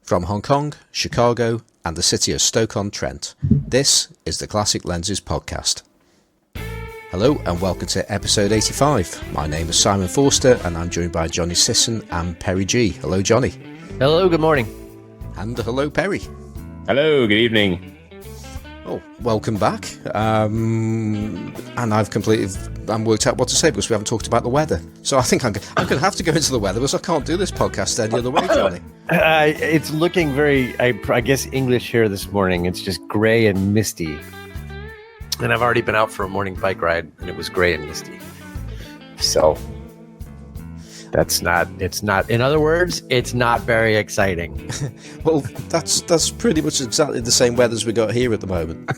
From Hong Kong, Chicago, and the city of Stoke-on-Trent, this is the Classic Lenses podcast. Hello and welcome to episode 85. My name is Simon Forster and I'm joined by Johnny Sisson and Perry G. Hello, Johnny. Hello, good morning. And hello, Perry. Hello, good evening. Oh, welcome back. And I'm worked out what to say because we haven't talked about the weather. So I think I'm going to have to go into the weather because I can't do this podcast any other way, Johnny. It's looking very, I guess, English here this morning. It's just gray and misty. And I've already been out for a morning bike ride and it was gray and misty. So it's not, in other words, it's not very exciting. Well, that's pretty much exactly the same weather as we got here at the moment.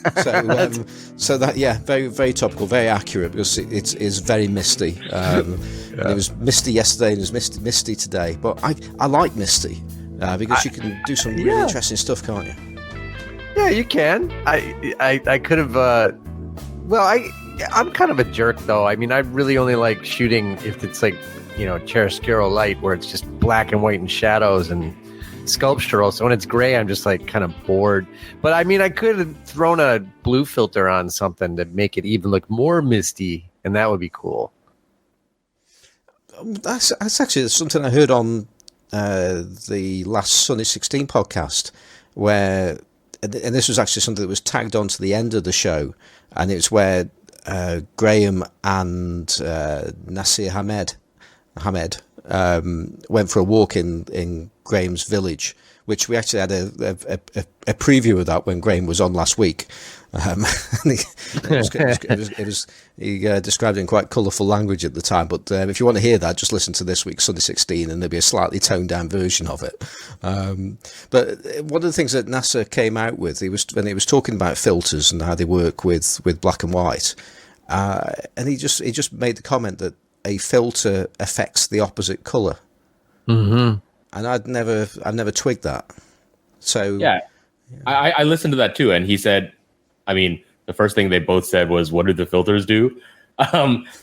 So, very, very topical, very accurate because it is very misty. It was misty yesterday and it was misty today. But I like misty because you can do some really interesting stuff, can't you? Yeah, you can. I could have, I'm kind of a jerk though. I mean, I really only like shooting if it's like, chiaroscuro light where it's just black and white and shadows and sculptural. So when it's gray, I'm just like kind of bored. But I mean, I could have thrown a blue filter on something to make it even look more misty, and that would be cool. That's actually something I heard on the last Sunny 16 podcast, and this was actually something that was tagged on to the end of the show, and it's where Graeme and Nasir Hamed went for a walk in Graeme's village, which we actually had a preview of that when Graeme was on last week. He described it in quite colourful language at the time, but if you want to hear that, just listen to this week's Sunday 16 and there'll be a slightly toned down version of it. But one of the things that NASA came out with, when he was talking about filters and how they work with black and white, and he just made the comment that a filter affects the opposite colour. Mm-hmm. And I've never twigged that. So yeah. I listened to that too, and he said, I mean, the first thing they both said was, "What do the filters do?"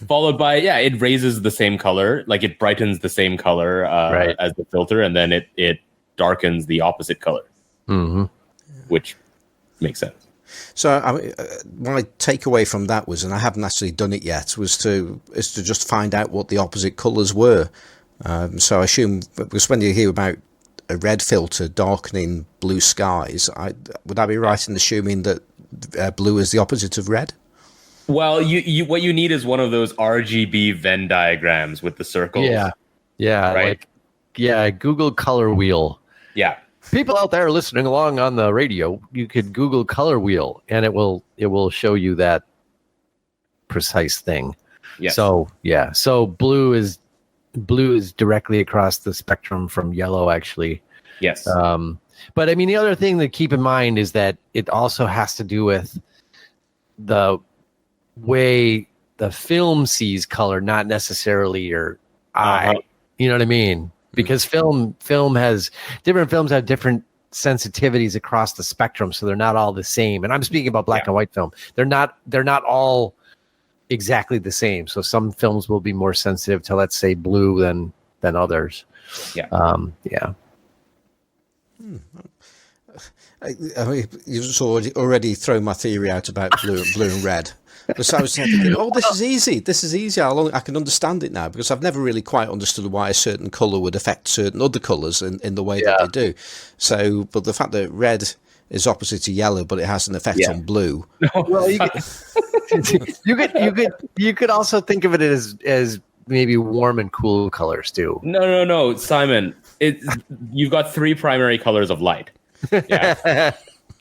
Followed by, it raises the same color, like it brightens the same color as the filter, and then it darkens the opposite color, which makes sense. So my takeaway from that was, and I haven't actually done it yet, is to just find out what the opposite colours were. So I assume, because when you hear about a red filter darkening blue skies, would I be right in assuming that blue is the opposite of red? Well, you what you need is one of those RGB Venn diagrams with the circles. Yeah, right. Google color wheel. Yeah. People out there listening along on the radio, you could Google color wheel, and it will show you that precise thing. Yes. So blue is directly across the spectrum from yellow, actually. Yes. But I mean, the other thing to keep in mind is that it also has to do with the way the film sees color, not necessarily your eye. You know what I mean? Because different films have different sensitivities across the spectrum, so they're not all the same. And I'm speaking about black and white film. They're not all exactly the same. So some films will be more sensitive to, let's say, blue than others. I mean, you've already thrown my theory out about blue and red. Because I was thinking, this is easy. I can understand it now because I've never really quite understood why a certain colour would affect certain other colours in the way that they do. So, but the fact that red is opposite to yellow, but it has an effect on blue. Well, you could also think of it as maybe warm and cool colors too. No, Simon. You've got three primary colors of light. Yeah.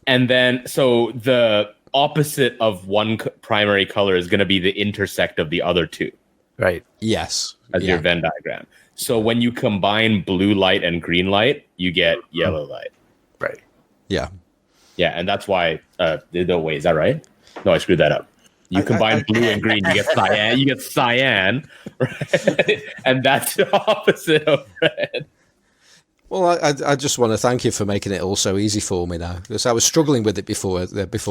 And then, so the opposite of one primary color is going to be the intersect of the other two. Right. Yes. As your Venn diagram. So when you combine blue light and green light, you get yellow light. Right. Yeah. Yeah, and that's why. Wait, is that right? No, I screwed that up. You combine blue and green, you get cyan. You get cyan, right? And that's the opposite of red. Well, I just want to thank you for making it all so easy for me now, because I was struggling with it before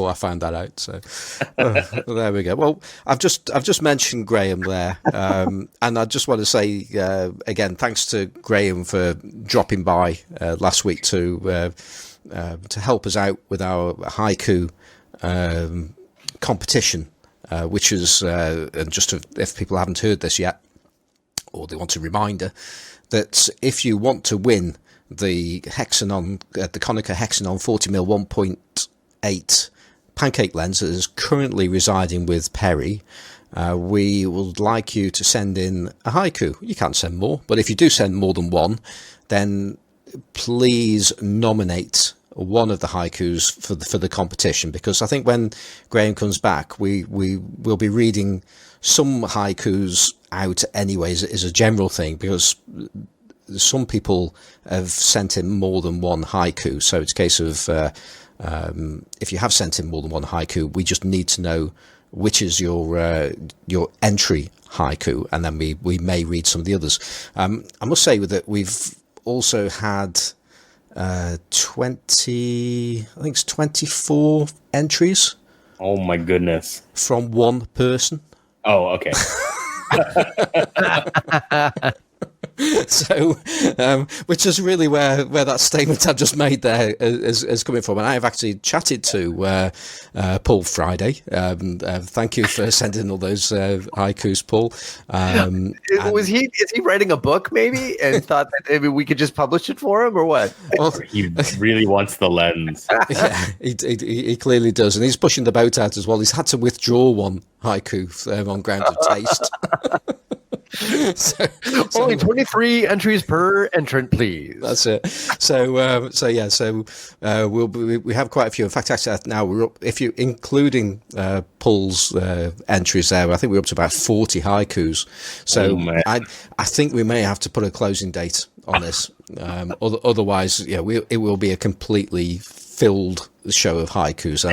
I found that out. So there we go. Well, I've just mentioned Graeme there, and I just want to say again, thanks to Graeme for dropping by last week to help us out with our haiku competition, which is and just if people haven't heard this yet, or they want a reminder, that if you want to win the Hexanon, the Konica Hexanon 40mm 1.8 pancake lens that is currently residing with Perry, we would like you to send in a haiku. You can't send more, but if you do send more than one, then please nominate one of the haikus for the competition, because I think when Graeme comes back, we will be reading some haikus out anyways as a general thing, because some people have sent in more than one haiku. So it's a case of if you have sent in more than one haiku, we just need to know which is your entry haiku, and then we may read some of the others. I must say that we've also had 24 entries. Oh my goodness. From one person. Oh, okay. So, which is really where that statement I've just made there is coming from. And I have actually chatted to Paul Friday. Thank you for sending all those haikus, Paul. Is he writing a book maybe and thought that maybe we could just publish it for him, or what? Well, he really wants the lens. Yeah, he clearly does, and he's pushing the boat out as well. He's had to withdraw one haiku on grounds of taste. so Only 23 entries per entrant, please. That's it. So we have quite a few. In fact, actually now we're up, if you including Paul's entries there, I think we're up to about 40 haikus. So I think we may have to put a closing date on this. Otherwise, it will be a completely filled show of haikus.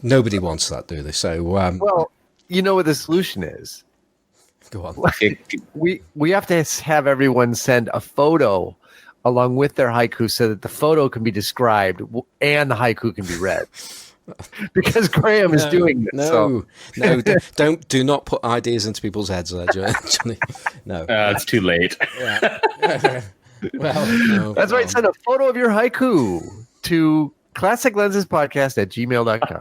Nobody wants that, do they? So well, you know what the solution is. Go on. We have to have everyone send a photo along with their haiku so that the photo can be described and the haiku can be read. Because Graeme is doing this. Do not put ideas into people's heads there, Johnny. No. It's too late. Well, no, that's right. Send a photo of your haiku to classiclensespodcast@gmail.com.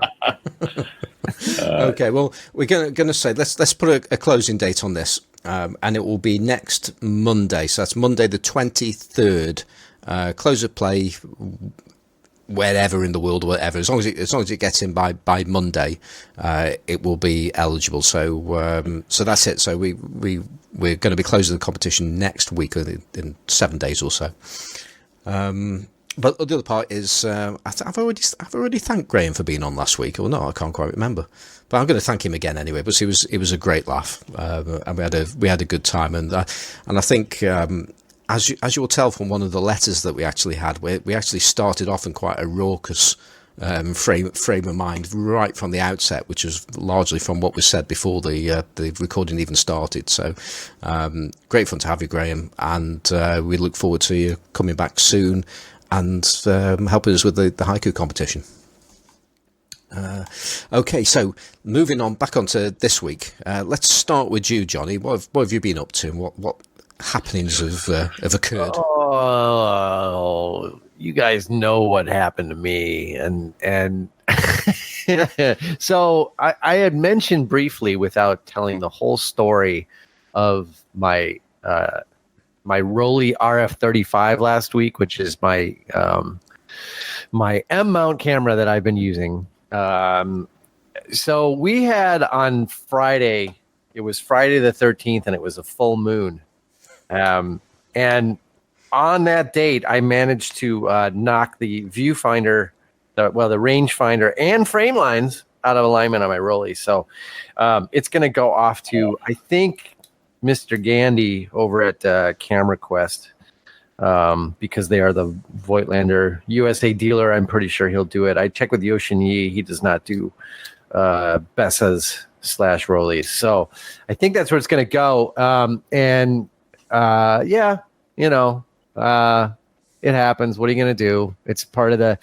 Okay, well, we're going to say let's put a closing date on this, and it will be next Monday. So that's Monday the 23rd. Close of play wherever in the world, whatever. As long as it gets in by Monday, it will be eligible. So that's it. So we're going to be closing the competition next week in 7 days or so. But the other part is I've already thanked Graeme for being on last week, or no, I can't quite remember. But I'm going to thank him again anyway. But it was a great laugh, and we had a good time, and I think as you will tell from one of the letters that we actually had, we actually started off in quite a raucous frame of mind right from the outset, which was largely from what was said before the recording even started. So great fun to have you, Graeme, and we look forward to you coming back soon and helping us with the haiku competition. Okay, so moving on back onto this week. Let's start with you, Johnny. What have you been up to, and what happenings have occurred? Oh, you guys know what happened to me, and so I had mentioned briefly, without telling the whole story, of my Rollei RF35 last week, which is my M mount camera that I've been using. So we had on Friday, it was Friday the 13th, and it was a full moon. And on that date, I managed to knock the viewfinder, the rangefinder and frame lines out of alignment on my Rollei. So it's going to go off to, I think, Mr. Gandy over at Camera Quest, because they are the Voigtlander USA dealer. I'm pretty sure he'll do it. I checked with Yoshin Yi. He does not do Bessas / Rolleis. So I think that's where it's going to go. it happens. What are you going to do? It's part of the.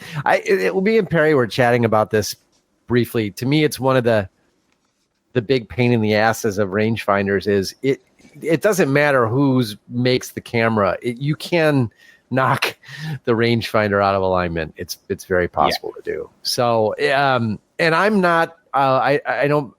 Me and Perry were chatting about this briefly. To me, it's one of the big pain in the asses of rangefinders. Is it doesn't matter who's makes the camera. You can knock the rangefinder out of alignment. It's very possible to do. So, and I'm not. I don't.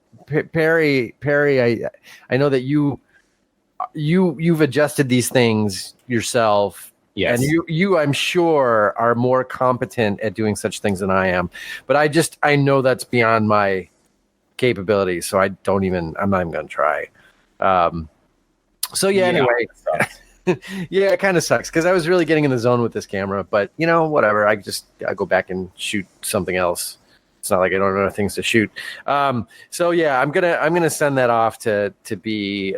Perry. I know that you've adjusted these things yourself. Yes. And you, I'm sure, are more competent at doing such things than I am. But I know that's beyond my capabilities, so I'm not even going to try. Anyway, yeah, it kind of sucks because I was really getting in the zone with this camera. But whatever. I go back and shoot something else. It's not like I don't have other things to shoot. I'm gonna send that off to be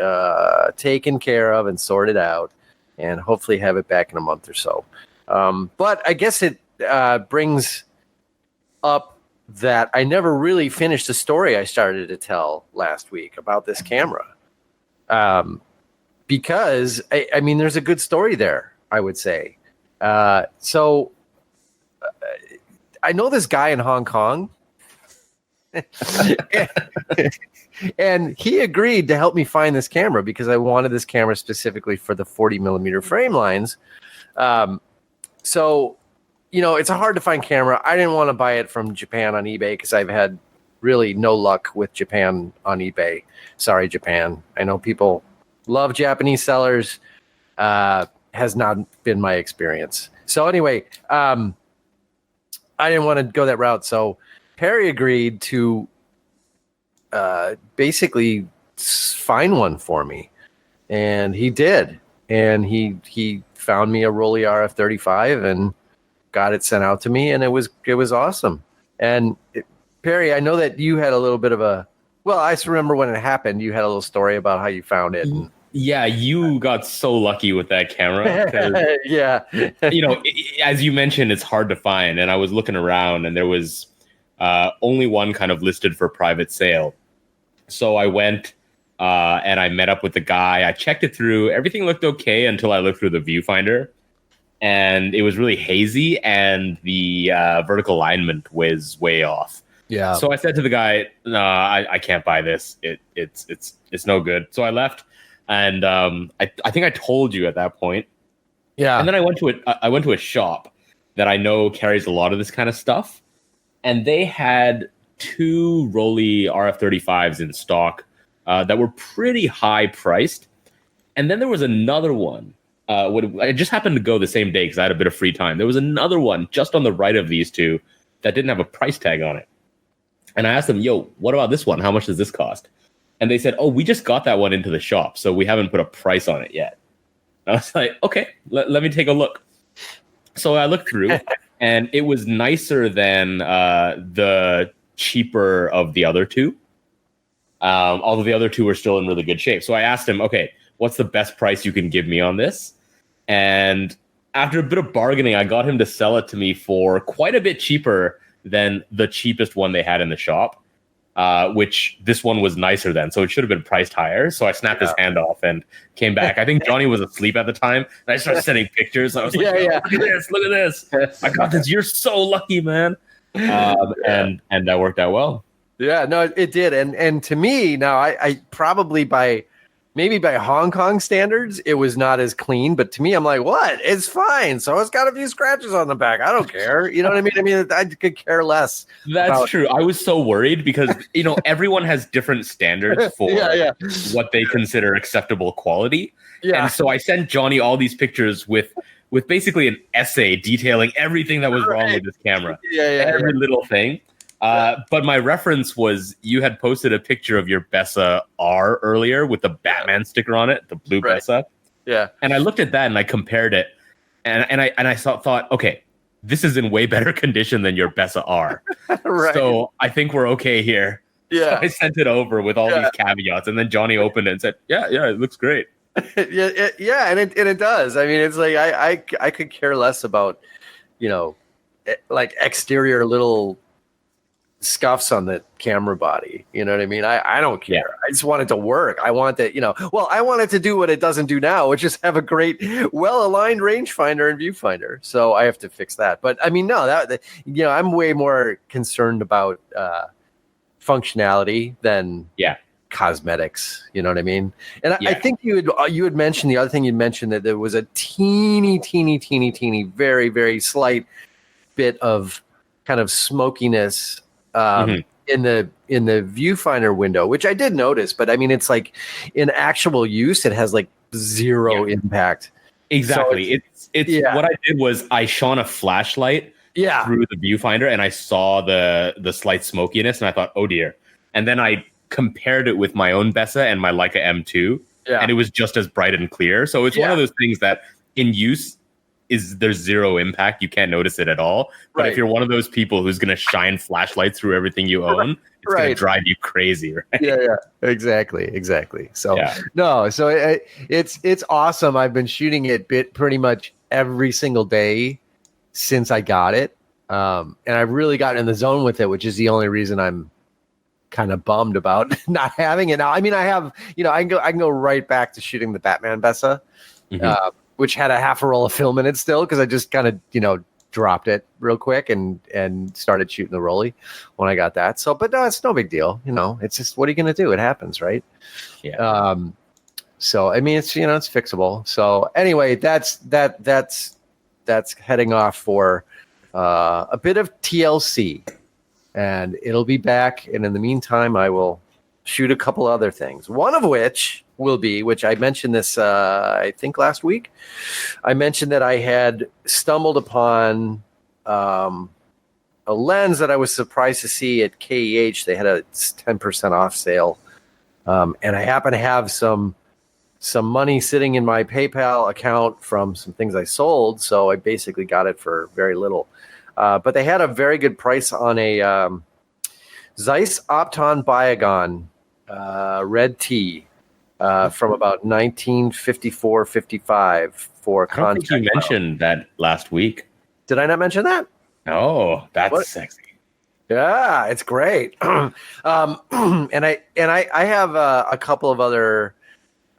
taken care of and sorted out, and hopefully have it back in a month or so. But I guess it brings up that I never really finished the story I started to tell last week about this camera. Because I mean, there's a good story there, I would say. So I know this guy in Hong Kong, and he agreed to help me find this camera because I wanted this camera specifically for the 40 millimeter frame lines. So, it's a hard to find camera. I didn't want to buy it from Japan on eBay because I've had really no luck with Japan on eBay. Sorry, Japan. I know people love Japanese sellers. Has not been my experience. So anyway, I didn't want to go that route. So Perry agreed to basically find one for me, and he did. And he found me a Rollei RF35 and got it sent out to me, and it was awesome. And Perry, I know that you had a little bit of I just remember when it happened, you had a little story about how you found it. And, yeah, you got so lucky with that camera. Yeah. As you mentioned, it's hard to find. And I was looking around, and there was only one kind of listed for private sale. So I went and I met up with the guy. I checked it through. Everything looked okay until I looked through the viewfinder. And it was really hazy, and the vertical alignment was way off. Yeah. So I said to the guy, "No, I can't buy this. It's no good." So I left, and I think I told you at that point. Yeah. And then I went to a shop that I know carries a lot of this kind of stuff, and they had 2 Rollei RF35s in stock that were pretty high priced, and then there was another one. I just happened to go the same day because I had a bit of free time. There was another one just on the right of these two that didn't have a price tag on it. And I asked them, "Yo, what about this one? How much does this cost?" And they said, "Oh, we just got that one into the shop, so we haven't put a price on it yet." And I was like, "Okay, let me take a look." So I looked through, and it was nicer than the cheaper of the other two. Although the other two were still in really good shape. So I asked him, "Okay, what's the best price you can give me on this?" And after a bit of bargaining, I got him to sell it to me for quite a bit cheaper than the cheapest one they had in the shop, which this one was nicer than. So it should have been priced higher. So I snapped his hand off and came back. I think Johnny was asleep at the time. And I started sending pictures. I was like, look at this. I got this. You're so lucky, man. And that worked out well. Yeah, no, it did. And to me, now I probably by Hong Kong standards, it was not as clean. But to me, I'm like, what? It's fine. So it's got a few scratches on the back. I don't care. You know what I mean? I mean, I could care less. That's true. I was so worried because, everyone has different standards for what they consider acceptable quality. Yeah. And so I sent Johnny all these pictures with basically an essay detailing everything that was wrong with this camera. Every little thing. But my reference was you had posted a picture of your Bessa R earlier with the Batman sticker on it, the blue Bessa. Yeah. And I looked at that and I compared it, and I thought, okay, this is in way better condition than your Bessa R. Right. So I think we're okay here. Yeah. So I sent it over with all these caveats, and then Johnny opened it and said, yeah, it looks great. And it does. I mean, it's like I could care less about, like exterior little scuffs on the camera body. You know what I mean? I don't care. Yeah. I just want it to work. I want that, I want it to do what it doesn't do now, which is have a great, well-aligned rangefinder and viewfinder. So I have to fix that. But I mean, no, I'm way more concerned about functionality than cosmetics. You know what I mean? And I think you had mentioned, the other thing you'd mentioned, that there was a teeny, very, very slight bit of kind of smokiness in the viewfinder window, which I did notice, but I mean, it's like in actual use, it has like zero impact. Exactly. So it's what I did was I shone a flashlight through the viewfinder, and I saw the slight smokiness, and I thought, oh dear. And then I compared it with my own Bessa and my Leica M2, and it was just as bright and clear. So it's one of those things that in use there's zero impact. You can't notice it at all. But if you're one of those people who's going to shine flashlights through everything you own, it's going to drive you crazy, right? Yeah, exactly. So it's awesome. I've been shooting it pretty much every single day since I got it, and I've really gotten in the zone with it, which is the only reason I'm kind of bummed about not having it now. I mean, I have, I can go right back to shooting the Batman Bessa. Which had a half a roll of film in it still, because I just kind of, dropped it real quick and started shooting the Rollei when I got that. So, but no, it's no big deal. It's just, what are you going to do? It happens, right? Yeah. So, I mean, it's, it's fixable. So anyway, that's heading off for a bit of TLC, and it'll be back. And in the meantime, I will shoot a couple other things. One of which will be, which I mentioned this, I think last week, I mentioned that I had stumbled upon a lens that I was surprised to see at KEH. They had a 10% off sale. And I happen to have some money sitting in my PayPal account from some things I sold. So I basically got it for very little. But they had a very good price on a Zeiss Opton Biogon red T. From about 1954-55 for contact. I don't think you mentioned that last week. Did I not mention that? Oh, that's sexy. Yeah, it's great. And I have a couple of other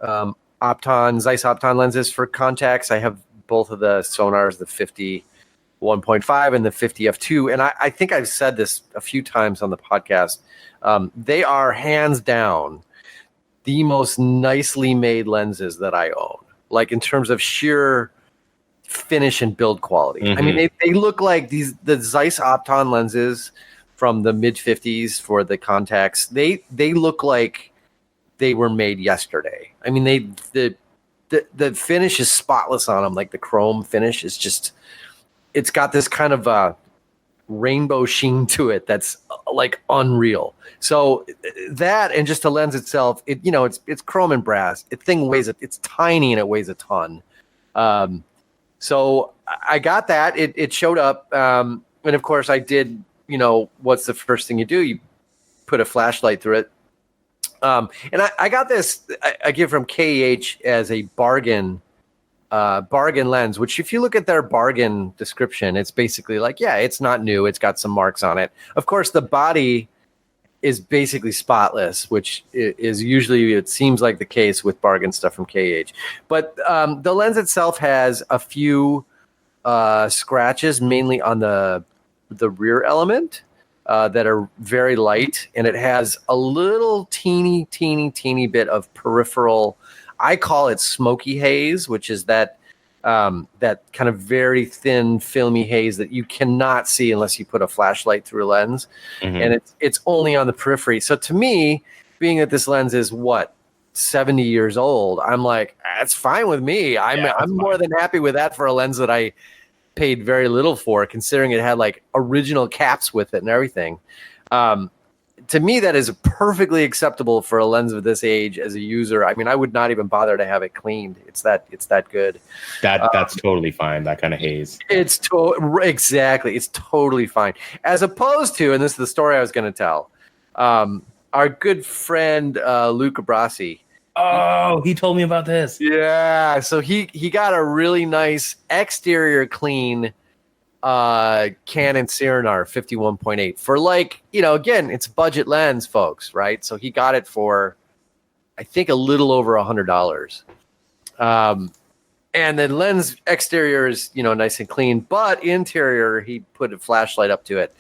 Zeiss Opton lenses for contacts. I have both of the sonars, the 50 1.5 and the 50 f2. And I think I've said this a few times on the podcast. They are hands down the most nicely made lenses that I own, like in terms of sheer finish and build quality. I mean, they look like the Zeiss Opton lenses from the mid 50s for the contacts. They look like they were made yesterday. I mean, the finish is spotless on them. Like the chrome finish is just, it's got this kind of a rainbow sheen to it that's like unreal. So that, and just the lens itself, it's chrome and brass. It's tiny and it weighs a ton. So I got that. It showed up, and of course I did. What's the first thing you do? You put a flashlight through it. And I got this. I get from KEH as a bargain lens, which if you look at their bargain description, it's basically like, it's not new. It's got some marks on it. Of course, the body is basically spotless, which is usually, it seems like the case with bargain stuff from KEH. But the lens itself has a few scratches, mainly on the rear element that are very light. And it has a little teeny bit of peripheral, I call it smoky haze, which is that kind of very thin, filmy haze that you cannot see unless you put a flashlight through a lens, and it's only on the periphery. So to me, being that this lens is 70 years old, I'm like, that's fine with me. I'm more than happy with that for a lens that I paid very little for, considering it had like original caps with it and everything. To me, that is perfectly acceptable for a lens of this age as a user. I mean, I would not even bother to have it cleaned. It's that good. That's totally fine. That kind of haze. Exactly. It's totally fine. As opposed to, and this is the story I was going to tell, our good friend Lucas Frazee. Oh, he told me about this. Yeah. So he got a really nice exterior clean Canon Ceranar 51.8 for like, again, it's budget lens, folks, right? So he got it for, I think, a little over $100. And then lens exterior is, nice and clean, but interior, he put a flashlight up to it.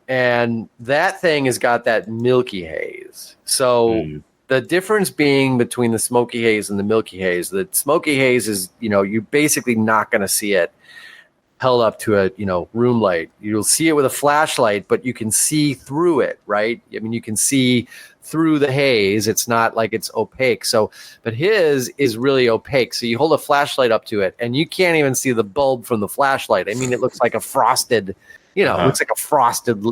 And that thing has got that milky haze. So the difference being between the smoky haze and the milky haze, the smoky haze is, you're basically not going to see it held up to a, room light. You'll see it with a flashlight, but you can see through it, right? I mean, you can see through the haze. It's not like it's opaque. So, but his is really opaque. So you hold a flashlight up to it and you can't even see the bulb from the flashlight. I mean, it looks like a frosted, it looks like a frosted,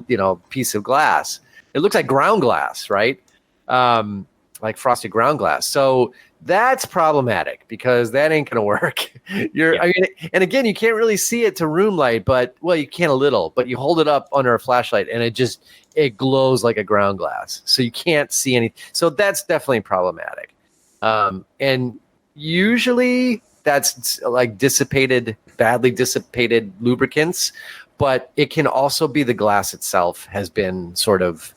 piece of glass. It looks like ground glass, right? Like frosted ground glass. So that's problematic because that ain't going to work. And again, you can't really see it to room light, but you can a little, but you hold it up under a flashlight and it glows like a ground glass. So you can't see anything. So that's definitely problematic. And usually that's like badly dissipated lubricants, but it can also be the glass itself has been sort of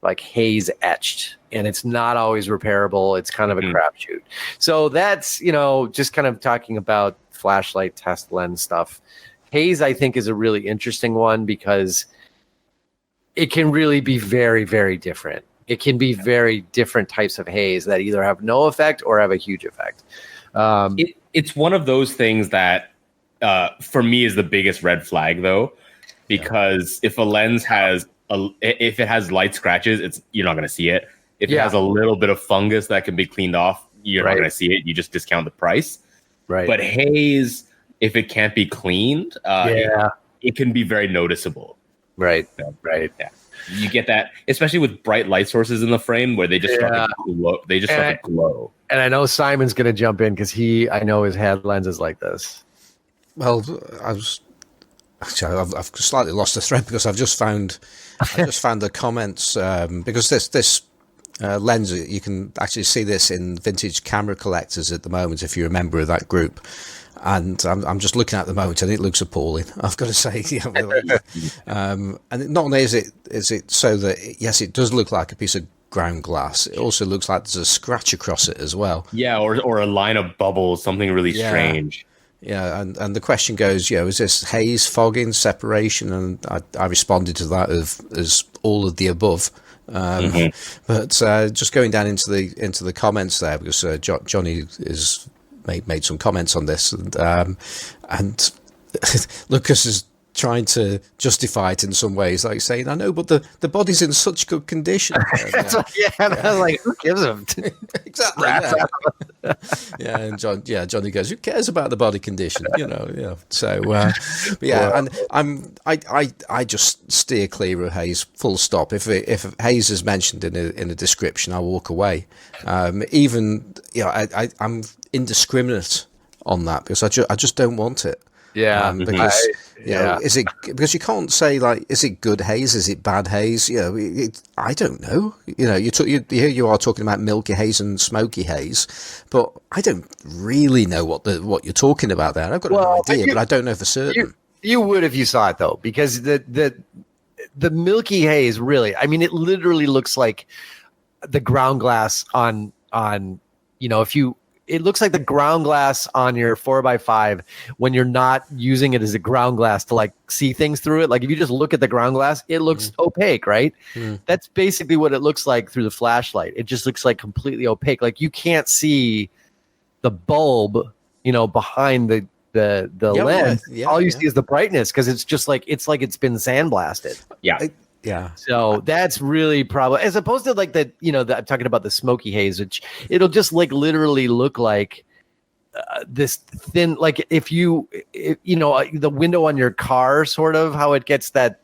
like haze etched, and it's not always repairable. It's kind of a crapshoot. So that's, just kind of talking about flashlight test lens stuff. Haze, I think, is a really interesting one because it can really be very, very different. It can be very different types of haze that either have no effect or have a huge effect. It's one of those things that, for me, is the biggest red flag, though, because if a lens has if it has light scratches, you're not going to see it. If it has a little bit of fungus that can be cleaned off, you're not going to see it. You just discount the price. Right. But haze, if it can't be cleaned, it can be very noticeable. Right. So, right. Yeah. You get that, especially with bright light sources in the frame where they just start to glow. They just start to glow. And I know Simon's going to jump in because I know his had lenses like this. Well, I've slightly lost the thread because I've just found the comments because this lens, you can actually see this in vintage camera collectors at the moment if you're a member of that group, and I'm just looking at the moment and it looks appalling, I've got to say. And not only is it so that yes, it does look like a piece of ground glass, it also looks like there's a scratch across it as well. Or a line of bubbles, something really strange. Yeah, and the question goes, is this haze, fogging, separation? And I responded to that as all of the above. But just going down into the comments there, because Johnny is made some comments on this, and Lucas is trying to justify it in some ways, like saying, "I know, but the body's in such good condition." I was like, "Who gives a exactly?" And Johnny goes, "Who cares about the body condition?" So, and I just steer clear of haze, full stop. If haze is mentioned in a description, I walk away. I'm indiscriminate on that because I just don't want it. Because is it because you can't say like, is it good haze, is it bad haze? I don't know. Here you are talking about milky haze and smoky haze, but I don't really know what you're talking about there. I've got an idea, but I don't know for certain. You would if you saw it though, because the milky haze really, I mean, it literally looks like the ground glass on it looks like the ground glass on your 4x5 when you're not using it as a ground glass to like see things through it. Like if you just look at the ground glass, it looks opaque, right? That's basically what it looks like through the flashlight. It just looks like completely opaque. Like you can't see the bulb, behind the lens. All you see is the brightness because it's just like it's been sandblasted. Yeah. So that's really probably, as opposed to like I'm talking about the smoky haze, which it'll just like literally look like this thin, like if the window on your car, sort of how it gets that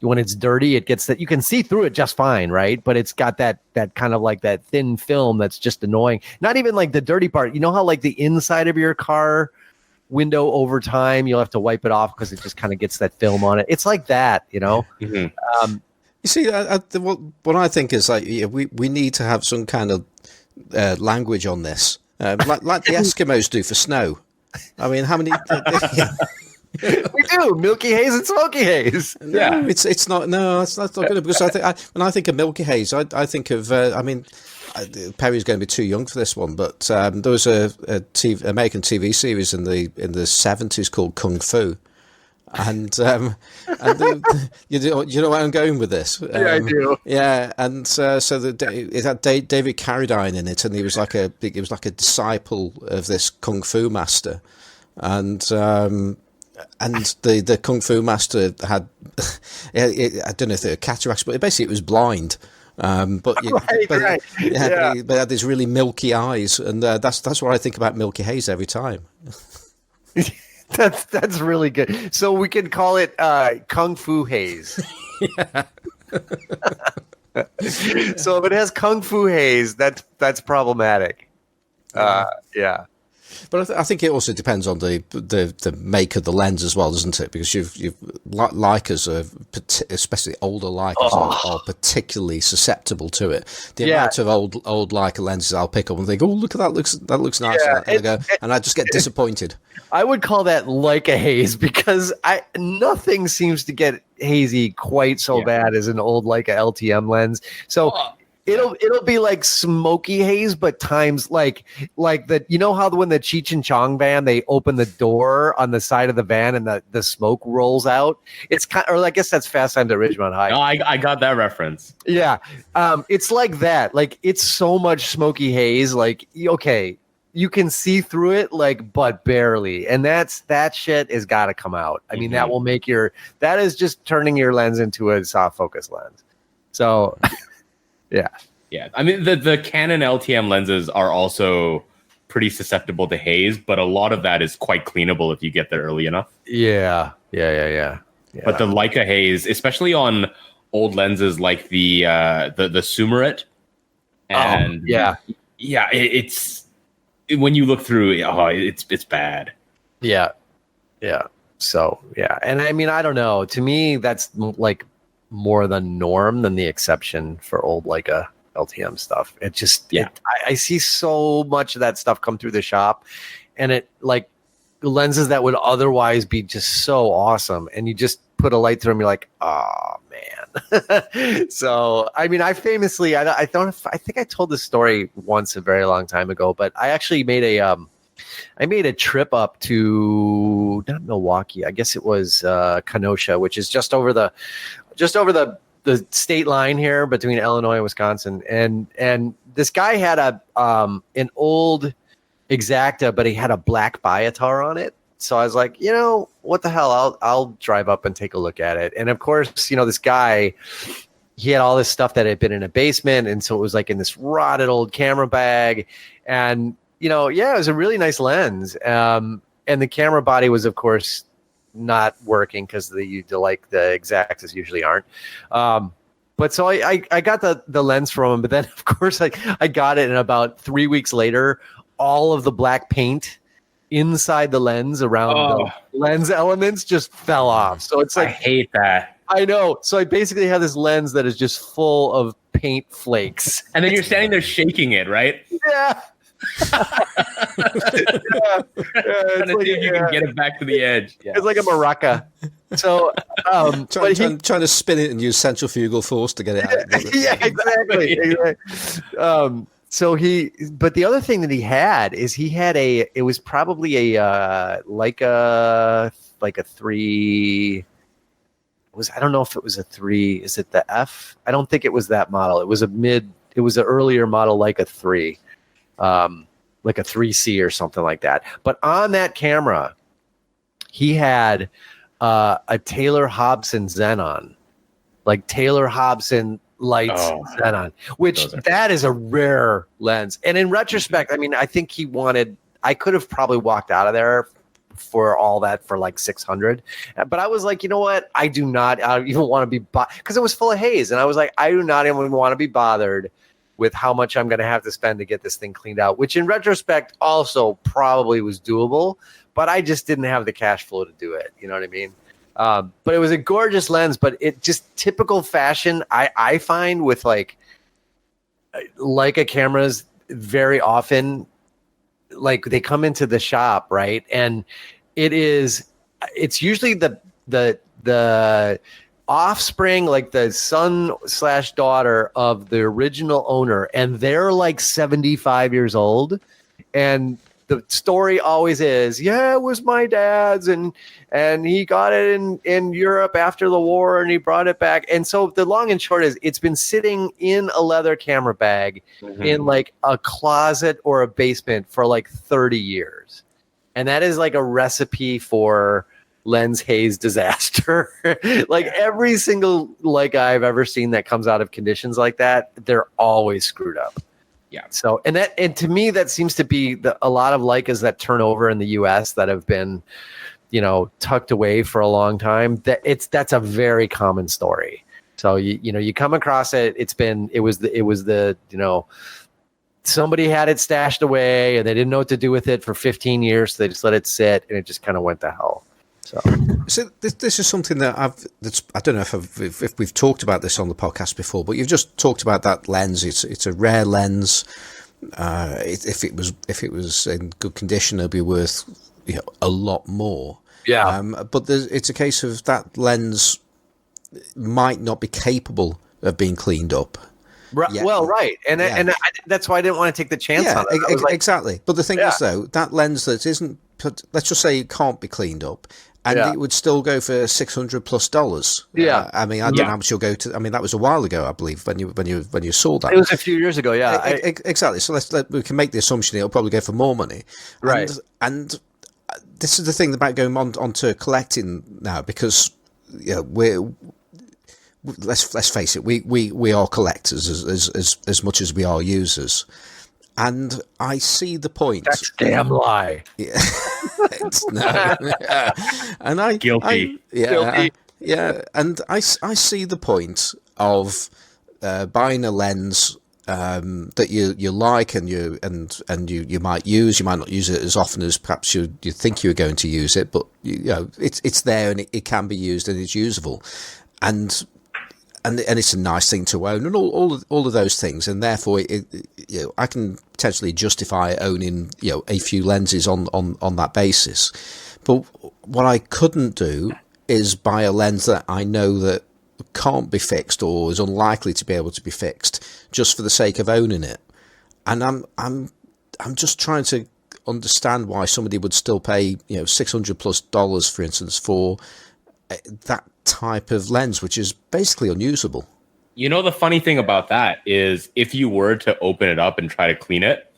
when it's dirty, it gets that you can see through it just fine, right? But it's got that kind of like that thin film that's just annoying. Not even like the dirty part. You know how like the inside of your car window over time you'll have to wipe it off because it just kind of gets that film on it. It's like that, You see, what I think is like we need to have some kind of language on this, like the Eskimos do for snow. I mean, how many? We do milky haze and smoky haze. No, it's not. No, it's not good because when I think of milky haze, I think of. Perry's going to be too young for this one, but there was a American TV series in the 70s called Kung Fu. And you know where I'm going with this? Yeah, I do. Yeah, and it had David Carradine in it, and he was like a disciple of this kung fu master, and the kung fu master had I don't know if they were cataracts, but basically it was blind. But it had these really milky eyes, and that's what I think about milky haze every time. That's really good. So we can call it Kung Fu Haze. Yeah. So if it has Kung Fu Haze, that's problematic. Yeah. But I think it also depends on the make of the lens as well, doesn't it? Because you've Leicas especially older Leicas are particularly susceptible to it. The amount of old Leica lenses I'll pick up and think, oh, look at that, looks nice, and I just get disappointed. I would call that Leica haze because nothing seems to get hazy quite so bad as an old Leica LTM lens. So. It'll be like smoky haze, but times like that. You know how when the Cheech and Chong van, they open the door on the side of the van and the smoke rolls out. It's kind, or I guess that's Fast Times at Ridgemont High. No, I got that reference. Yeah, it's like that. Like it's so much smoky haze. Like okay, you can see through it, like but barely, and that shit has got to come out. I mean, that will make that is just turning your lens into a soft focus lens. So. Yeah. I mean, the Canon LTM lenses are also pretty susceptible to haze, but a lot of that is quite cleanable if you get there early enough. Yeah. But the Leica haze, especially on old lenses like the Sumerit, and it's when you look through, it's bad. Yeah. So and I mean, I don't know. To me, that's like more the norm than the exception for old Leica LTM stuff. It just I see so much of that stuff come through the shop, and it like lenses that would otherwise be just so awesome, and you just put a light through them, you're like, oh man. So I mean, I famously I think I told this story once a very long time ago, but I actually made a trip up to not Milwaukee, I guess it was Kenosha, which is just over the state line here between Illinois and Wisconsin. And this guy had an old Exacta, but he had a black Biotar on it. So I was like, what the hell? I'll drive up and take a look at it. And of course, this guy, he had all this stuff that had been in a basement. And so it was like in this rotted old camera bag. And, it was a really nice lens. And the camera body was, of course, not working because the Exactas usually aren't. But so I got the lens from him, but then of course I got it, and about 3 weeks later, all of the black paint inside the lens around the lens elements just fell off. So it's like, I hate that. I know. So I basically have this lens that is just full of paint flakes. And then you're standing there shaking it, right? Yeah. Trying to see if you can get it back to the edge. Yeah. It's like a maraca. So trying to spin it and use centrifugal force to get it out. Yeah, exactly. But the other thing that he had is it was probably like a 3. I don't know if it was a 3. Is it the F? I don't think it was that model. It was an earlier model, like a 3. Like a 3C or something like that. But on that camera, he had a Taylor Hobson Xenon, like Taylor Hobson lights Xenon, which that is a rare lens. And in retrospect, I mean, I think I could have probably walked out of there for all that for like 600. But I was like, you know what? I do not even want to be because it was full of haze. And I was like, I do not even want to be bothered with how much I'm going to have to spend to get this thing cleaned out, which in retrospect also probably was doable, but I just didn't have the cash flow to do it. You know what I mean? But it was a gorgeous lens, but it just typical fashion. I find with like Leica cameras very often, like they come into the shop, right? And it is it's usually the offspring, like the son/daughter of the original owner, and they're like 75 years old, and the story always is, yeah, it was my dad's, and he got it in Europe after the war, and he brought it back. And so the long and short is, it's been sitting in a leather camera bag in like a closet or a basement for like 30 years. And that is like a recipe for lens haze disaster. Like every single Leica I've ever seen that comes out of conditions like that, they're always screwed up. Yeah. So, and to me, that seems to be a lot of Leicas that turn over in the US that have been, tucked away for a long time. That's a very common story. So you come across it. It was the somebody had it stashed away and they didn't know what to do with it for 15 years. So they just let it sit and it just kind of went to hell. So this is something that I don't know if we've talked about this on the podcast before, but you've just talked about that lens. It's a rare lens. If it was in good condition, it'd be worth a lot more. Yeah. But it's a case of that lens might not be capable of being cleaned up. Right. Well, right, and that's why I didn't want to take the chance on it. Exactly. But the thing is, though, that lens that isn't, let's just say it can't be cleaned up, and it would still go for $600+. Yeah. I mean, I don't know how much you'll go to. I mean, that was a while ago, I believe, when you saw that. It was a few years ago. Yeah. Exactly. So we can make the assumption it'll probably go for more money. Right. And this is the thing about going onto collecting now, because let's face it, we are collectors as much as we are users, and I see the point. That's a damn lie. Yeah. And I guilty. And I see the point of buying a lens that you like and you might use. You might not use it as often as perhaps you think you're going to use it, but it's there and it can be used and it's usable, and it's a nice thing to own, and all of those things, and therefore I can potentially justify owning a few lenses on that basis. But what I couldn't do is buy a lens that I know that can't be fixed or is unlikely to be able to be fixed just for the sake of owning it. And I'm just trying to understand why somebody would still pay $600+, for instance, for that type of lens, which is basically unusable. The funny thing about that is, if you were to open it up and try to clean it,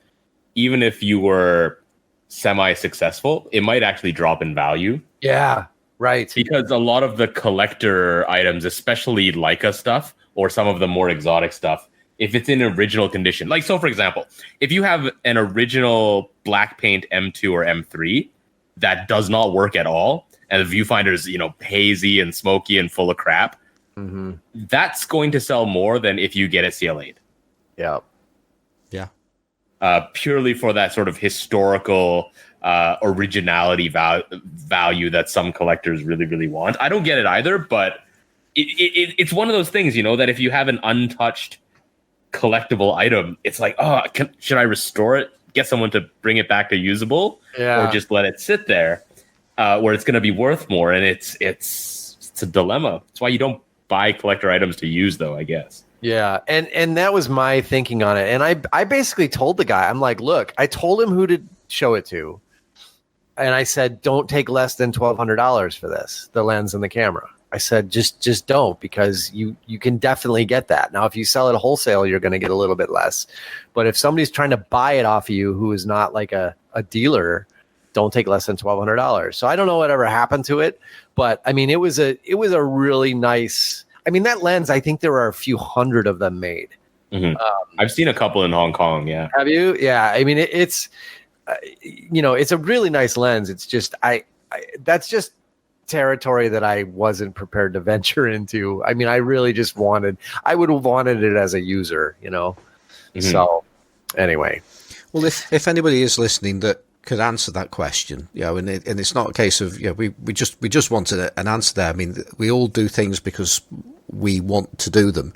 even if you were semi-successful, it might actually drop in value. Yeah, right. Because a lot of the collector items, especially Leica stuff or some of the more exotic stuff, if it's in original condition, like, so for example, if you have an original black paint M2 or M3 that does not work at all, and the viewfinder's, hazy and smoky and full of crap, that's going to sell more than if you get it CLA'd. Yeah. Yeah. Purely for that sort of historical originality value that some collectors really, really want. I don't get it either, but it's one of those things, that if you have an untouched collectible item, it's like, should I restore it, get someone to bring it back to usable, or just let it sit there? Where it's going to be worth more, and it's a dilemma. That's why you don't buy collector items to use, though, I guess. Yeah, and that was my thinking on it. And I basically told the guy, I'm like, look, I told him who to show it to, and I said, don't take less than $1,200 for this, the lens and the camera. I said, just don't, because you can definitely get that. Now, if you sell it wholesale, you're going to get a little bit less. But if somebody's trying to buy it off of you who is not like a dealer, don't take less than $1,200. So I don't know whatever happened to it, but I mean, it was a really nice. I mean, that lens, I think there are a few hundred of them made. I've seen a couple in Hong Kong. Yeah. Have you? Yeah. I mean, it's it's a really nice lens. It's just that's just territory that I wasn't prepared to venture into. I mean, I really just I would have wanted it as a user, So anyway. Well, if anybody is listening that could answer that question, and it's not a case of we just wanted an answer there. I mean, we all do things because we want to do them,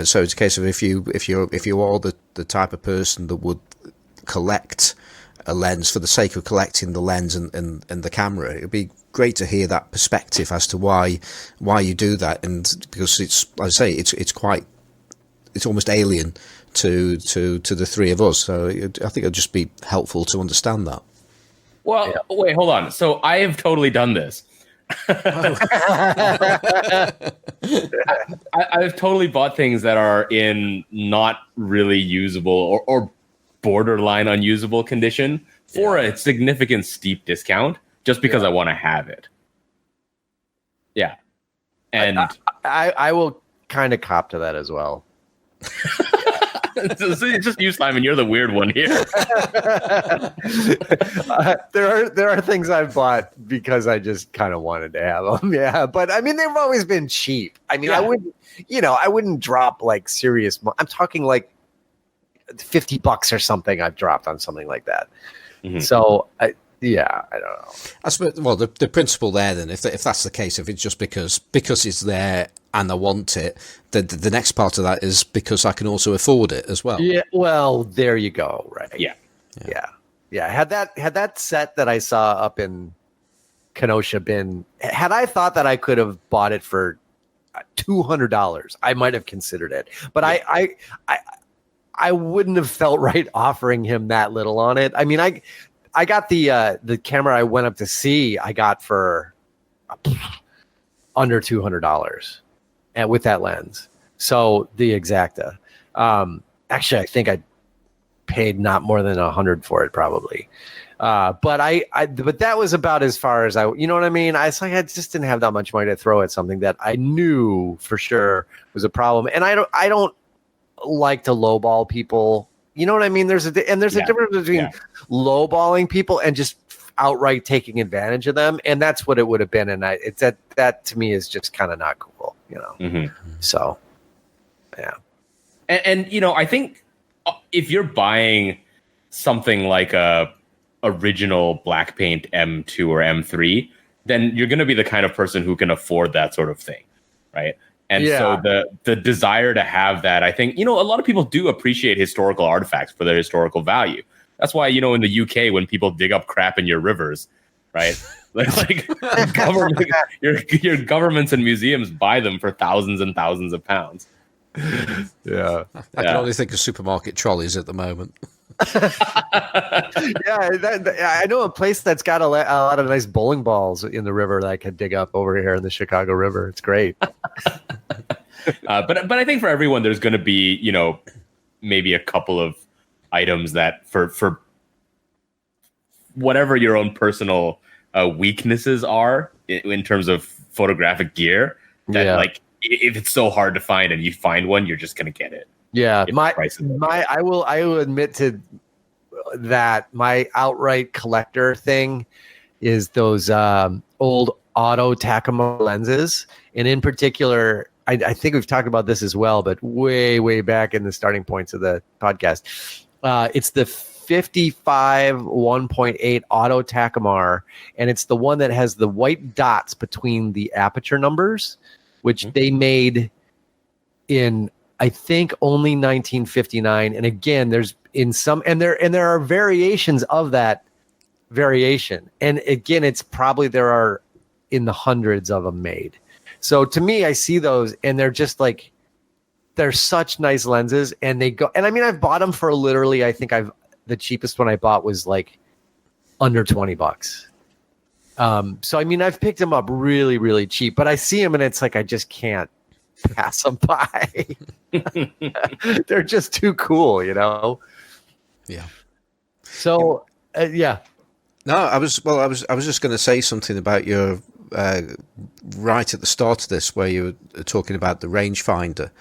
So it's a case of if you are the type of person that would collect a lens for the sake of collecting the lens and the camera, it'd be great to hear that perspective as to why you do that, and because it's, as I say, it's almost alien to the three of us. So I think it'd just be helpful to understand that. Well, wait, hold on. So I have totally done this. I've totally bought things that are in not really usable or borderline unusable condition for a significant steep discount just because I want to have it. Yeah. And I will kind of cop to that as well. So it's just you, Simon. You're the weird one here. There are things I've bought because I just kind of wanted to have them. Yeah, but I mean, they've always been cheap. I mean, I wouldn't drop like serious. I'm talking like $50 or something. I've dropped on something like that. Mm-hmm. So I don't know. I suppose. Well, the principle there, then, if that's the case, if it's just because it's there and I want it, the next part of that is because I can also afford it as well. Yeah. Well, there you go. Right. Yeah. Had that set that I saw up in Kenosha had I thought that I could have bought it for $200, I might have considered it. But I wouldn't have felt right offering him that little on it. I mean, I got the camera I went up to see, I got for under $200, and with that lens. So the Exacta. Actually, I think I paid not more than $100 for it, probably. But but that was about as far as you know what I mean? I just didn't have that much money to throw at something that I knew for sure was a problem. And I don't like to lowball people. You know what I mean? There's a difference between lowballing people and just outright taking advantage of them, and that's what it would have been. And it's that to me is just kind of not cool, you know. Mm-hmm. So, yeah. And you know, I think if you're buying something like a original black paint M2 or M3, then you're going to be the kind of person who can afford that sort of thing, right? And so the desire to have that, I think, you know, a lot of people do appreciate historical artifacts for their historical value. That's why, you know, in the UK, when people dig up crap in your rivers, right? like your governments and museums buy them for thousands and thousands of pounds. Yeah. I can only think of supermarket trolleys at the moment. I know a place that's got a lot of nice bowling balls in the river that I could dig up over here in the Chicago River. It's great. But I think for everyone, there's going to be, you know, maybe a couple of items that for whatever your own personal weaknesses are in terms of photographic gear, that like if it's so hard to find and you find one, you're just going to get it. Yeah, I will admit to that my outright collector thing is those old auto Takamura lenses, and in particular, I think we've talked about this as well, but way back in the starting points of the podcast, it's the 55 1.8 auto Takamura, and it's the one that has the white dots between the aperture numbers, which they made in, I think, only 1959. And again, there's in some, and there are variations of that variation. And again, it's probably there are in the hundreds of them made. So to me, I see those and they're just like, they're such nice lenses, and they go, and I mean, I've bought them for literally, I think the cheapest one I bought was like under $20. So, I mean, I've picked them up really, really cheap, but I see them and it's like, I just can't pass them by. They're just too cool, you know? Yeah. So, yeah. No, I was just going to say something about your, right at the start of this, where you were talking about the rangefinder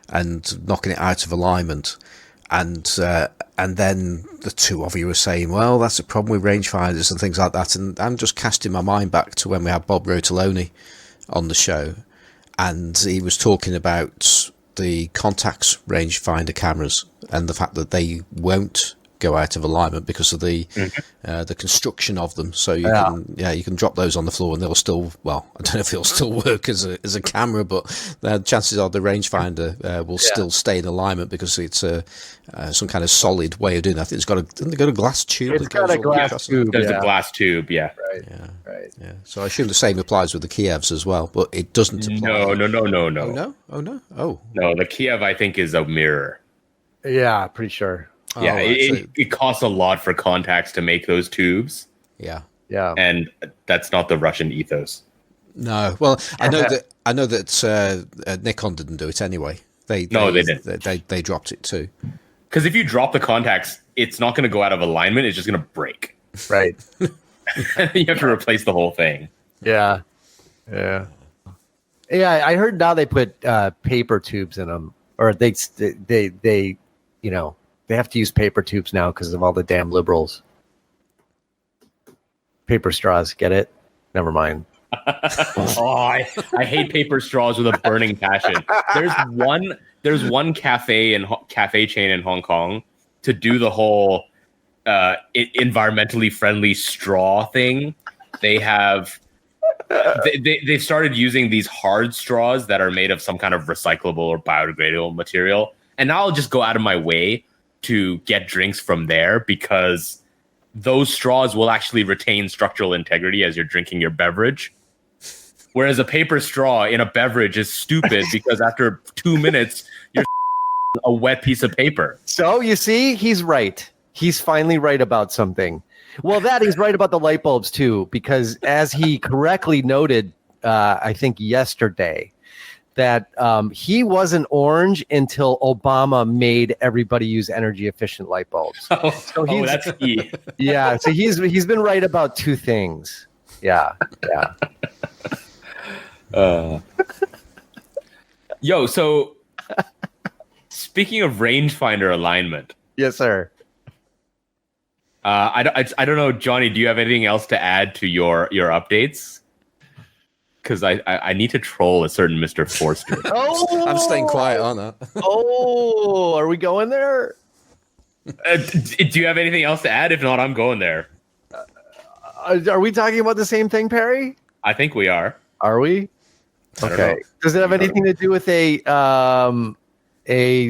and knocking it out of alignment. And then the two of you were saying, well, that's a problem with rangefinders and things like that. And I'm just casting my mind back to when we had Bob Rotoloni on the show, and he was talking about the Contax rangefinder cameras and the fact that they won't go out of alignment because of the construction of them. So you can drop those on the floor and they'll still, well, I don't know if it'll still work as a camera, but chances are the rangefinder will still stay in alignment because it's some kind of solid way of doing that. I think it's got a glass tube. It's got a glass tube. There's a glass tube, Right. Yeah. So I assume the same applies with the Kievs as well, but it doesn't apply. No. Oh no. Oh no. The Kiev, I think, is a mirror. Yeah, pretty sure. Yeah, it costs a lot for contacts to make those tubes. Yeah. And that's not the Russian ethos. No. Well, I know that Nikon didn't do it anyway. They didn't. They dropped it too. Because if you drop the contacts, it's not going to go out of alignment. It's just going to break. Right. You have to replace the whole thing. Yeah. I heard now they put paper tubes in them, or they have to use paper tubes now because of all the damn liberals. Paper straws, get it? Never mind. I hate paper straws with a burning passion. There's one cafe chain in Hong Kong to do the whole environmentally friendly straw thing. They have they've started using these hard straws that are made of some kind of recyclable or biodegradable material, and now I'll just go out of my way to get drinks from there because those straws will actually retain structural integrity as you're drinking your beverage. Whereas a paper straw in a beverage is stupid because after 2 minutes, you're a wet piece of paper. So you see, he's right. He's finally right about something. Well, he's right about the light bulbs too, because as he correctly noted, I think yesterday, that he wasn't orange until Obama made everybody use energy efficient light bulbs. So that's key. Yeah, so he's been right about two things. Yeah. So speaking of rangefinder alignment, yes, sir. I don't know, Johnny. Do you have anything else to add to your updates? Because I need to troll a certain Mr. Forster. I'm staying quiet on that. Are we going there? Do you have anything else to add? If not, I'm going there. Are we talking about the same thing, Perry? I think we are. Are we? Okay. Does it have anything to do with a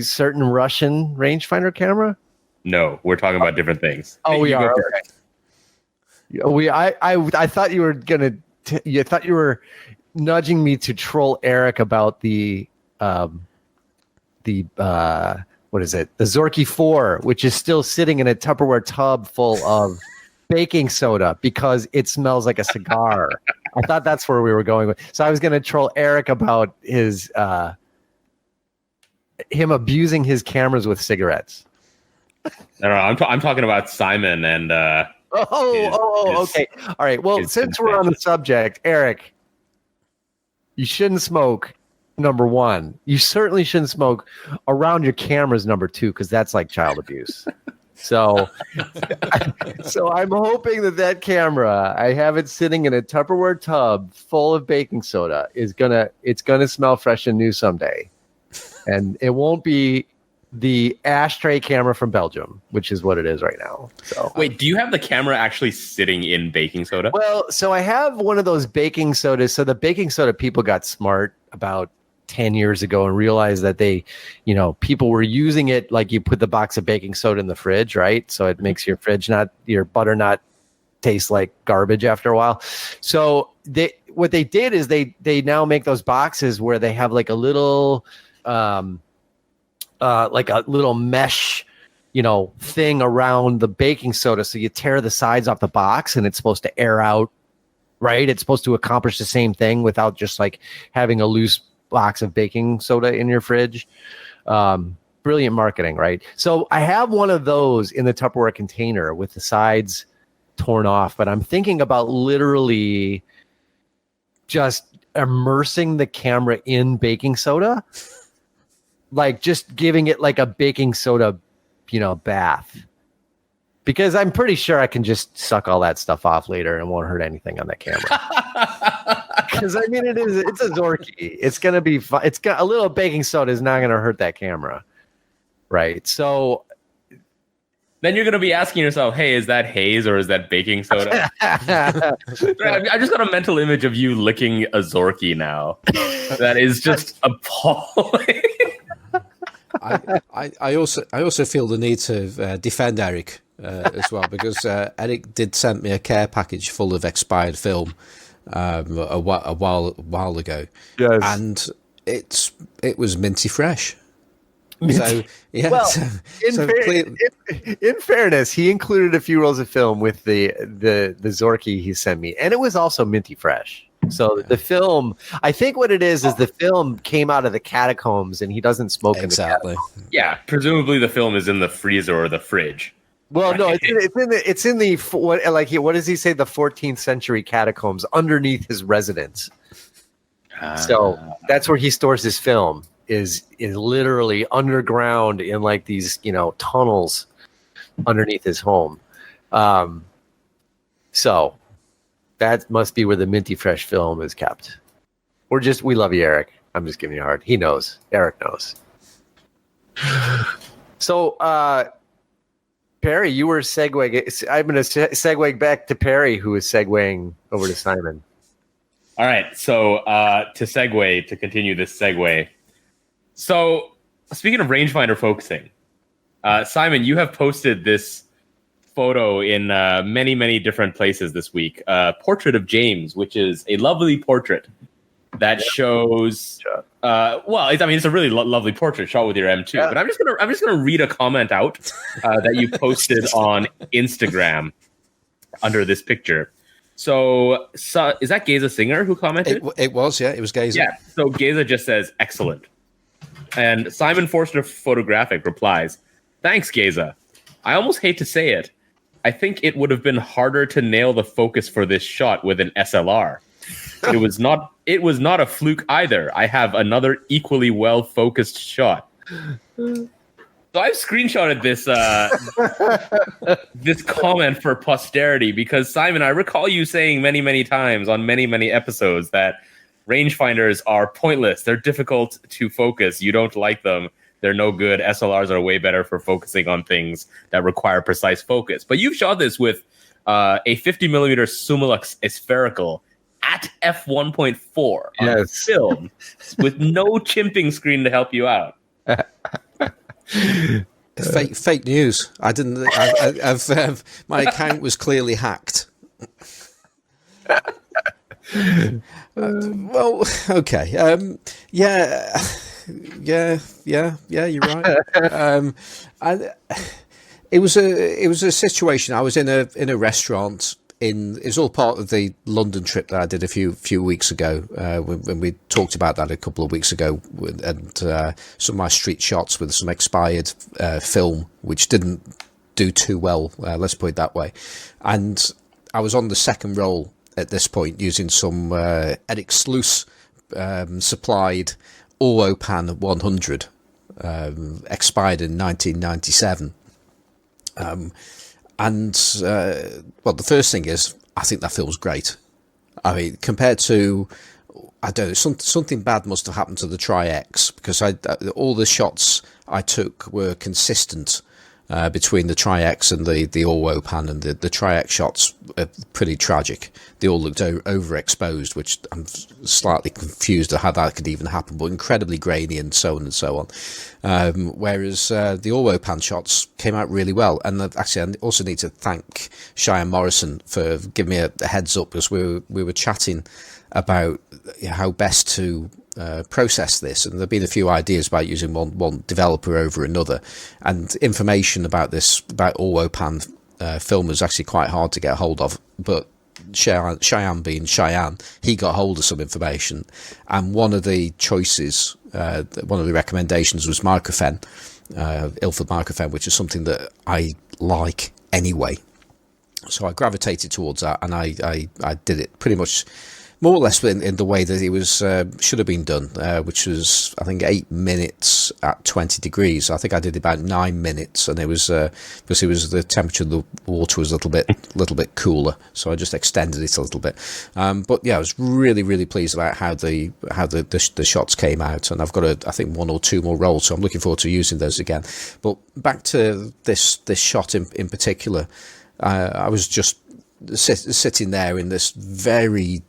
certain Russian rangefinder camera? No, we're talking about different things. Oh, we are. Okay. I thought you were gonna. You thought you were nudging me to troll Eric about the what is it? The Zorky 4, which is still sitting in a Tupperware tub full of baking soda because it smells like a cigar. I thought that's where we were going with. So I was going to troll Eric about his him abusing his cameras with cigarettes. No, I'm talking about Simon and. Okay. All right. Well, since we're on the subject, Eric, you shouldn't smoke. Number one, you certainly shouldn't smoke around your cameras. Number two, because that's like child abuse. So I'm hoping that camera, I have it sitting in a Tupperware tub full of baking soda, it's gonna smell fresh and new someday, and it won't be the ashtray camera from Belgium, which is what it is right now. So wait, do you have the camera actually sitting in baking soda? Well, so I have one of those baking sodas. So the baking soda people got smart about 10 years ago and realized that people were using it like you put the box of baking soda in the fridge, right? So it makes your butter not taste like garbage after a while. So what they did is they now make those boxes where they have like a little mesh, thing around the baking soda. So you tear the sides off the box and it's supposed to air out, right? It's supposed to accomplish the same thing without just like having a loose box of baking soda in your fridge. Brilliant marketing, right? So I have one of those in the Tupperware container with the sides torn off, but I'm thinking about literally just immersing the camera in baking soda. Like just giving it like a baking soda, bath, because I'm pretty sure I can just suck all that stuff off later and it won't hurt anything on that camera. Because it's a Zorky. It's going to be fun. It's got a little baking soda is not going to hurt that camera. Right. So then you're going to be asking yourself, hey, is that haze or is that baking soda? I just got a mental image of you licking a Zorky now. That is just appalling. I also feel the need to defend Eric as well, because Eric did send me a care package full of expired film a while ago. Yes. And it was minty fresh. So yeah. Well, in fairness, he included a few rolls of film with the Zorky he sent me, and it was also minty fresh. So the film, I think what it is the film came out of the catacombs, and he doesn't smoke exactly. in the catacombs. Yeah, presumably the film is in the freezer or the fridge. Well, right? No, it's in the what does he say? The 14th century catacombs underneath his residence. So that's where he stores his film. Is literally underground in like these tunnels underneath his home. So that must be where the minty fresh film is kept. We love you, Eric. I'm just giving you a hard. He knows. Eric knows. So Perry, you were segueing. I'm going to segue back to Perry, who is segueing over to Simon. All right. So to continue this segue. So, speaking of rangefinder focusing, Simon, you have posted this photo in many, many different places this week. Portrait of James, which is a lovely portrait that shows. It's a really lovely portrait shot with your M2. Yeah. But I'm just gonna read a comment out that you posted on Instagram under this picture. So is that Geza Singer who commented? It was, yeah. It was Geza. Yeah. So Geza just says excellent. And Simon Forster Photographic replies, "Thanks, Geza. I almost hate to say it. I think it would have been harder to nail the focus for this shot with an SLR. It was not a fluke either. I have another equally well-focused shot." So I've screenshotted this comment for posterity because, Simon, I recall you saying many, many times on many, many episodes that rangefinders are pointless. They're difficult to focus. You don't like them. They're no good. SLRs are way better for focusing on things that require precise focus. But you've shot this with a 50mm Summilux aspherical at f1.4 on film with no chimping screen to help you out. Fake news. I didn't. I've my account was clearly hacked. Well, okay. Yeah, you're right. It was a situation. I was in a restaurant. It was all part of the London trip that I did a few weeks ago. When we talked about that a couple of weeks ago, and some of my street shots with some expired film, which didn't do too well. Let's put it that way. And I was on the second roll at this point, using some Eric Sluice supplied Oropan 100, expired in 1997. The first thing is, I think that film's great. I mean, compared to, I don't know, something bad must have happened to the Tri-X, because all the shots I took were consistent between the Tri-X and the Oropan, and the Tri-X shots are pretty tragic. They all looked overexposed, which I'm slightly confused at how that could even happen, but incredibly grainy and so on and so on. Whereas the Oropan shots came out really well. And actually, I also need to thank Cheyenne Morrison for giving me a heads up, because we were chatting about how best to process this, and there have been a few ideas about using one developer over another, and information about Oropan film is actually quite hard to get hold of. But Cheyenne being Cheyenne, he got hold of some information, and one of the choices, one of the recommendations was Microfen, Ilford Microfen, which is something that I like anyway. So I gravitated towards that, and I did it pretty much more or less in the way that it was should have been done, which was I think 8 minutes at 20 degrees. I think I did about 9 minutes, and it was because it was the temperature of the water was a little bit cooler, so I just extended it a little bit. But yeah, I was really pleased about how the shots came out, and I've got I think 1 or 2 more rolls, so I'm looking forward to using those again. But back to this shot in particular, I was just sitting there in this very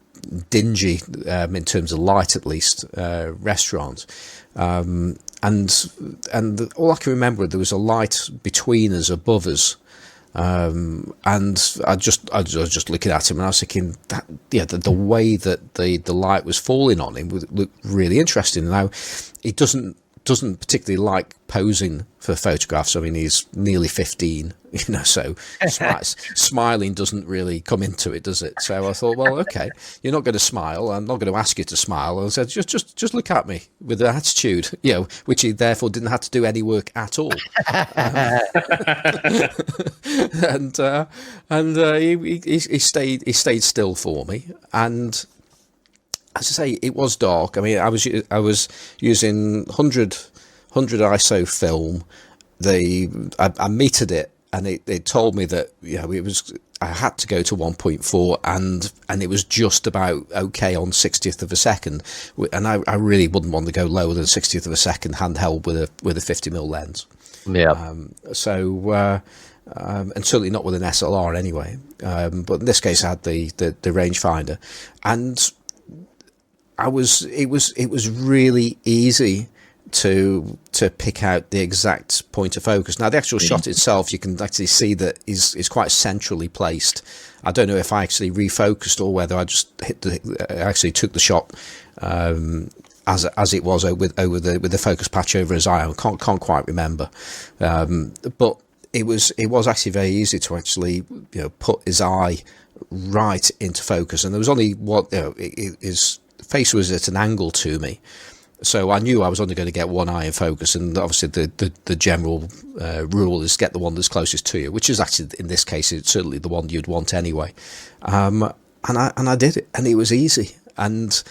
dingy, in terms of light at least, restaurant, and all I can remember, there was a light between us, above us, and I was just looking at him, and I was thinking that the way that the light was falling on him looked really interesting. Now, he doesn't particularly like posing for photographs. I mean, he's nearly 15, so smiling doesn't really come into it, does it? So I thought, well, okay, you're not going to smile. I'm not going to ask you to smile. I said, just look at me with an attitude, which he therefore didn't have to do any work at all. He stayed still for me, and as I say, it was dark. I mean, I was using 100 ISO film. I metered it, and it told me that it was, I had to go to 1.4, and it was just about okay on 60th of a second, and I really wouldn't want to go lower than 60th of a second handheld with a 50mm lens. Yeah. And certainly not with an SLR anyway. But in this case, I had the rangefinder, and it was really easy to pick out the exact point of focus. Now, the actual shot itself, you can actually see that is quite centrally placed. I don't know if I actually refocused or whether I just actually took the shot as it was with the focus patch over his eye. I can't quite remember, but it was actually very easy to actually put his eye right into focus, and there was only his face was at an angle to me, so I knew I was only going to get one eye in focus, and obviously the general rule is get the one that's closest to you, which is actually in this case it's certainly the one you'd want anyway. And I did it, and it was easy. And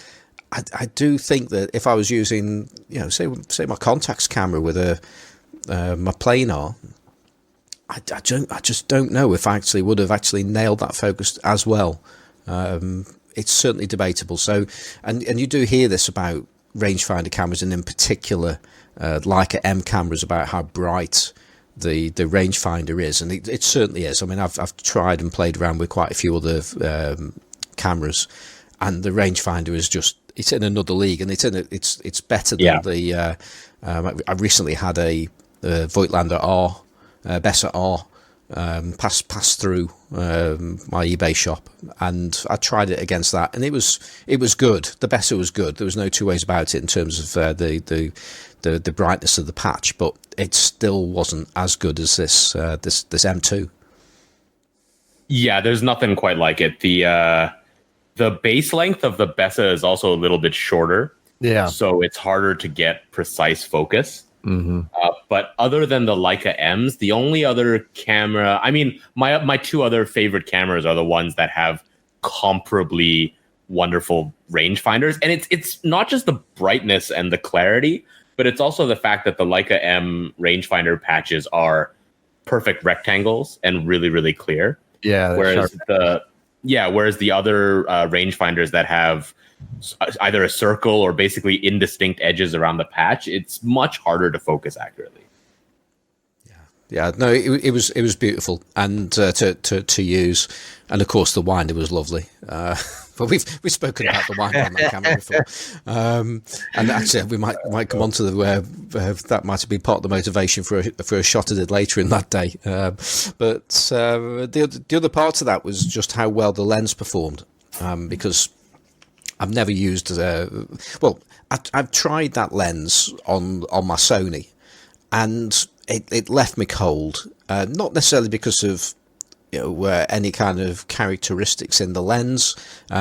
I do think that if I was using say my Contax camera with my planar, I just don't know if I actually would have actually nailed that focus as well. It's certainly debatable. So, and you do hear this about rangefinder cameras, and in particular Leica M cameras, about how bright the rangefinder is, and it certainly is. I mean, I've tried and played around with quite a few other cameras, and the rangefinder is it's in another league, and it's better than the. I recently had a Voigtlander R, Bessa R. Pass through my eBay shop, and I tried it against that, and it was good. The Bessa was good. There was no two ways about it in terms of the brightness of the patch, but it still wasn't as good as this M2. Yeah, there's nothing quite like it. The base length of the Bessa is also a little bit shorter. Yeah, so it's harder to get precise focus. Mm-hmm. But other than the Leica M's, the only other camera, I mean, my two other favorite cameras are the ones that have comparably wonderful rangefinders. And it's not just the brightness and the clarity, but it's also the fact that the Leica M rangefinder patches are perfect rectangles and really, really clear. Yeah. Whereas the other rangefinders that have either a circle or basically indistinct edges around the patch, it's much harder to focus accurately. Yeah, no, it was beautiful, and to use, and of course the winder was lovely. But we've spoken about the winder on that camera before, and actually we might come on to that might have been part of the motivation for a shot I did later in that day. But the other part of that was just how well the lens performed, because I've never used I've tried that lens on my Sony, and it left me cold. Not necessarily because of any kind of characteristics in the lens,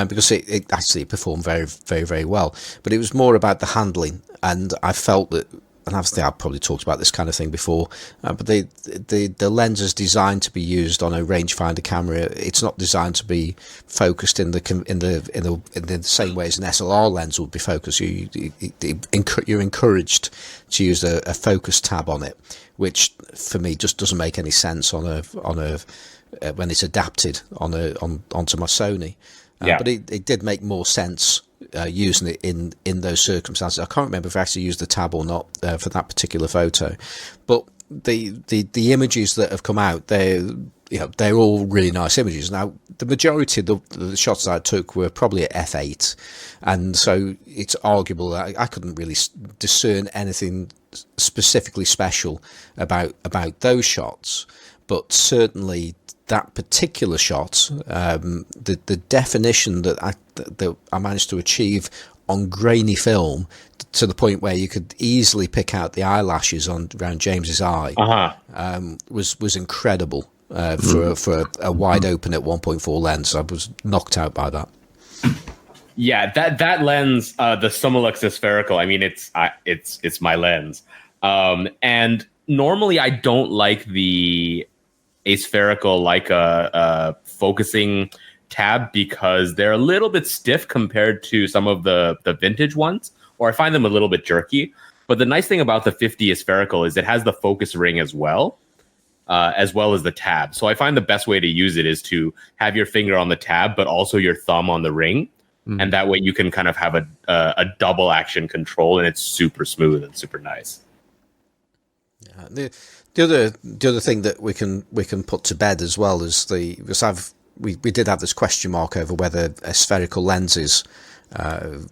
because it actually performed very, very, very well. But it was more about the handling, and I felt that and I think I've probably talked about this kind of thing before, but the lens is designed to be used on a rangefinder camera. It's not designed to be focused in the same way as an SLR lens would be focused. You're encouraged to use a focus tab on it, which for me just doesn't make any sense on a when it's adapted onto my Sony. But it did make more sense using it in those circumstances. I can't remember if I actually used the tab or not for that particular photo, but the images that have come out, they're all really nice images. Now, the majority of the shots that I took were probably at f8, and so it's arguable that I couldn't really discern anything specifically special about those shots, but certainly that particular shot, the definition that I managed to achieve on grainy film to the point where you could easily pick out the eyelashes around James's eye, was incredible for a wide open at 1.4 lens. I was knocked out by that. Yeah, that lens, the Lux Aspherical. I mean, it's my lens, and normally I don't like the aspherical like a focusing tab because they're a little bit stiff compared to some of the vintage ones, or I find them a little bit jerky. But the nice thing about the 50 aspherical is it has the focus ring as well as the tab. So I find the best way to use it is to have your finger on the tab, but also your thumb on the ring. And that way you can kind of have a double action control, and it's super smooth and super nice. Yeah, the other thing that we can put to bed as well is because we did have this question mark over whether spherical lenses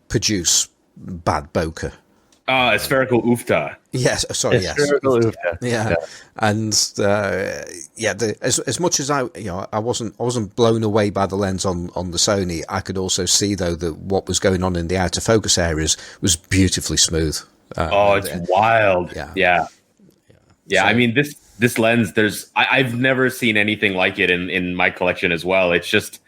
produce bad bokeh. Spherical Ooftah. Yes, sorry, yes. Spherical Ooftah. Yeah, and as much as I wasn't blown away by the lens on the Sony, I could also see though that what was going on in the outer focus areas was beautifully smooth. It's wild. Yeah. So, I mean, this lens, I've never seen anything like it in my collection as well. It's just,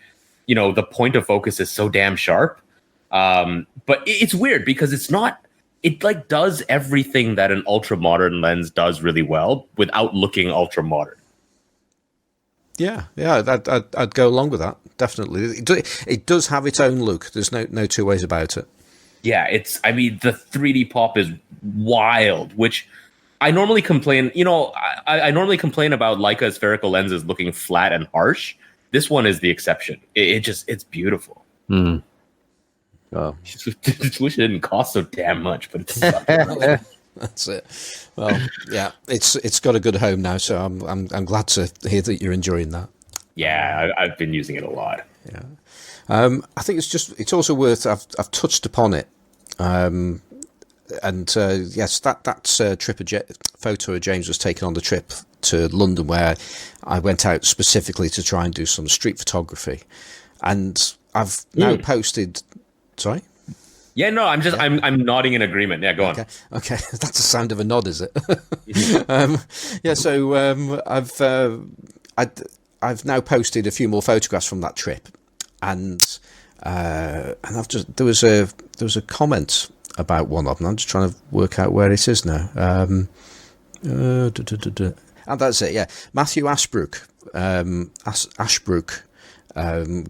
the point of focus is so damn sharp. But it's weird because it like does everything that an ultra modern lens does really well without looking ultra modern. Yeah, I'd go along with that. Definitely. It does have its own look. There's no two ways about it. Yeah, the 3D pop is wild, which I normally complain, I normally complain about Leica spherical lenses looking flat and harsh. This one is the exception. It's beautiful. Oh. Just wish it didn't cost so damn much, but it's That's it. Well, yeah, it's got a good home now, so I'm glad to hear that you're enjoying that. Yeah, I've been using it a lot. Yeah, I think it's also worth. I've touched upon it. And yes, that's a photo of James was taken on the trip to London, where I went out specifically to try and do some street photography, and I've now posted. Sorry. Yeah, no, I'm nodding in agreement. Yeah, go on. Okay, that's the sound of a nod, is it? So I've now posted a few more photographs from that trip, and there was a comment about one of them. I'm just trying to work out where it is now. And that's it. Yeah, Matthew Ashbrook. Ashbrook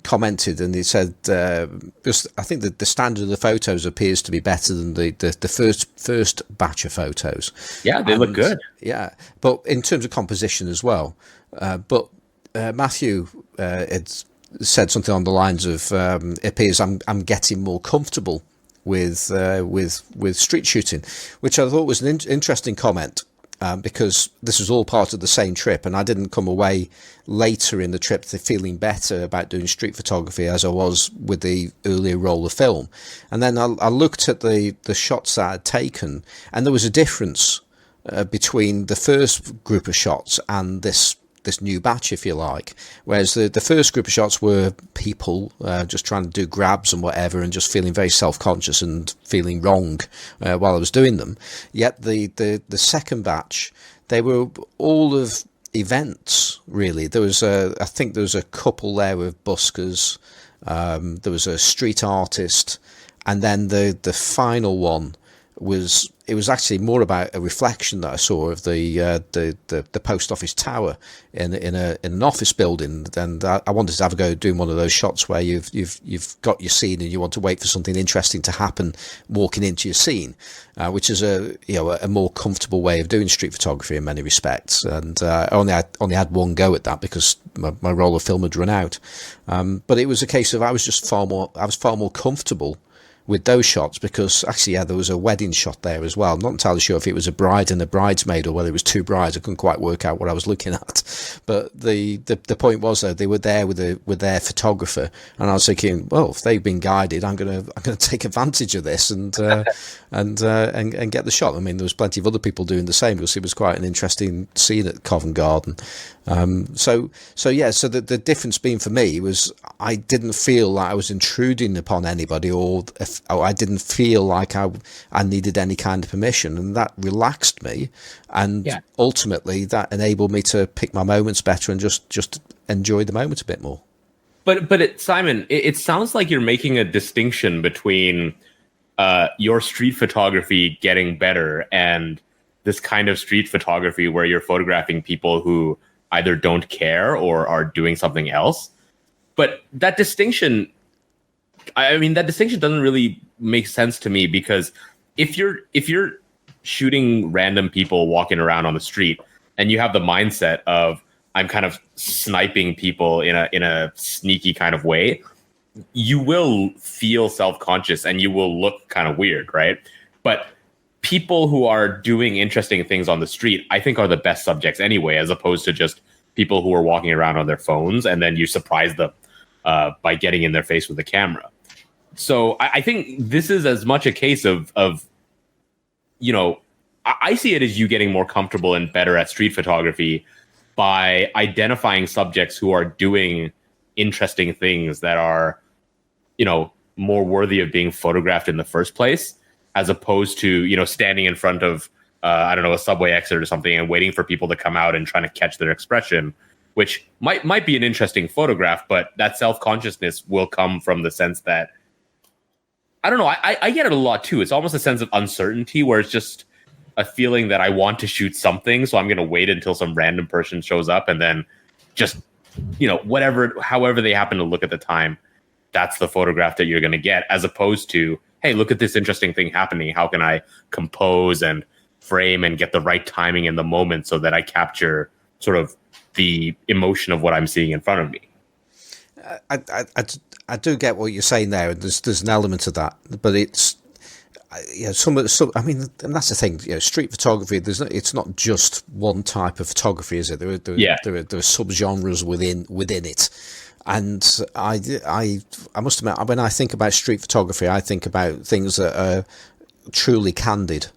commented, and he said, because I think that the standard of the photos appears to be better than the first batch of photos. Yeah, they look good. Yeah, but in terms of composition as well. But Matthew had said something on the lines of, it appears I'm getting more comfortable with street shooting, which I thought was an interesting comment. Because this was all part of the same trip, and I didn't come away later in the trip feeling better about doing street photography as I was with the earlier roll of film. And then I looked at the shots that I had taken, and there was a difference between the first group of shots and this new batch, if you like. Whereas the first group of shots were people just trying to do grabs and whatever, and just feeling very self-conscious and feeling wrong while I was doing them. Yet the second batch, they were all of events, really. There was I think there was a couple there with buskers. There was a street artist, and then the final one it was actually more about a reflection that I saw of the post office tower in an office building. And I wanted to have a go doing one of those shots where you've got your scene and you want to wait for something interesting to happen walking into your scene, which is a more comfortable way of doing street photography in many respects. And I only had one go at that because my roll of film had run out. But it was a case of I was far more comfortable with those shots because actually, there was a wedding shot there as well. I'm not entirely sure if it was a bride and a bridesmaid or whether it was two brides. I couldn't quite work out what I was looking at. But the point was though, they were there with their photographer, and I was thinking, well, if they've been guided, I'm gonna take advantage of this and get the shot. I mean, there was plenty of other people doing the same because it was quite an interesting scene at Covent Garden. So the difference being for me was I didn't feel like I was intruding upon anybody, or I didn't feel like I needed any kind of permission, and that relaxed me, and ultimately that enabled me to pick my moments better and just enjoy the moment a bit more. But Simon, it sounds like you're making a distinction between your street photography getting better and this kind of street photography where you're photographing people who either don't care or are doing something else. But that distinction doesn't really make sense to me, because if you're shooting random people walking around on the street and you have the mindset of I'm kind of sniping people in a sneaky kind of way, you will feel self-conscious and you will look kind of weird, right? But people who are doing interesting things on the street, I think, are the best subjects anyway, as opposed to just people who are walking around on their phones and then you surprise them by getting in their face with a camera. So I think this is as much a case of I see it as you getting more comfortable and better at street photography by identifying subjects who are doing interesting things that are, more worthy of being photographed in the first place, as opposed to, standing in front of, a subway exit or something and waiting for people to come out and trying to catch their expression, which might be an interesting photograph, but that self-consciousness will come from the sense that, I don't know, I get it a lot too. It's almost a sense of uncertainty where it's just a feeling that I want to shoot something, so I'm going to wait until some random person shows up and then just, however they happen to look at the time, that's the photograph that you're going to get, as opposed to, hey, look at this interesting thing happening. How can I compose and frame and get the right timing in the moment so that I capture sort of the emotion of what I'm seeing in front of me? I do get what you're saying there, and there's an element of that, but it's and that's the thing. Street photography. It's not just one type of photography, is it? There are subgenres within it, and I must admit, when I think about street photography, I think about things that are truly candid,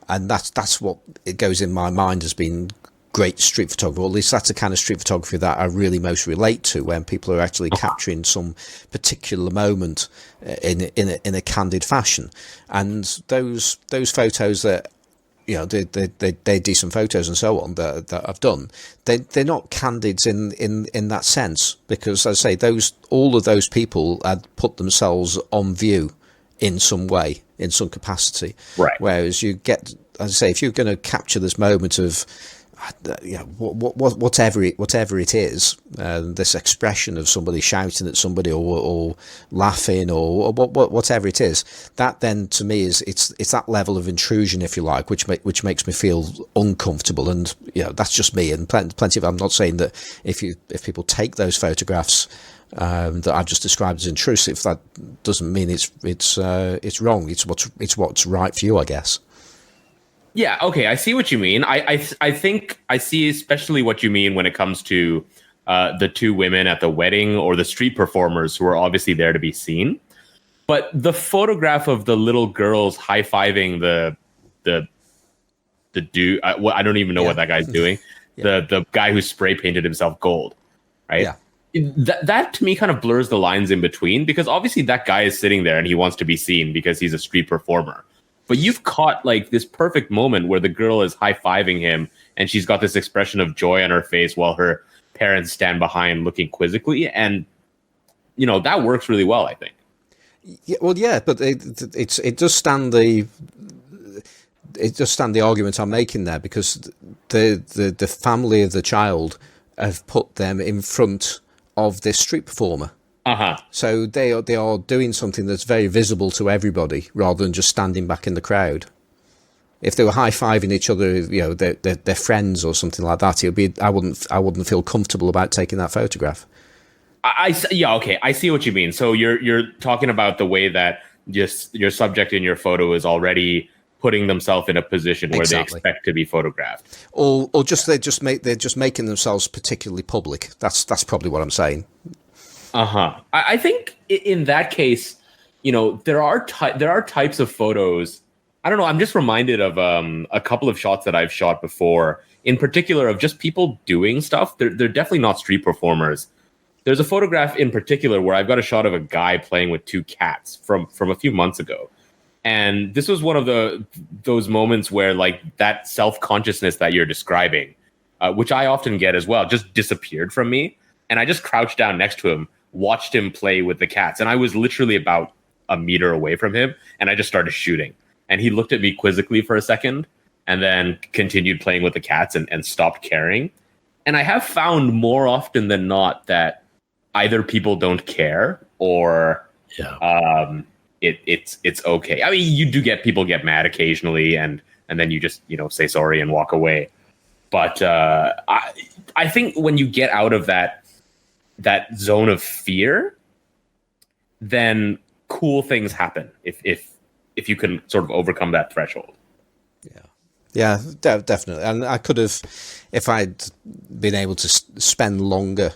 and that's what it goes in my mind as being great street photography, or at least that's the kind of street photography that I really most relate to, when people are actually capturing some particular moment in a candid fashion. And those photos that they're decent photos and so on that I've done, they're not candids in that sense, because as I say, all of those people had put themselves on view in some way, in some capacity. Right. Whereas you get, as I say, if you're going to capture this moment of whatever it is, this expression of somebody shouting at somebody or laughing or whatever it is, that then to me is it's that level of intrusion, if you like, which makes me feel uncomfortable. And that's just me, and plenty of, I'm not saying that if people take those photographs that I've just described as intrusive, that doesn't mean it's wrong. It's what's right for you, I guess. Yeah, okay, I see what you mean. I think I see especially what you mean when it comes to the two women at the wedding, or the street performers who are obviously there to be seen. But the photograph of the little girls high-fiving the dude, I don't even know what that guy's doing. The guy who spray painted himself gold, right? Yeah. That to me kind of blurs the lines in between, because obviously that guy is sitting there and he wants to be seen because he's a street performer. But you've caught like this perfect moment where the girl is high-fiving him and she's got this expression of joy on her face while her parents stand behind looking quizzically. And, that works really well, I think. Yeah, well, yeah, but it does stand the it does stand the argument I'm making there, because the family of the child have put them in front of this street performer. So they are doing something that's very visible to everybody, rather than just standing back in the crowd. If they were high-fiving each other, their friends or something like that, I wouldn't feel comfortable about taking that photograph. Okay, I see what you mean. So you're talking about the way that just your subject in your photo is already putting themselves in a position where they expect to be photographed, or just they're just making themselves particularly public. That's probably what I'm saying. I think in that case, there are types of photos. I don't know. I'm just reminded of a couple of shots that I've shot before, in particular of just people doing stuff. They're definitely not street performers. There's a photograph in particular where I've got a shot of a guy playing with two cats from a few months ago. And this was one of those moments where, like, that self-consciousness that you're describing, which I often get as well, just disappeared from me. And I just crouched down next to him, watched him play with the cats. And I was literally about a meter away from him, and I just started shooting. And he looked at me quizzically for a second and then continued playing with the cats and stopped caring. And I have found more often than not that either people don't care or it's okay. I mean, you do get people get mad occasionally, and then you just say sorry and walk away. But I think when you get out of that zone of fear, then cool things happen if you can sort of overcome that threshold. Yeah, definitely. And I could have, if I'd been able to spend longer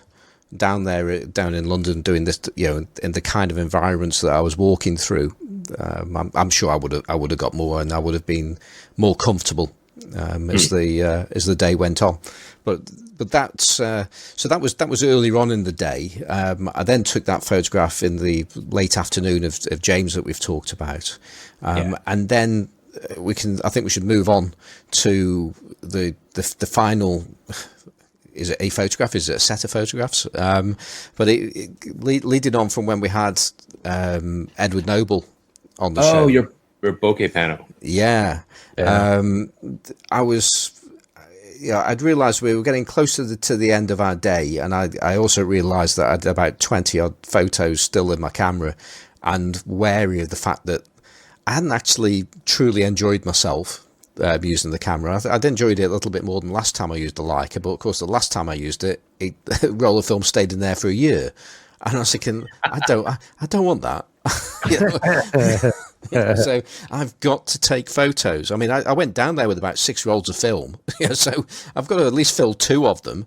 down in London doing this, in the kind of environments that I was walking through, I'm sure I would have got more, and I would have been more comfortable as the day went on. But that's so that was earlier on in the day. I then took that photograph in the late afternoon of James that we've talked about, and then I think we should move on to the final. Is it a photograph? Is it a set of photographs? But leading on from when we had Edward Noble on the show. Oh, your Bokeh Pano. Yeah. I'd realised we were getting closer to the end of our day, and I also realised that I had about 20 odd photos still in my camera, and wary of the fact that I hadn't actually truly enjoyed myself using the camera. I'd enjoyed it a little bit more than last time I used the Leica, but of course the last time I used it, roll of film stayed in there for a year, and I was thinking, I don't want that. So I've got to take photos. I mean, I went down there with about 6 rolls of film, so I've got to at least fill 2 of them,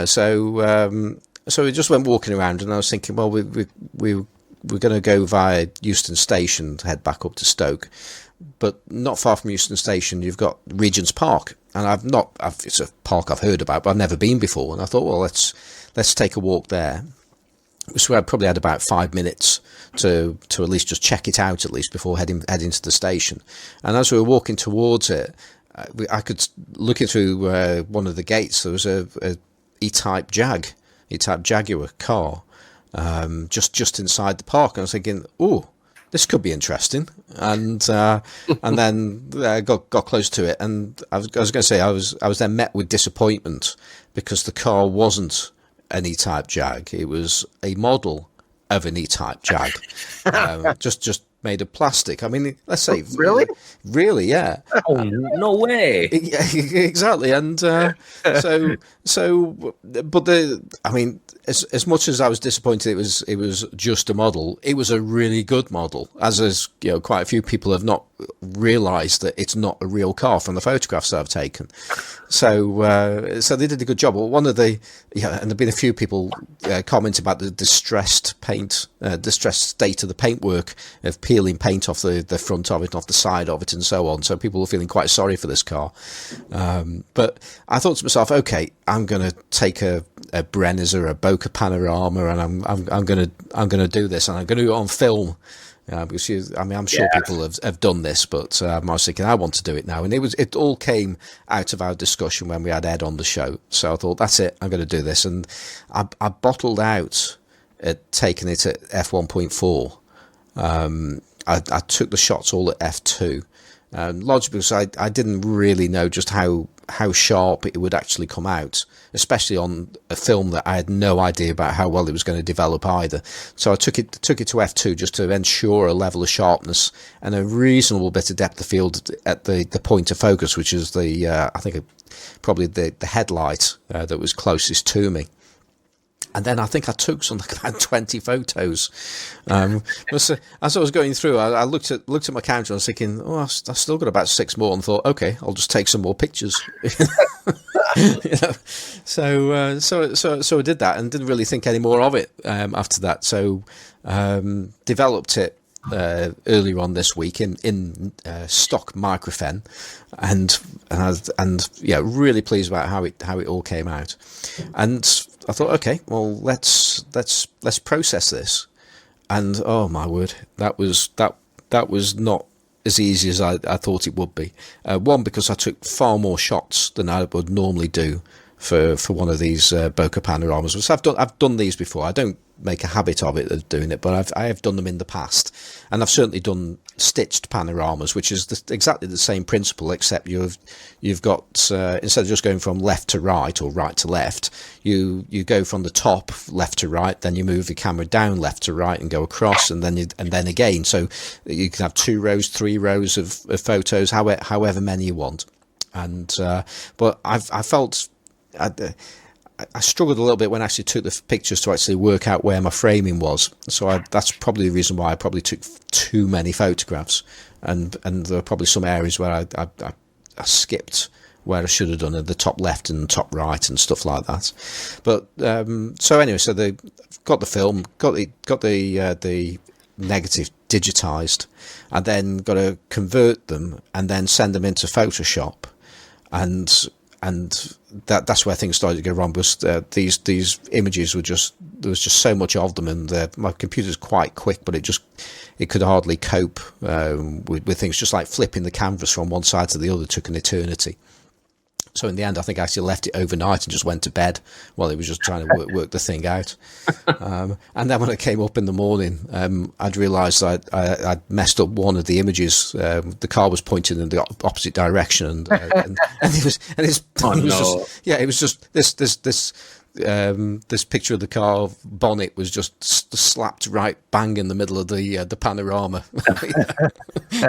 So we just went walking around, and I was thinking, well, we're going to go via Euston Station to head back up to Stoke. But not far from Euston Station, you've got Regent's Park, and it's a park I've heard about, but I've never been before. And I thought, well, let's take a walk there. So I probably had about 5 minutes to at least just check it out, at least before heading to the station. And as we were walking towards it, I could looking through one of the gates. There was a E-Type Jaguar car just inside the park, and I was thinking, oh, this could be interesting, and then I got close to it, and I was going to say I was then met with disappointment, because the car wasn't an E-Type Jag. It was a model of an E-Type Jag, just made of plastic. I mean, let's say really, yeah. Oh, no way. Yeah, exactly. And but I mean, as much as I was disappointed it was just a model, it was a really good model, as quite a few people have not realized that it's not a real car from the photographs that I've taken. So they did a good job. Well, and there've been a few people comment about the distressed state of the paintwork, of peeling paint off the front of it, off the side of it, and so on. So people were feeling quite sorry for this car. But I thought to myself, okay, I'm going to take a Brenners or a Bokeh panorama, and I'm going to do this, and I'm going to do it on film. Because I'm sure people have done this, but I was thinking I want to do it now, and it all came out of our discussion when we had Ed on the show. So I thought, that's it, I'm going to do this, and I bottled out at taking it at f1.4. I took the shots all at f2, Largely because I didn't really know just how sharp it would actually come out, especially on a film that I had no idea about how well it was going to develop either. So I took it to f2 just to ensure a level of sharpness and a reasonable bit of depth of field at the point of focus, which is the I think probably the headlight that was closest to me. And then I think I took something about 20 photos. As I was going through, I looked at my camera and I was thinking, oh, I've still got about 6 more, and thought, okay, I'll just take some more pictures. So I did that and didn't really think any more of it after that. So developed it earlier on this week in stock microfen, and yeah, really pleased about how it all came out. And I thought, okay, well, let's process this. And oh my word, that was not as easy as I thought it would be. One, because I took far more shots than I would normally do for one of these bokeh panoramas. So I've done these before. I don't make a habit of doing it, but I have done them in the past, and I've certainly done stitched panoramas, which is exactly the same principle, except you've got instead of just going from left to right or right to left, you go from the top left to right, then you move the camera down left to right and go across, and then again. So you can have 2 rows, 3 rows of photos, however many you want. And but I felt I struggled a little bit when I actually took the pictures to actually work out where my framing was. So that's probably the reason why I probably took too many photographs, and there were probably some areas where I skipped where I should have done at the top left and top right and stuff like that. But so anyway, so they got the film, got the negative digitized, and then got to convert them and then send them into Photoshop, and that's where things started to go wrong, because these images there was just so much of them, and my computer's quite quick, but it could hardly cope with things. Just like flipping the canvas from one side to the other took an eternity. So in the end, I think I actually left it overnight and just went to bed while it was just trying to work the thing out. And then when I came up in the morning, I'd realised I'd messed up one of the images. The car was pointing in the opposite direction, and it was just this picture of the car bonnet was just slapped right bang in the middle of the panorama,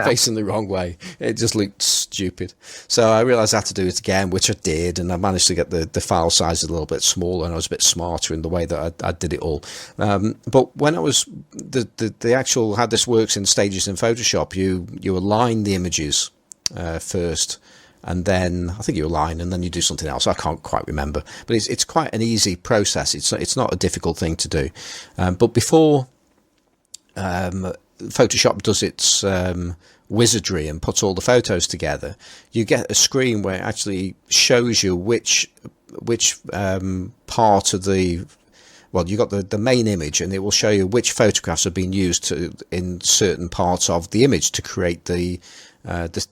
facing the wrong way. It just looked stupid. So I realised I had to do it again, which I did, and I managed to get the file size a little bit smaller, and I was a bit smarter in the way that I did it all. But when I was the actual how this works in stages in Photoshop, you align the images first. And then I think you align, and then you do something else. I can't quite remember, but it's quite an easy process. It's not a difficult thing to do. But before Photoshop does its wizardry and puts all the photos together, you get a screen where it actually shows you which part of you got the main image, and it will show you which photographs have been used in certain parts of the image to create the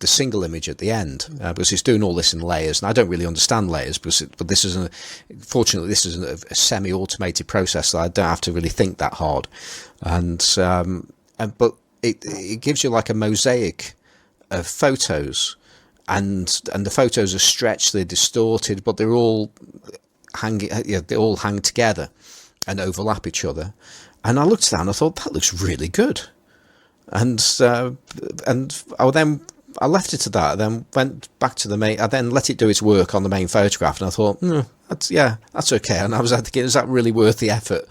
single image at the end, because it's doing all this in layers, and I don't really understand layers, but this is fortunately this is a semi-automated process, so I don't have to really think that hard, but it gives you like a mosaic of photos, and the photos are stretched, they're distorted, but they're all they all hang together and overlap each other. And I looked at that and I thought, that looks really good. And I left it at that. Then went back to the main. I then let it do its work on the main photograph, and I thought, that's okay. And I was thinking, is that really worth the effort?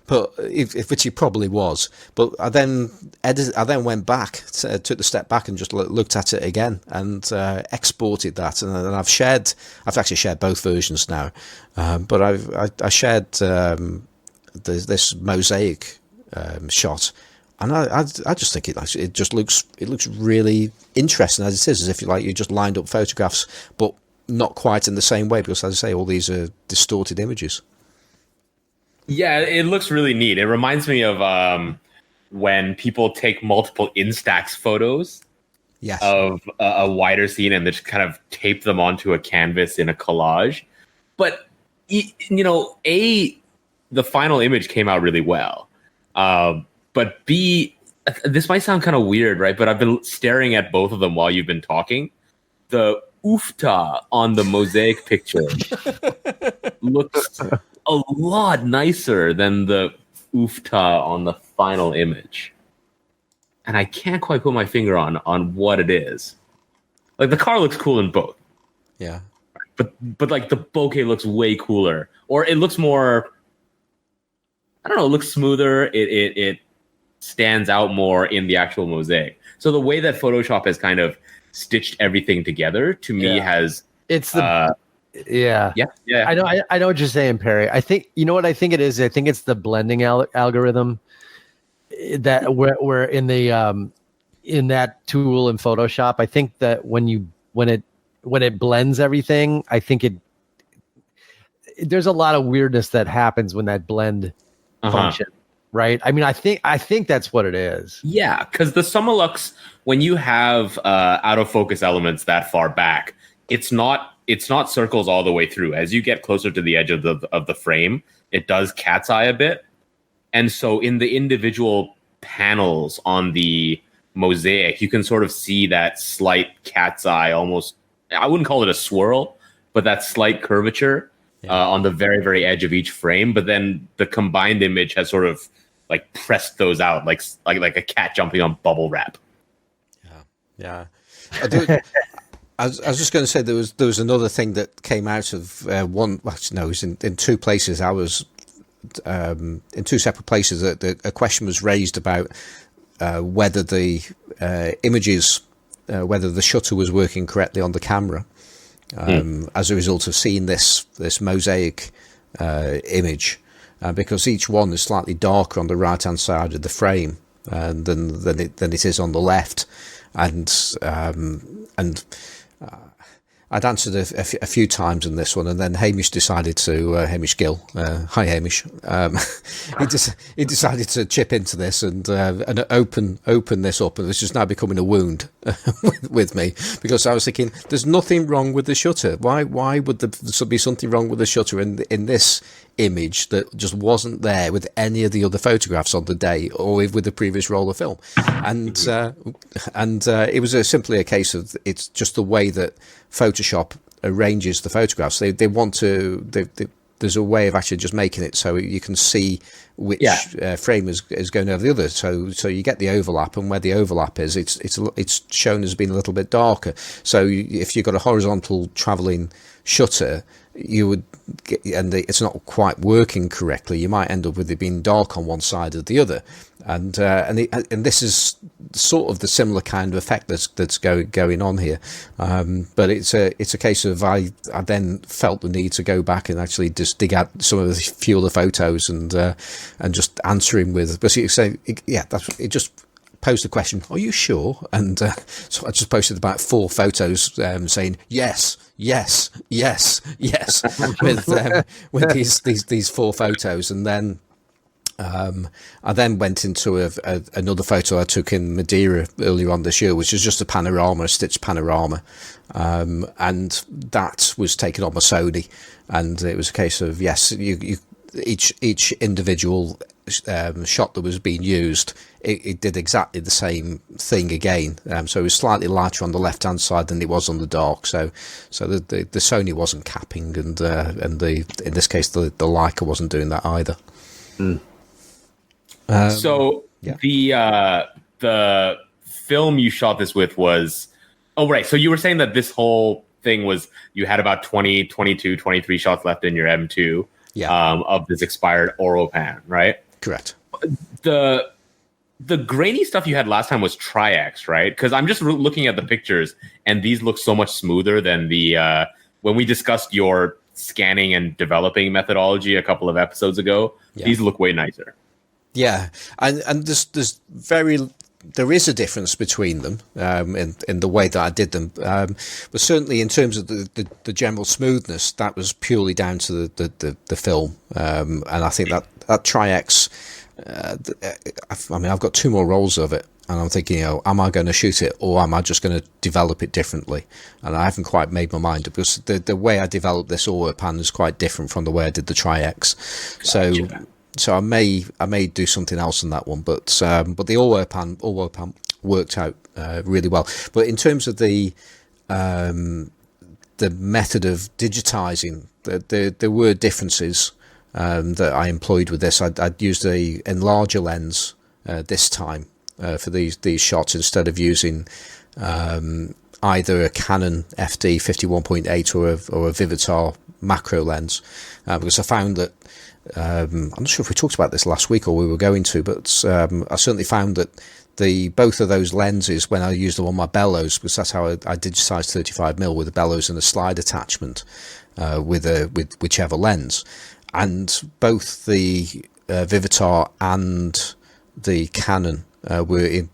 But which it probably was. But I then went back, took the step back, and just looked at it again, and exported that. And then I've actually shared both versions now. But I shared this mosaic shot. And I just think it looks really interesting as it is, as if you just lined up photographs, but not quite in the same way, because, as I say, all these are distorted images. Yeah, it looks really neat. It reminds me of when people take multiple Instax photos of a wider scene, and they just kind of tape them onto a canvas in a collage. But the final image came out really well. But B, this might sound kind of weird, right? But I've been staring at both of them while you've been talking. The Ooftah on the mosaic picture looks a lot nicer than the Ooftah on the final image. And I can't quite put my finger on what it is. Like, the car looks cool in both. Yeah. But like, the bokeh looks way cooler. Or it looks more, I don't know, it looks smoother. It stands out more in the actual mosaic. So the way that Photoshop has kind of stitched everything together, to me, has... It's the... Yeah. I know what you're saying, Perry. I think, you know what I think it is? I think it's the blending algorithm that we're in the in that tool in Photoshop. I think that when it blends everything, I think there's a lot of weirdness that happens when that blend function, right? I mean, I think that's what it is. Yeah, because the Summilux, when you have out of focus elements that far back, it's not circles all the way through. As you get closer to the edge of the frame, it does cat's eye a bit. And so in the individual panels on the mosaic, you can sort of see that slight cat's eye, almost, I wouldn't call it a swirl, but that slight curvature on the very, very edge of each frame. But then the combined image has sort of like pressed those out like a cat jumping on bubble wrap. Yeah. I was just going to say there was another thing that came out of it was in two places. I was in two separate places that a question was raised about whether the images, whether the shutter was working correctly on the camera as a result of seeing this mosaic image, because each one is slightly darker on the right hand side of the frame than it is on the left, and I'd answered a few times in this one, and then Hamish decided to Hamish Gill, hi Hamish, he decided to chip into this and open this up, and this is now becoming a wound with me, because I was thinking there's nothing wrong with the shutter. Why would there be something wrong with the shutter in this image that just wasn't there with any of the other photographs on the day or with the previous roll of film? And it was simply a case of it's just the way that Photoshop arranges the photographs. They want to. There's a way of actually just making it so you can see which frame is going over the other. So you get the overlap, and where the overlap is, it's shown as being a little bit darker. So if you've got a horizontal traveling shutter, you would get, and it's not quite working correctly, you might end up with it being dark on one side or the other, and this is sort of the similar kind of effect that's going on here, but it's a case of I then felt the need to go back and actually just dig out some of the few other photos and just answer him with, but you say it just posed the question, are you sure? And so I just posted about 4 photos saying yes with these 4 photos, and then I then went into another photo I took in Madeira earlier on this year, which is just a stitched panorama, and that was taken on my Sony, and it was a case of each individual shot that was being used, it did exactly the same thing again. So it was slightly lighter on the left hand side than it was on the dark. So the Sony wasn't capping, and in this case the Leica wasn't doing that either. The film you shot this with was, so you were saying that this whole thing was, you had about 20, 22, 23 shots left in your M2 of this expired Oropan, right? Correct. The grainy stuff you had last time was Tri-X, right? Because I'm just looking at the pictures, and these look so much smoother than the when we discussed your scanning and developing methodology a couple of episodes ago. These look way nicer. Yeah, and there is a difference between them in the way that I did them, but certainly in terms of the general smoothness, that was purely down to the film, and I think that Tri-X. I've got 2 more rolls of it, and I'm thinking, am I going to shoot it, or am I just going to develop it differently? And I haven't quite made my mind up, because the way I developed this Oropan is quite different from the way I did the Tri-X. So So I may do something else on that one, but the all-wear pan worked out really well. But in terms of the method of digitizing, there were differences that I employed with this. I'd used a enlarger lens this time for these shots instead of using either a Canon FD 51.8 or a Vivitar macro lens, because I found that I'm not sure if we talked about this last week or we were going to, but I certainly found that both of those lenses, when I used them on my bellows, because that's how I digitized 35mm with a bellows and a slide attachment with whichever lens, and both the Vivitar and the Canon were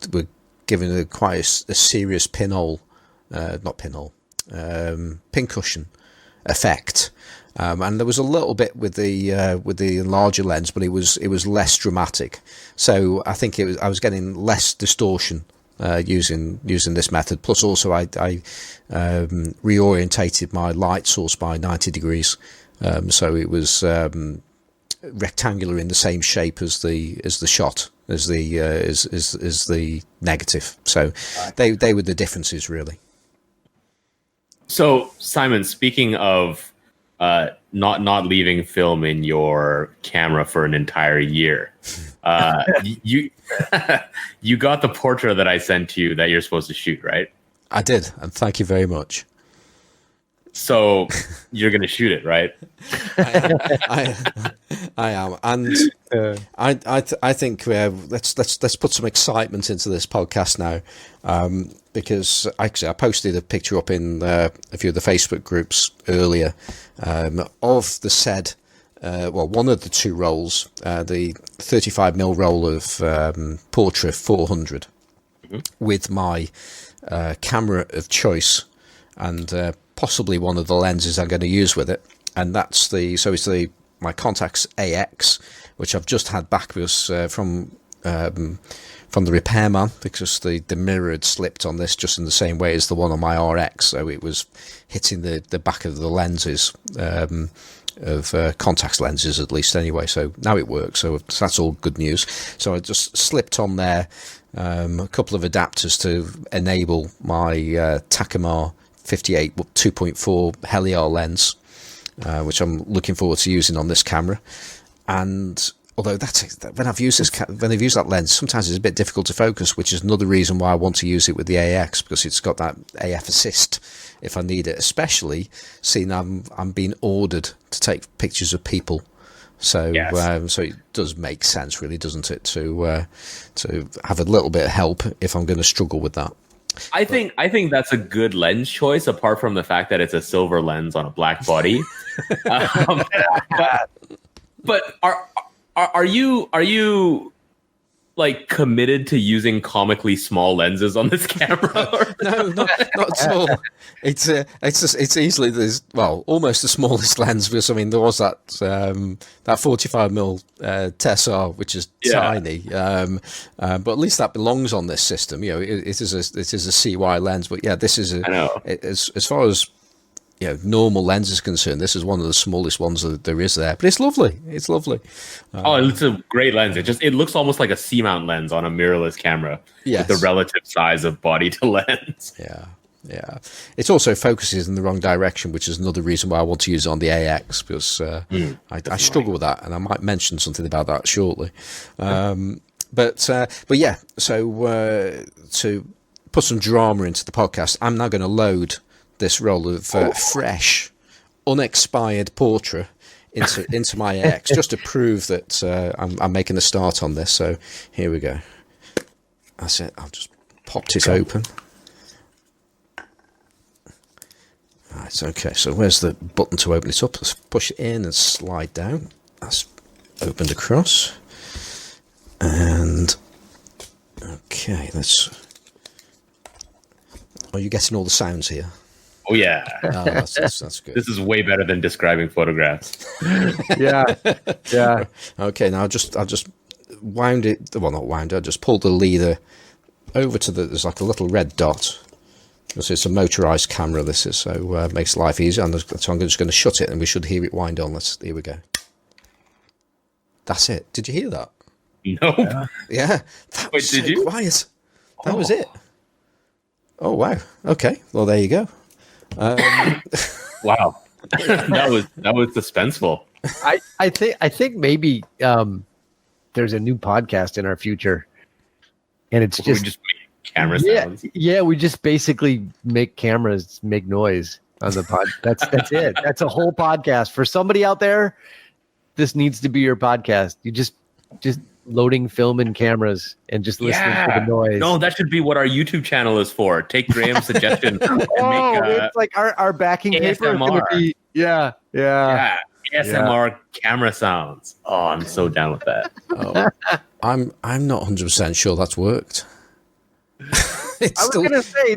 given quite a serious pincushion effect. And there was a little bit with the larger lens, but it was less dramatic. So I think I was getting less distortion using this method. Plus, also I reorientated my light source by 90 degrees, so it was rectangular in the same shape as the shot as the negative. So they were the differences really. So Simon, speaking of not leaving film in your camera for an entire year, you you got the portrait that I sent to you that you're supposed to shoot, right? I did, and thank you very much. So you're going to shoot it, right? I am, and I think let's put some excitement into this podcast now, because actually I posted a picture up in a few of the Facebook groups earlier of the said one of the two rolls, the 35mm roll of Portra 400 with my camera of choice, and possibly one of the lenses I'm going to use with it, and it's my Contax AX, which I've just had back from the repairman, because the mirror had slipped on this just in the same way as the one on my RX, so it was hitting the back of the lenses of Contax lenses, at least anyway. So now it works, so that's all good news. So I just slipped on there a couple of adapters to enable my Takumar 58 2.4 Heliar lens, which I'm looking forward to using on this camera. And although when I've used that lens, sometimes it's a bit difficult to focus, which is another reason why I want to use it with the AX, because it's got that AF assist if I need it, especially seeing I'm being ordered to take pictures of people. So yes. So it does make sense, really, doesn't it, to have a little bit of help if I'm going to struggle with that. I think that's a good lens choice, apart from the fact that it's a silver lens on a black body. But are you like committed to using comically small lenses on this camera? No, not at all. It's easily almost the smallest lens, because I mean there was that 45mm Tessar, which is tiny, but at least that belongs on this system. You know, it is a CY lens, but yeah, this is as far as normal lens is concerned, this is one of the smallest ones that there is there, but it's lovely. It's lovely. It's a great lens. It looks almost like a C-mount lens on a mirrorless camera, with the relative size of body to lens. Yeah. It also focuses in the wrong direction, which is another reason why I want to use it on the AX, because I struggle with that, and I might mention something about that shortly. But yeah, so to put some drama into the podcast, I'm now going to load this roll of fresh, unexpired Portra into my AX, just to prove that I'm making a start on this. So here we go. That's it. I'll just pop it open. Right, okay. So where's the button to open it up? Let's push it in and slide down. That's opened across. And okay, are you getting all the sounds here? Oh yeah, that's good. This is way better than describing photographs. yeah. Okay, now I'll just wound it. Well, not wound it. I just pulled the leader over to there's like a little red dot. So it's a motorized camera. This is, so it makes life easier. So I'm just going to shut it, and we should hear it wind on. Here we go. That's it. Did you hear that? Nope. Yeah. That was did so you? quiet. That was it. Oh, wow. Okay. Well, there you go. Wow. that was suspenseful. I think maybe there's a new podcast in our future, and it's We just just make camera sounds. yeah. We just basically make cameras make noise on the pod. That's it. That's a whole podcast for somebody out there. This needs to be your podcast. You just loading film and cameras and just listening to the noise. No, that should be what our YouTube channel is for. Take Graham's suggestion and make it's like our backing paper is gonna be yeah, ASMR camera sounds. Oh, I'm so down with that. I'm not 100% sure that's worked. I was gonna say,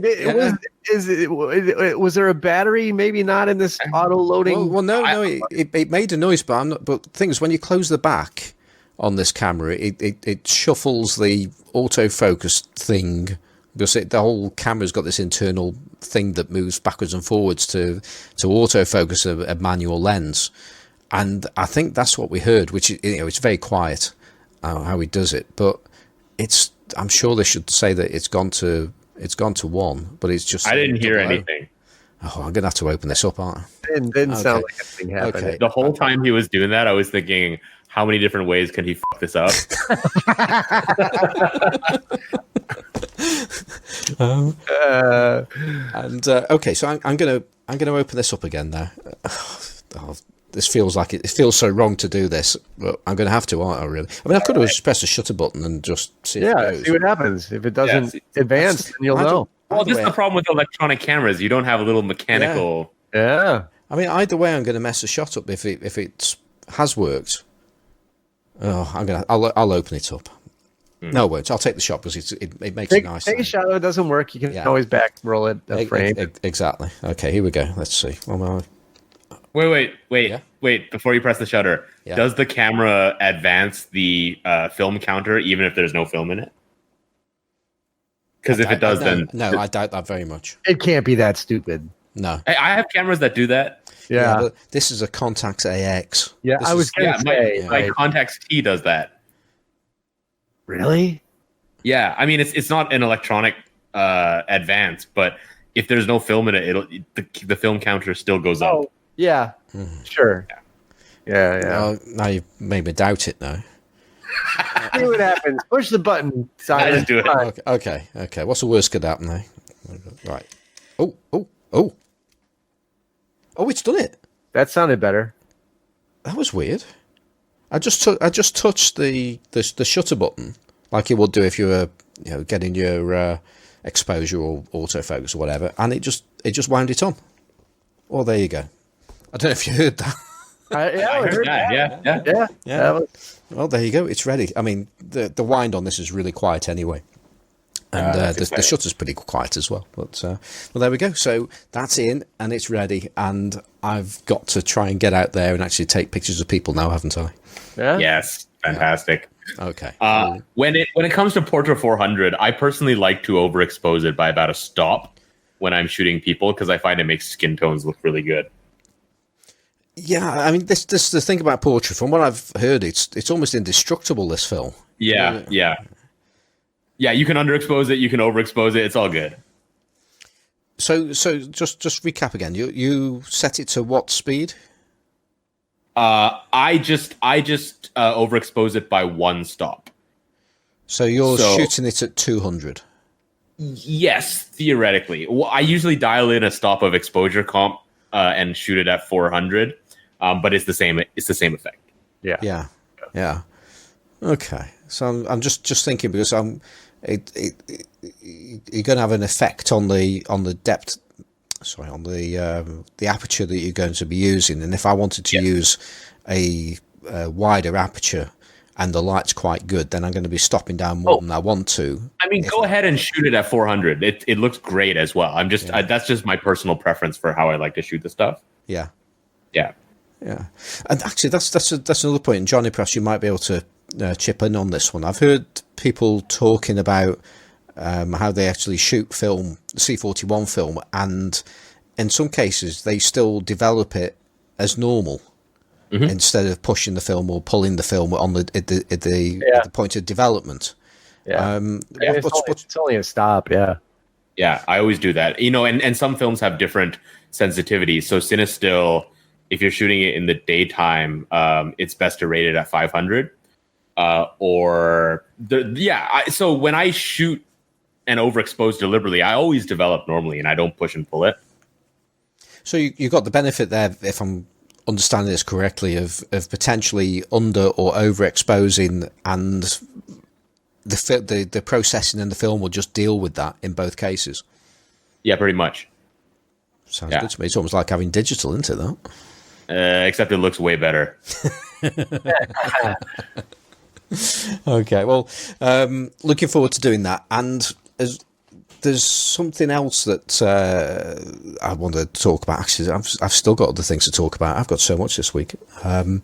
was there a battery? Maybe not in this auto loading. Well, no, it made a noise, but I'm not. But the thing is, when you close the back on this camera, it shuffles the autofocus thing because the whole camera's got this internal thing that moves backwards and forwards to autofocus a manual lens, and I think that's what we heard. Which it's very quiet how he does it, but I'm sure they should say that it's gone to 1, but it's just. I didn't hear anything. Oh, I'm gonna have to open this up, aren't I? It didn't sound like anything happened. Okay. The whole time he was doing that, I was thinking, how many different ways can he fuck this up? Okay, so I'm gonna open this up again now. Oh, this feels like it feels so wrong to do this, but I'm going to have to, aren't I, really? I mean, I could have just pressed the shutter button and just see if it goes. See what happens. If it doesn't advance, then you'll know. Well, this is the problem with electronic cameras. You don't have a little mechanical... Yeah. I mean, either way, I'm going to mess the shot up if it has worked. Oh, I'll open it up. No, I won't. I'll take the shot because it makes it nice. Take a shot. If it doesn't work, you can always back roll it a frame. Exactly. Okay, here we go. Let's see. Wait. Before you press the shutter, does the camera advance the film counter even if there's no film in it? Because if it does, then... No, I doubt that very much. It can't be that stupid. No. I have cameras that do that. Yeah. But this is a Contax AX. Yeah, I was going to say... My Contax T does that. Really? Yeah, I mean, it's not an electronic advance, but if there's no film in it, the film counter still goes up. Yeah, sure. Yeah. Well, now you've made me doubt it now. See what happens. Push the button. I just do it. Okay. What's the worst could happen now? Right. Oh! Oh, it's done it. That sounded better. That was weird. I just touched the shutter button like you would do if you were getting your exposure or autofocus or whatever, and it just wound it on. Well, there you go. I don't know if you heard that. I heard that. Yeah. Well, there you go. It's ready. I mean, the wind on this is really quiet anyway. And the shutter's pretty quiet as well. But well, there we go. So that's in and it's ready. And I've got to try and get out there and actually take pictures of people now, haven't I? Yeah. Yes. Fantastic. Okay. When it comes to Portra 400, I personally like to overexpose it by about a stop when I'm shooting people because I find it makes skin tones look really good. Yeah, I mean, this the thing about Portra. From what I've heard, it's almost indestructible. This film. Yeah. You can underexpose it, you can overexpose it. It's all good. So just recap again. You set it to what speed? I just overexpose it by one stop. So you're shooting it at 200. Yes, theoretically. Well, I usually dial in a stop of exposure comp and shoot it at 400. But it's the same. It's the same effect. Yeah. Okay. So I'm just thinking because you're going to have an effect on the depth. Sorry, on the aperture that you're going to be using. And if I wanted to use a wider aperture and the light's quite good, then I'm going to be stopping down more than I want to. I mean, go ahead and shoot it at 400. It looks great as well. That's just my personal preference for how I like to shoot the stuff. Yeah. Yeah. And actually, that's another point. And Johnny, perhaps you might be able to chip in on this one. I've heard people talking about how they actually shoot film, C41 film, and in some cases they still develop it as normal. instead of pushing the film or pulling the film on at the point of development. Yeah, it's only a stop. Yeah. Yeah, I always do that. And some films have different sensitivities. So Cinestill, if you're shooting it in the daytime, it's best to rate it at 500. So when I shoot and overexpose deliberately, I always develop normally, and I don't push and pull it. So you got the benefit there, if I'm understanding this correctly, of potentially under or overexposing, and the processing in the film will just deal with that in both cases. Yeah, pretty much. Sounds good to me. It's almost like having digital, isn't it, though? Except it looks way better. Okay, well, looking forward to doing that. And there's something else that I want to talk about. Actually, I've still got other things to talk about. I've got so much this week. And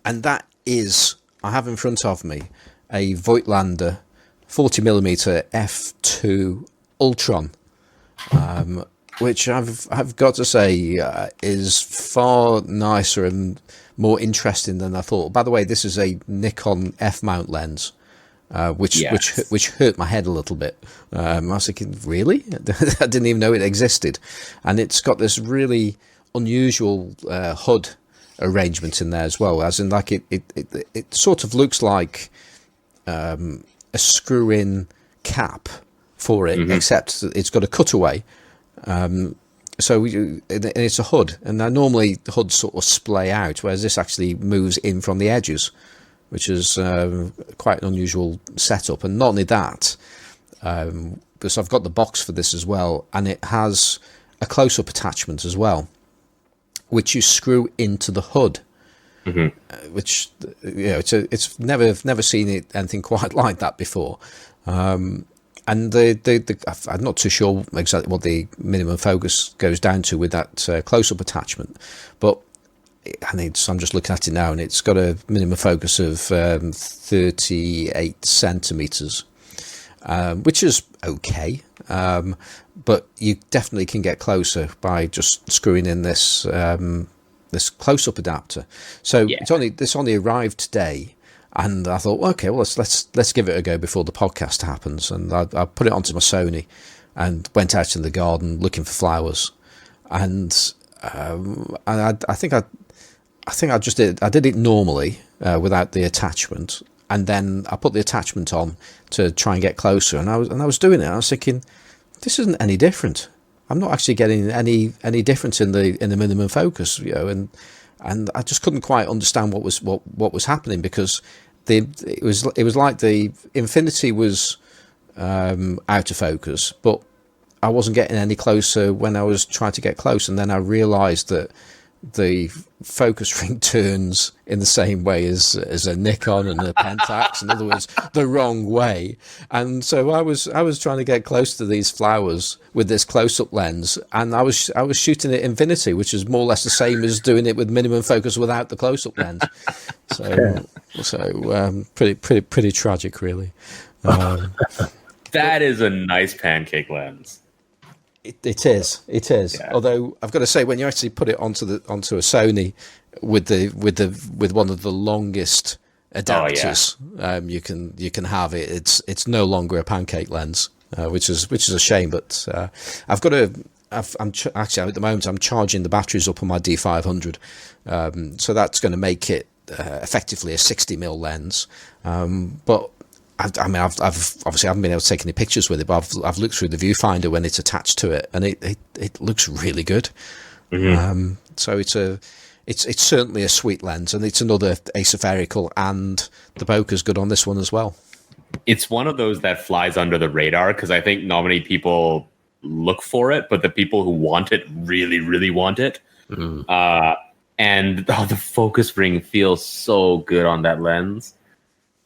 that is, I have in front of me a Voigtlander 40mm f2 Ultron, which I've got to say is far nicer and more interesting than I thought. By the way, this is a Nikon f-mount lens, which hurt my head a little bit. I was thinking, really? I didn't even know it existed. And it's got this really unusual HUD arrangement in there as well, as in like it sort of looks like a screw-in cap for it, except it's got a cutaway. So it's a HUD, and now normally the HUDs sort of splay out, whereas this actually moves in from the edges, which is quite an unusual setup. And not only that, because I've got the box for this as well, and it has a close-up attachment as well, which you screw into the HUD. Which it's never seen anything quite like that before. And I'm not too sure exactly what the minimum focus goes down to with that close-up attachment, but I'm just looking at it now, and it's got a minimum focus of 38 centimeters, which is okay. But you definitely can get closer by just screwing in this close-up adapter. So this only arrived today. And I thought, okay, well, let's give it a go before the podcast happens. And I put it onto my Sony and went out in the garden looking for flowers. And I think I just did. I did it normally without the attachment, and then I put the attachment on to try and get closer. And I was doing it. And I was thinking, this isn't any different. I'm not actually getting any difference in the minimum focus, and I just couldn't quite understand what was happening, because it was like the Infinity was out of focus, but I wasn't getting any closer when I was trying to get close. And then I realised that the focus ring turns in the same way as a Nikon and a Pentax, in other words, the wrong way. And so I was trying to get close to these flowers with this close-up lens, and I was shooting at infinity, which is more or less the same as doing it with minimum focus without the close-up lens. So pretty tragic, really. That is a nice pancake lens. It is. Yeah. Although I've got to say, when you actually put it onto a Sony with one of the longest adapters you can have, it's no longer a pancake lens, which is a shame. But actually at the moment I'm charging the batteries up on my D500, so that's going to make it effectively a 60mm lens. But I've obviously haven't been able to take any pictures with it, but I've looked through the viewfinder when it's attached to it, and it looks really good. So it's certainly a sweet lens, and it's another aspherical, and the bokeh's good on this one as well. It's one of those that flies under the radar, because I think not many people look for it, but the people who want it really, really want it. And the focus ring feels so good on that lens.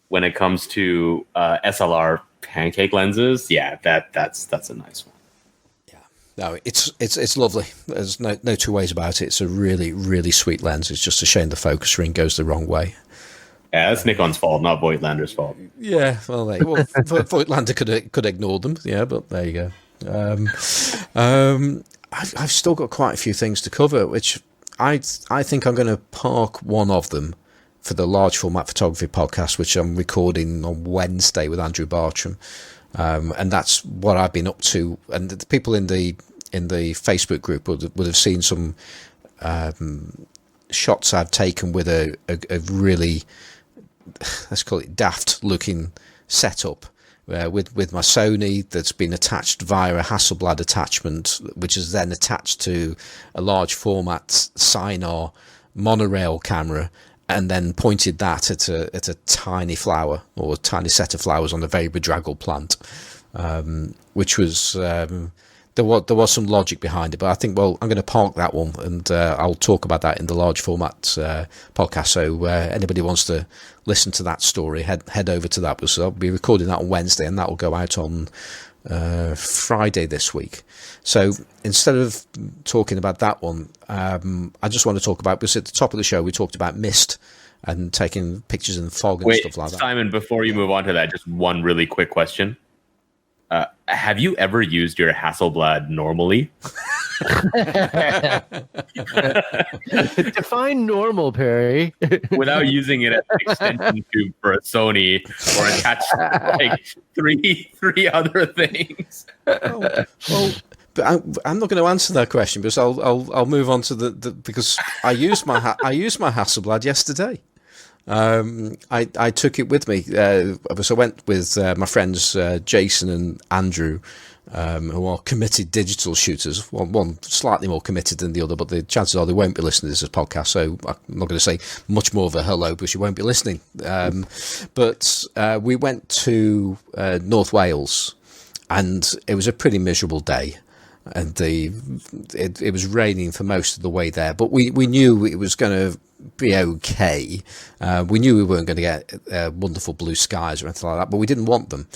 When it comes to SLR pancake lenses, that's a nice one. Yeah, no, it's lovely. There's no two ways about it. It's a really, really sweet lens. It's just a shame the focus ring goes the wrong way. Yeah, that's Nikon's fault, not Voigtlander's fault. Yeah, well, Voigtlander could ignore them. Yeah, but there you go. I've still got quite a few things to cover, which I think I'm going to park one of them for the large format photography podcast, which I'm recording on Wednesday with Andrew Bartram, and that's what I've been up to. And the people in the Facebook group would have seen some shots I've taken with a really, let's call it, daft looking setup. With my Sony that's been attached via a Hasselblad attachment, which is then attached to a large format Sinar monorail camera, and then pointed that at a tiny flower or a tiny set of flowers on a very bedraggled plant, which was there was some logic behind it. But I think, well, I'm going to park that one, and I'll talk about that in the large format podcast. So anybody wants to listen to that story, head over to that. So I'll be recording that on Wednesday, and that will go out on Friday this week. So instead of talking about that one, I just want to talk about, because at the top of the show we talked about mist and taking pictures in fog and stuff like that. Simon, before you move on to that, just one really quick question. Have you ever used your Hasselblad normally? Define normal, Perry. Without using it as an extension tube for a Sony or attached like three other things. Well, but I'm not going to answer that question, because I'll move on to the because I used my Hasselblad yesterday. I took it with me. So I went with my friends Jason and Andrew, who are committed digital shooters. One slightly more committed than the other, but the chances are they won't be listening to this as a podcast, so I'm not going to say much more of a hello, because you won't be listening. But we went to North Wales, and it was a pretty miserable day. And it was raining for most of the way there, but we knew it was going to be okay. We knew we weren't going to get wonderful blue skies or anything like that, but we didn't want them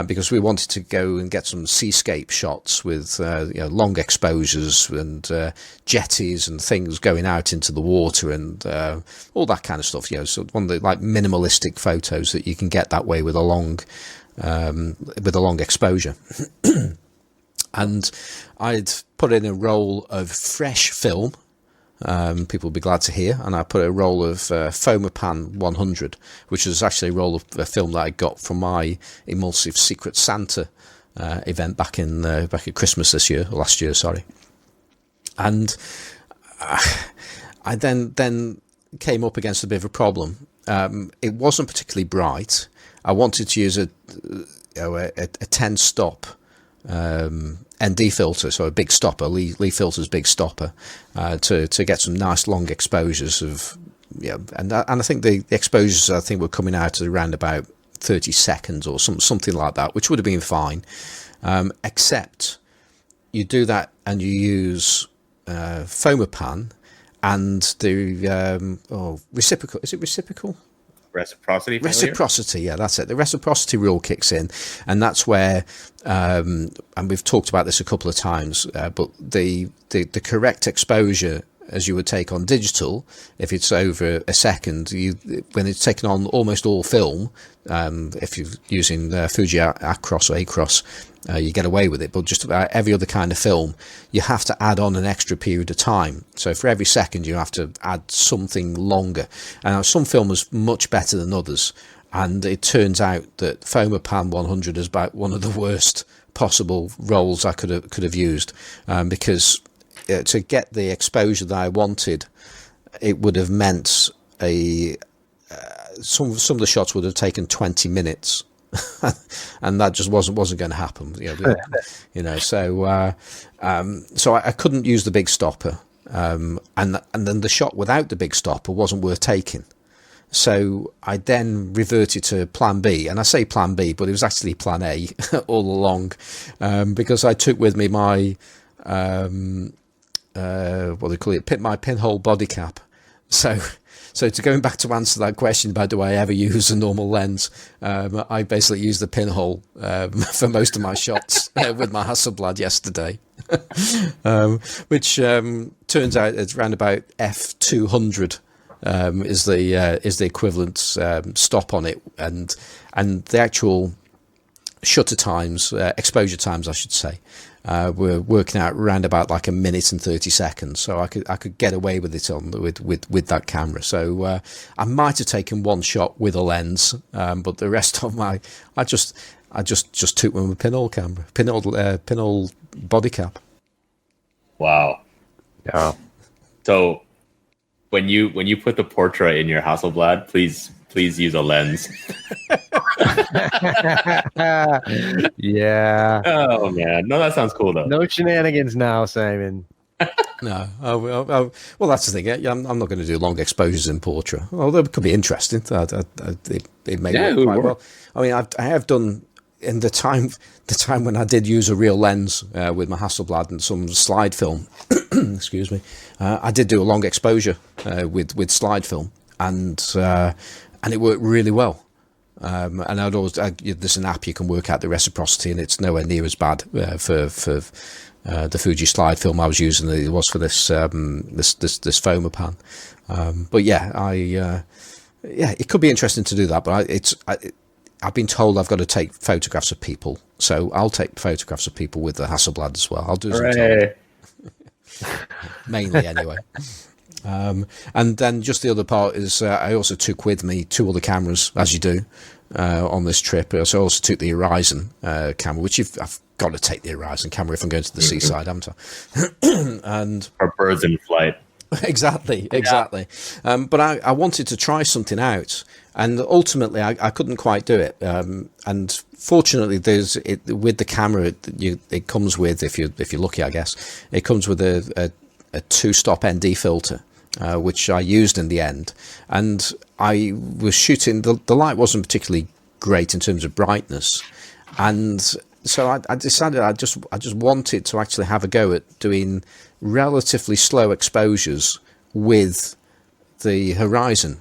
because we wanted to go and get some seascape shots with long exposures and jetties and things going out into the water and all that kind of stuff. So one of the like minimalistic photos that you can get that way with a long exposure. And I'd put in a roll of fresh film, people will be glad to hear, and I put a roll of Fomapan 100, which was actually a roll of film that I got from my Emulsive Secret Santa event back at Christmas last year, sorry. And I then came up against a bit of a problem. It wasn't particularly bright. I wanted to use a 10 stop ND filter, so a big stopper, Lee Filter's big stopper, to get some nice long exposures of, and I think the exposures were coming out at around about 30 seconds or something like that, which would have been fine, except you do that and you use Fomapan and the reciprocal. Is it reciprocal? Reciprocity, yeah, that's it. The reciprocity rule kicks in, and that's where, and we've talked about this a couple of times, but the correct exposure as you would take on digital, if it's over a second, when it's taken on almost all film, if you're using Fuji Acros or Acros, you get away with it, but just about every other kind of film, you have to add on an extra period of time. So for every second, you have to add something longer. And some film is much better than others, and it turns out that Fomapan 100 is about one of the worst possible rolls I could have used, because to get the exposure that I wanted, it would have meant some of the shots would have taken 20 minutes, and that just wasn't going to happen. So I couldn't use the big stopper, and then the shot without the big stopper wasn't worth taking. So I then reverted to plan B, and I say plan B, but it was actually plan A all along, because I took with me my what they call it, my pinhole body cap. So to going back to answer that question about do I ever use a normal lens, I basically used the pinhole for most of my shots with my Hasselblad yesterday, which turns out it's around about f200 is the equivalent stop on it, and the actual shutter times, exposure times, I should say, were working out around about like a minute and 30 seconds. So I could get away with it with that camera. So I might have taken one shot with a lens, but the rest of my I just took one with pinhole camera, pinhole body cap. Wow. Yeah. So when you put the portrait in your Hasselblad, please use a lens. Yeah. Oh man, no, that sounds cool though. No shenanigans now, Simon. No, well, that's the thing. I'm not going to do long exposures in portrait, although it could be interesting. It may work quite well. I mean, I have done in the time when I did use a real lens with my Hasselblad and some slide film. Excuse me. I did do a long exposure with slide film, and it worked really well. And there's an app you can work out the reciprocity, and it's nowhere near as bad for the Fuji slide film I was using than it was for this this Foma pan. But yeah, it could be interesting to do that. But I've been told I've got to take photographs of people, so I'll take photographs of people with the Hasselblad as well. I'll do some mainly anyway. And then just the other part is I also took with me 2 other cameras, as you do on this trip. So I also took the Horizon camera, which I've got to take the Horizon camera if I'm going to the seaside, haven't I? And or birds in flight. Exactly. But I wanted to try something out, and ultimately I couldn't quite do it. And fortunately, with the camera, it comes with, if you're lucky, I guess, it comes with a 2-stop ND filter, which I used in the end. And I was shooting, the light wasn't particularly great in terms of brightness, and so I decided I just wanted to actually have a go at doing relatively slow exposures with the Horizon.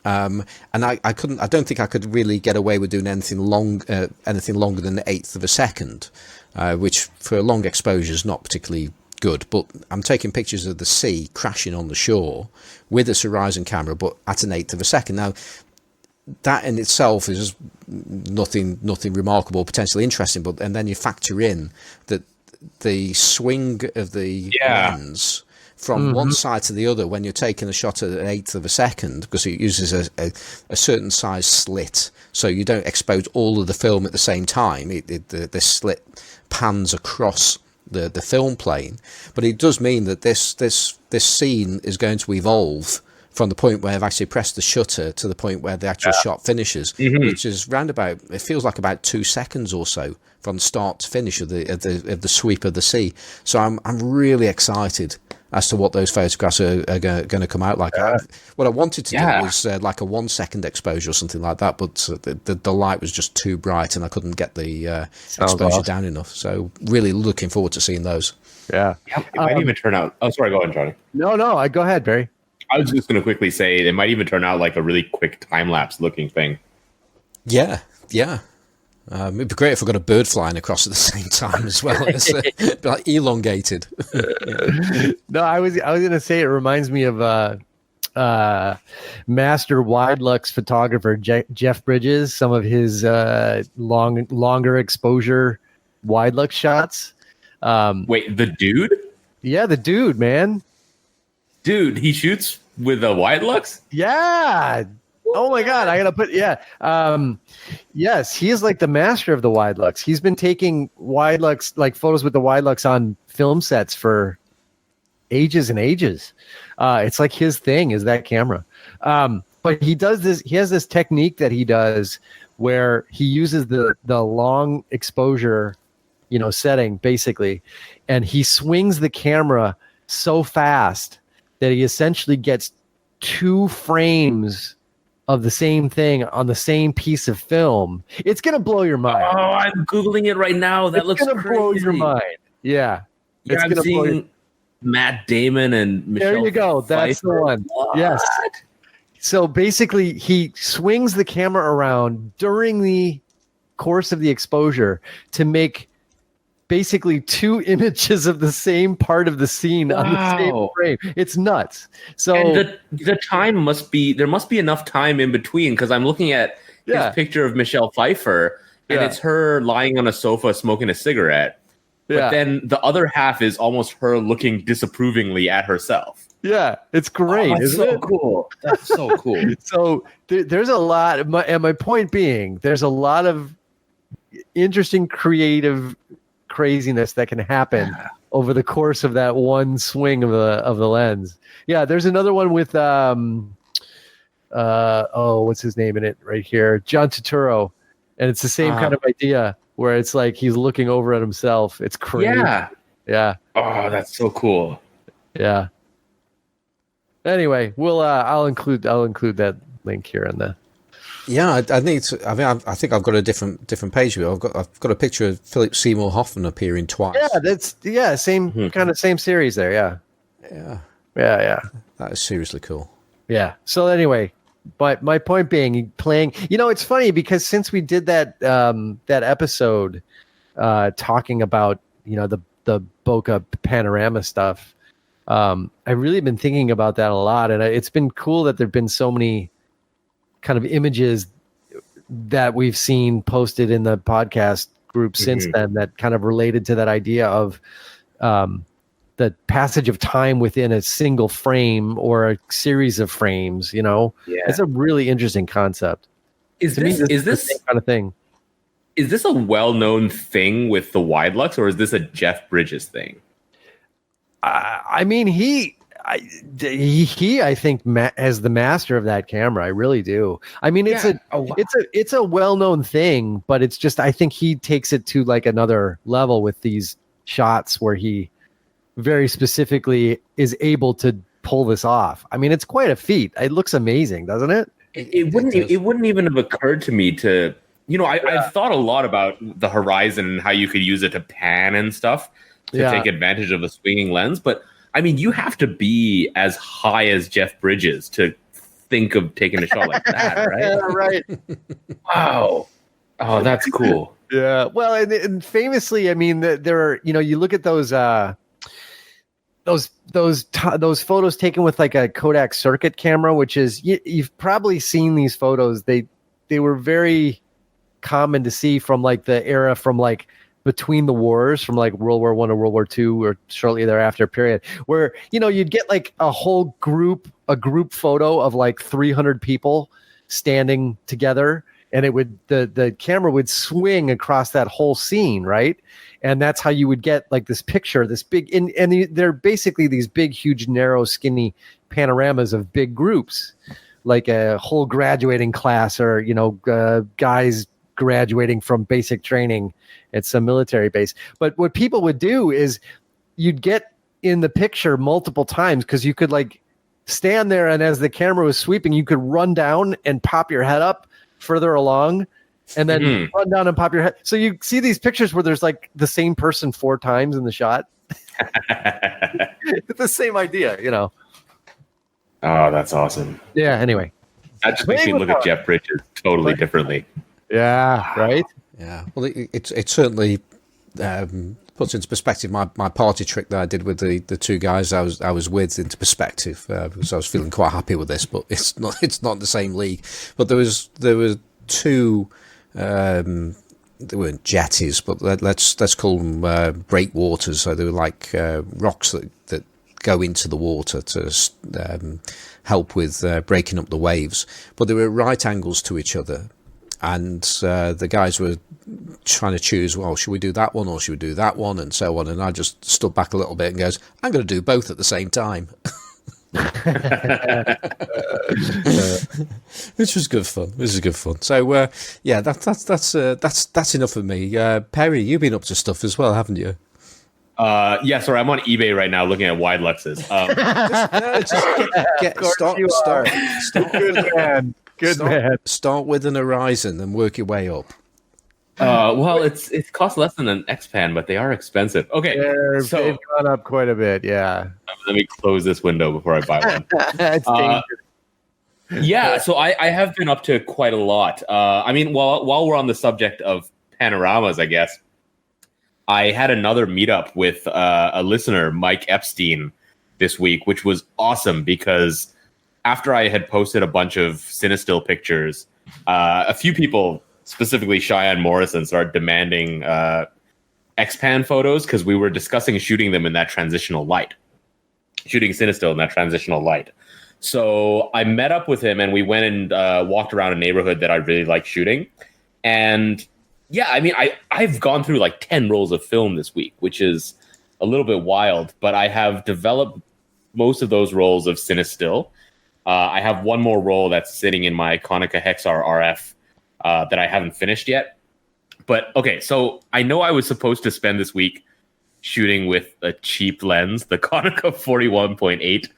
And I don't think I could really get away with doing anything longer than the 1/8 of a second, which for a long exposure is not particularly good. But I'm taking pictures of the sea crashing on the shore with this Horizon camera, but at an 1/8 of a second. Now, that in itself is nothing remarkable, potentially interesting, and then you factor in that the swing of the lens from one side to the other when you're taking a shot at an 1/8 of a second, because it uses a certain size slit, so you don't expose all of the film at the same time. The slit pans across the film plane, but it does mean that this scene is going to evolve from the point where I've actually pressed the shutter to the point where the actual shot finishes, which is it feels like about 2 seconds or so from start to finish of the sweep of the sea. So I'm really excited as to what those photographs are going to come out like. What I wanted to do was like a 1 second exposure or something like that, but the light was just too bright and I couldn't get the exposure down enough. So really looking forward to seeing those. Yeah. It might even turn out. Oh, sorry. Go ahead, Johnny. No. Go ahead, Barry. I was just going to quickly say it might even turn out like a really quick time-lapse looking thing. Yeah. It'd be great if we got a bird flying across at the same time as well. It's like elongated. No, I was going to say it reminds me of master Wide-Lux photographer Jeff Bridges. Some of his longer exposure Wide-Lux shots. Wait, the dude? Yeah, the dude, man. Dude, he shoots with a Wide-Lux? Yeah. Oh my God, I gotta put yes, he is like the master of the Wide-Lux. He's been taking Wide-Lux, like photos with the Wide-Lux on film sets for ages and ages. It's like his thing is that camera. But he does this. He has this technique that he does where he uses the long exposure, setting basically, and he swings the camera so fast that he essentially gets 2 frames of the same thing on the same piece of film. It's gonna blow your mind. Oh, I'm googling it right now. That looks gonna crazy. blow your mind. Yeah, it's I'm seeing Matt Damon and Michelle. There you go. That's Pfeiffer. The one. What? Yes. So basically, he swings the camera around during the course of the exposure to make basically 2 images of the same part of the scene on the same frame. It's nuts. So and the time must be enough time in between, because I'm looking at his picture of Michelle Pfeiffer and it's her lying on a sofa smoking a cigarette. But then the other half is almost her looking disapprovingly at herself. Yeah, it's great. That's isn't so it? cool. That's so cool. So there's a lot. And my point being, there's a lot of interesting, creative craziness that can happen over the course of that one swing of the lens. Yeah, there's another one with what's his name in it right here? John Turturro, and it's the same kind of idea where it's like he's looking over at himself. It's crazy. Yeah. Oh, that's so cool. Yeah. Anyway, I'll include that link here in the. Yeah, I think I've got a different page here. I've got a picture of Philip Seymour Hoffman appearing twice. Yeah, same kind of same series there. Yeah. That is seriously cool. Yeah. So anyway, but my point being, playing. It's funny because since we did that episode talking about the bokeh panorama stuff, I've really been thinking about that a lot, and it's been cool that there've been so many kind of images that we've seen posted in the podcast group since then that kind of related to that idea of the passage of time within a single frame or a series of frames. It's a really interesting concept. Is this the same kind of thing? Is this a well-known thing with the Wide-Lux, or is this a Jeff Bridges thing? I mean, he I think as the master of that camera, I really do. I mean, it's a well-known thing, but it's just, I think he takes it to like another level with these shots where he very specifically is able to pull this off. I mean, it's quite a feat. It looks amazing, doesn't it? It wouldn't even have occurred to me to, I've thought a lot about the horizon and how you could use it to pan and stuff to take advantage of a swinging lens, but I mean, you have to be as high as Jeff Bridges to think of taking a shot like that, right? Yeah, right. Wow. Oh, that's cool. Yeah. Well, and famously, I mean, there are, you look at those photos taken with like a Kodak circuit camera, which is, you've probably seen these photos. They were very common to see from like the era from like between the wars, from like World War I to World War II or shortly thereafter period, where you'd get like a group photo of like 300 people standing together, and it would the camera would swing across that whole scene, right? And that's how you would get like this picture, this big, and they're basically these big, huge, narrow, skinny panoramas of big groups, like a whole graduating class, or guys graduating from basic training at some military base. But what people would do is you'd get in the picture multiple times, because you could like stand there, and as the camera was sweeping, you could run down and pop your head up further along, and then run down and pop your head. So you see these pictures where there's like the same person 4 times in the shot. It's the same idea, Oh, that's awesome. Yeah. Anyway, that just makes me look at Jeff Bridges totally differently. Yeah. Right. Yeah. Well, it certainly puts into perspective my party trick that I did with the 2 guys I was with into perspective, because I was feeling quite happy with this, but it's not the same league. But there were 2. They weren't jetties, but let's call them breakwaters. So they were like rocks that go into the water to help with breaking up the waves. But they were at right angles to each other, and the guys were trying to choose, well, should we do that one or should we do that one, and so on. And I just stood back a little bit and goes, I'm going to do both at the same time. Which was good fun. This is good fun. So yeah, that's enough of me. Perry, you've been up to stuff as well, haven't you? Yeah, sorry, I'm on eBay right now looking at Wide-Luxes. Start with an Horizon and work your way up. Well, it costs less than an X-Pan, but they are expensive. Okay, so they've gone up quite a bit. Yeah. Let me close this window before I buy one. It's dangerous. Yeah, so I have been up to quite a lot. I mean, while we're on the subject of panoramas, I guess, I had another meetup with a listener, Mike Epstein, this week, which was awesome because after I had posted a bunch of Cinestill pictures, a few people, specifically Cheyenne Morrison, started demanding X-Pan photos because we were discussing shooting them in that transitional light, shooting Cinestill in that transitional light. So I met up with him and we went and walked around a neighborhood that I really like shooting. And yeah, I mean, I've gone through like 10 rolls of film this week, which is a little bit wild, but I have developed most of those rolls of Cinestill. I have one more roll that's sitting in my Konica Hexar RF that I haven't finished yet. But okay, so I know I was supposed to spend this week shooting with a cheap lens, the Konica 41.8,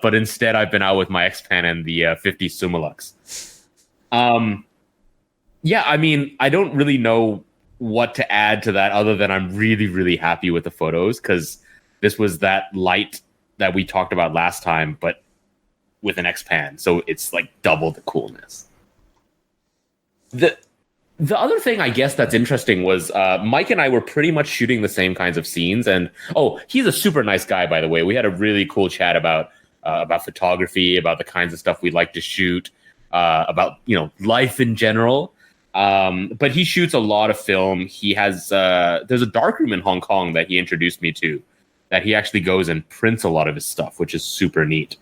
but instead I've been out with my X-Pan and the 50 Summilux. Yeah, I mean, I don't really know what to add to that other than I'm really, really happy with the photos because this was that light that we talked about last time, but with an X-Pan, so it's like double the coolness. The other thing I guess that's interesting was Mike and I were pretty much shooting the same kinds of scenes, and he's a super nice guy, by the way. We had a really cool chat about photography, about the kinds of stuff we'd like to shoot, about life in general. But he shoots a lot of film. He has there's a darkroom in Hong Kong that he introduced me to, that he actually goes and prints a lot of his stuff, which is super neat.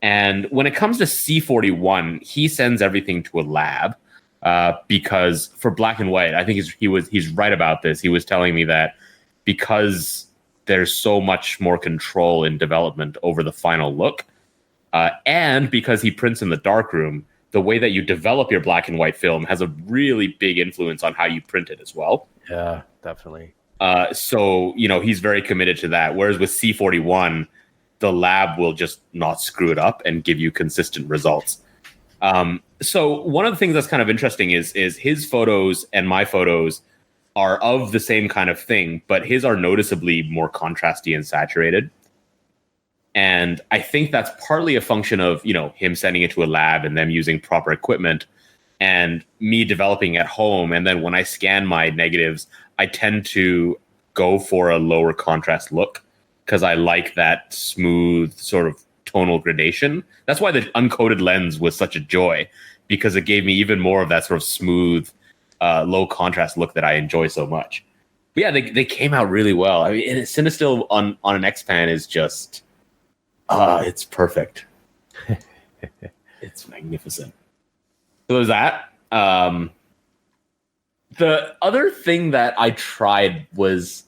And when it comes to C41, he sends everything to a lab because for black and white, I think he's right about this. He was telling me that because there's so much more control in development over the final look, and because he prints in the darkroom, the way that you develop your black and white film has a really big influence on how you print it as well. Yeah, definitely. So he's very committed to that. Whereas with C41, the lab will just not screw it up and give you consistent results. So one of the things that's kind of interesting is his photos and my photos are of the same kind of thing, but his are noticeably more contrasty and saturated. And I think that's partly a function of, him sending it to a lab and them using proper equipment and me developing at home. And then when I scan my negatives, I tend to go for a lower contrast look because I like that smooth sort of tonal gradation. That's why the uncoated lens was such a joy, because it gave me even more of that sort of smooth, low contrast look that I enjoy so much. But yeah, they came out really well. I mean, Cinestill on an X-Pan is just, it's perfect. It's magnificent. So there's that. The other thing that I tried was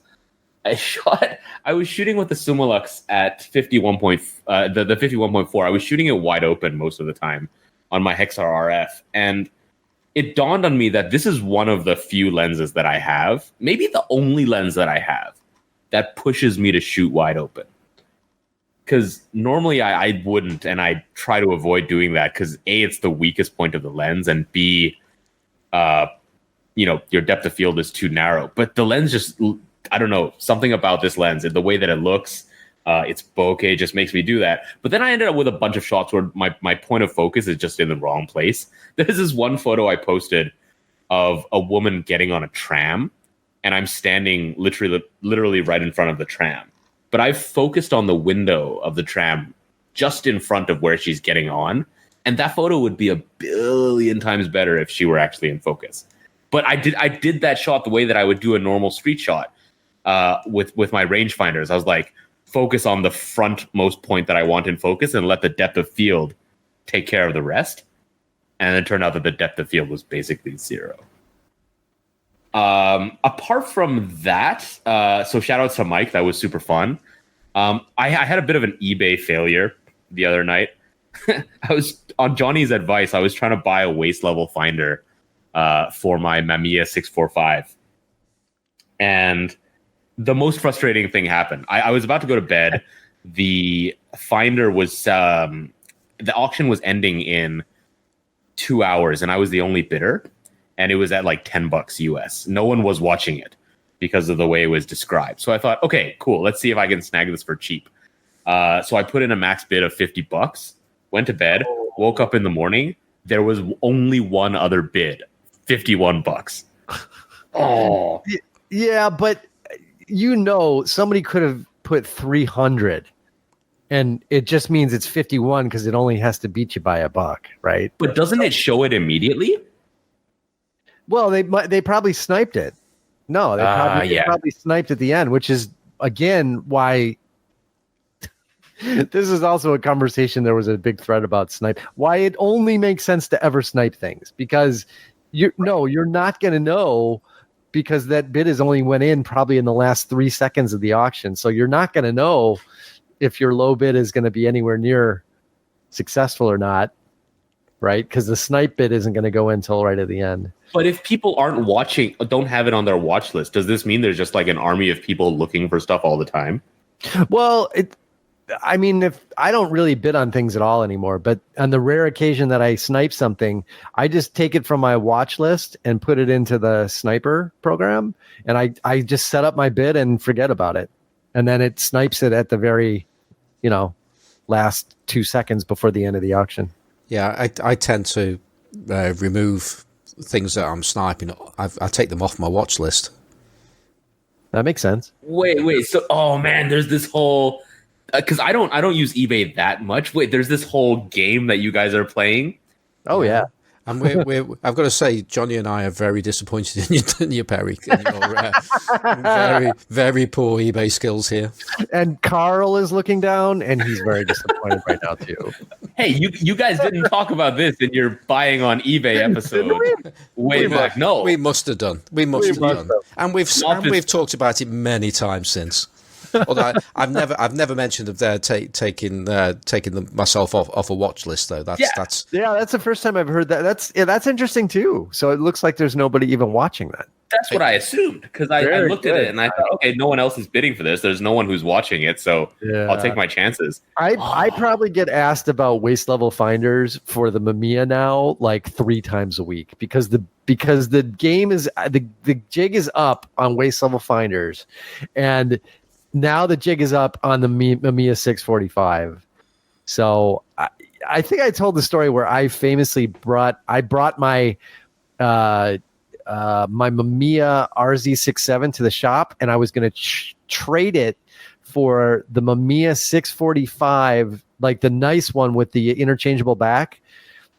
I was shooting with the Summilux at 51. The 51.4. I was shooting it wide open most of the time on my Hexar RF, and it dawned on me that this is one of the few lenses that I have, maybe the only lens that I have, that pushes me to shoot wide open. Because normally I wouldn't, and I try to avoid doing that because A, it's the weakest point of the lens, and B, your depth of field is too narrow. But the lens just, I don't know, something about this lens, the way that it looks, its bokeh just makes me do that. But then I ended up with a bunch of shots where my point of focus is just in the wrong place. There's this one photo I posted of a woman getting on a tram, and I'm standing literally right in front of the tram. But I've focused on the window of the tram just in front of where she's getting on. And that photo would be a billion times better if she were actually in focus. But I did that shot the way that I would do a normal street shot with my rangefinders. I was like, focus on the frontmost point that I want in focus and let the depth of field take care of the rest. And it turned out that the depth of field was basically zero. Apart from that, so shout outs to Mike. That was super fun. I had a bit of an eBay failure the other night. I was on Johnny's advice. I was trying to buy a waist level finder for my Mamiya 645. And the most frustrating thing happened. I was about to go to bed. The finder was, the auction was ending in 2 hours and I was the only bidder. And it was at like $10 US. No one was watching it because of the way it was described. So I thought, okay, cool. Let's see if I can snag this for cheap. So I put in a max bid of $50, went to bed, woke up in the morning. There was only one other bid, $51. Oh, yeah, but somebody could have put 300, and it just means it's 51 because it only has to beat you by $1, right? But doesn't it show it immediately? Well, they probably sniped it. No, they probably sniped at the end, which is again why this is also a conversation. There was a big thread about snipe. Why it only makes sense to ever snipe things, because you're not going to know, because that bid is only went in probably in the last 3 seconds of the auction. So you're not going to know if your low bid is going to be anywhere near successful or not, right? Because the snipe bid isn't going to go in until right at the end. But if people aren't watching, don't have it on their watch list, does this mean there's just like an army of people looking for stuff all the time? Well, if I don't really bid on things at all anymore, but on the rare occasion that I snipe something, I just take it from my watch list and put it into the sniper program, and I just set up my bid and forget about it, and then it snipes it at the very, last 2 seconds before the end of the auction. Yeah, I tend to remove things that I'm sniping. I take them off my watch list. That makes sense. Wait. So, oh man, there's this whole, because I don't use eBay that much. Wait, there's this whole game that you guys are playing. Oh yeah. And I've got to say, Johnny and I are very disappointed in your Perry. In your very, very poor eBay skills here. And Carl is looking down, and he's very disappointed right now too. Hey, you guys didn't talk about this in your buying on eBay episode way back. No, we must have done. We must have done. And we've talked about it many times since. Although I've never mentioned of taking myself off a watch list though. That's the first time I've heard that. That's interesting too. So it looks like there's nobody even watching that. That's what I assumed, because I looked at it and I thought, okay, no one else is bidding for this. There's no one who's watching it, so I'll take my chances. I probably get asked about waist level finders for the Mamiya now like 3 times a week, because the game is the jig is up on waist level finders, and now the jig is up on the Mamiya 645. So I think I told the story where I famously brought my my Mamiya RZ67 to the shop, and I was going to trade it for the Mamiya 645, like the nice one with the interchangeable back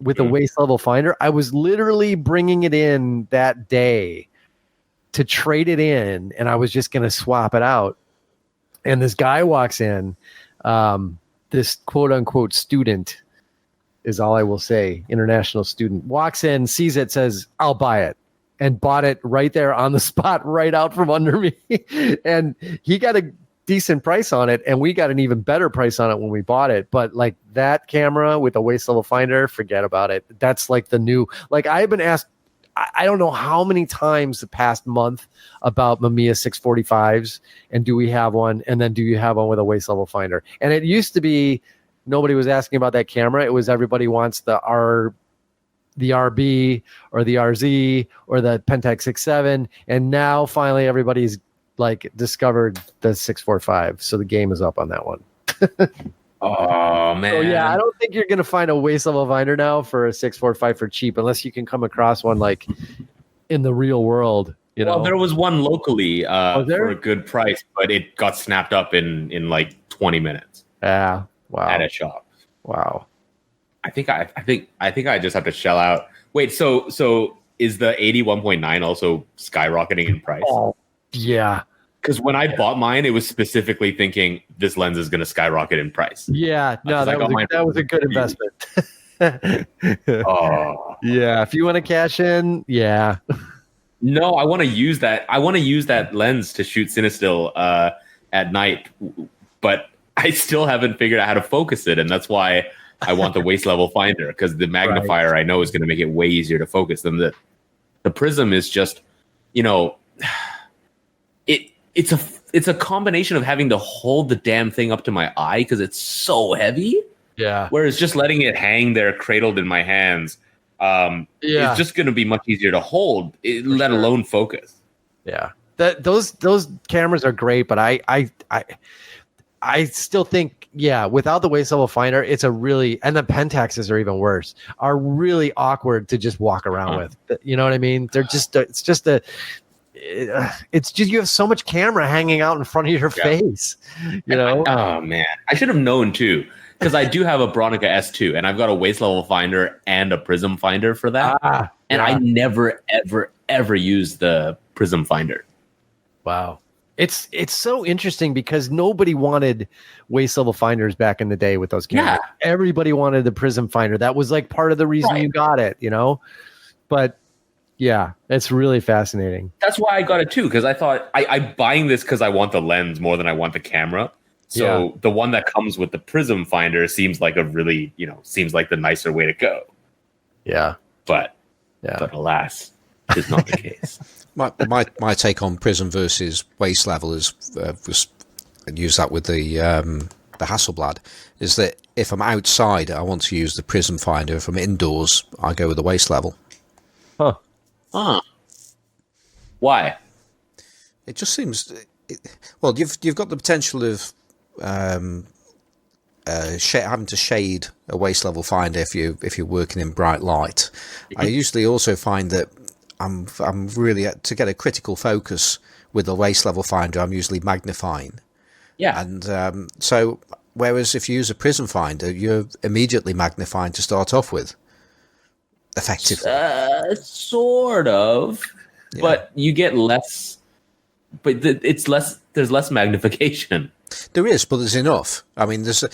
with the waist level finder. I was literally bringing it in that day to trade it in, and I was just going to swap it out. And this guy walks in, this quote unquote student is all I will say, international student, walks in, sees it, says, "I'll buy it," and bought it right there on the spot, right out from under me. And he got a decent price on it, and we got an even better price on it when we bought it. But like that camera with a waist level finder, forget about it. That's like the new, like I've been asked, I don't know how many times the past month about Mamiya 645s, and do we have one? And then do you have one with a waist level finder? And it used to be nobody was asking about that camera. It was everybody wants the RB or the RZ or the Pentax 6.7. And now finally everybody's like discovered the 645. So the game is up on that one. Oh man! So yeah, I don't think you're gonna find a waist level finder now for a 645 for cheap, unless you can come across one like in the real world. Well, there was one locally for a good price, but it got snapped up in like 20 minutes. Yeah, wow. At a shop. Wow. I think I just have to shell out. Wait, so is the 81.9 also skyrocketing in price? Oh, yeah. Because when I bought mine, it was specifically thinking this lens is going to skyrocket in price. Yeah, no, that was a good investment. Oh, yeah. If you want to cash in, yeah. No, I want to use that. I want to use that lens to shoot Cinestill at night, but I still haven't figured out how to focus it, and that's why I want the waist level finder, because the magnifier I know is going to make it way easier to focus than the prism is just, It's a combination of having to hold the damn thing up to my eye because it's so heavy. Yeah. Whereas just letting it hang there cradled in my hands is just going to be much easier to hold, let alone focus. Yeah. Those cameras are great, but I still think, without the waist level finder, it's and the Pentaxes are even worse, are really awkward to just walk around with. You know what I mean? They're just, it's just you have so much camera hanging out in front of your face, Oh man, I should have known too, because I do have a Bronica S2 and I've got a waist level finder and a prism finder for that. I never ever use the prism finder. Wow. It's so interesting because nobody wanted waist level finders back in the day with those cameras. Yeah. Everybody wanted the prism finder. That was like part of the reason you got it, you know? But yeah, it's really fascinating. That's why I got it too, because I thought I'm buying this because I want the lens more than I want the camera. So the one that comes with the prism finder seems like a really, seems like the nicer way to go. Yeah. But alas, it's not the case. My take on prism versus waist level is was use that with the Hasselblad, is that if I'm outside, I want to use the prism finder. If I'm indoors, I go with the waist level. Huh. Why? It just seems. Well, you've got the potential of having to shade a waist level finder if you're working in bright light. I usually also find that I'm really to get a critical focus with the waist level finder. I'm usually magnifying. Yeah. And so, whereas if you use a prism finder, you're immediately magnifying to start off with. Effectively. Sort of, but you get less. But it's less. There's less magnification. There is, but there's enough. I mean, there's.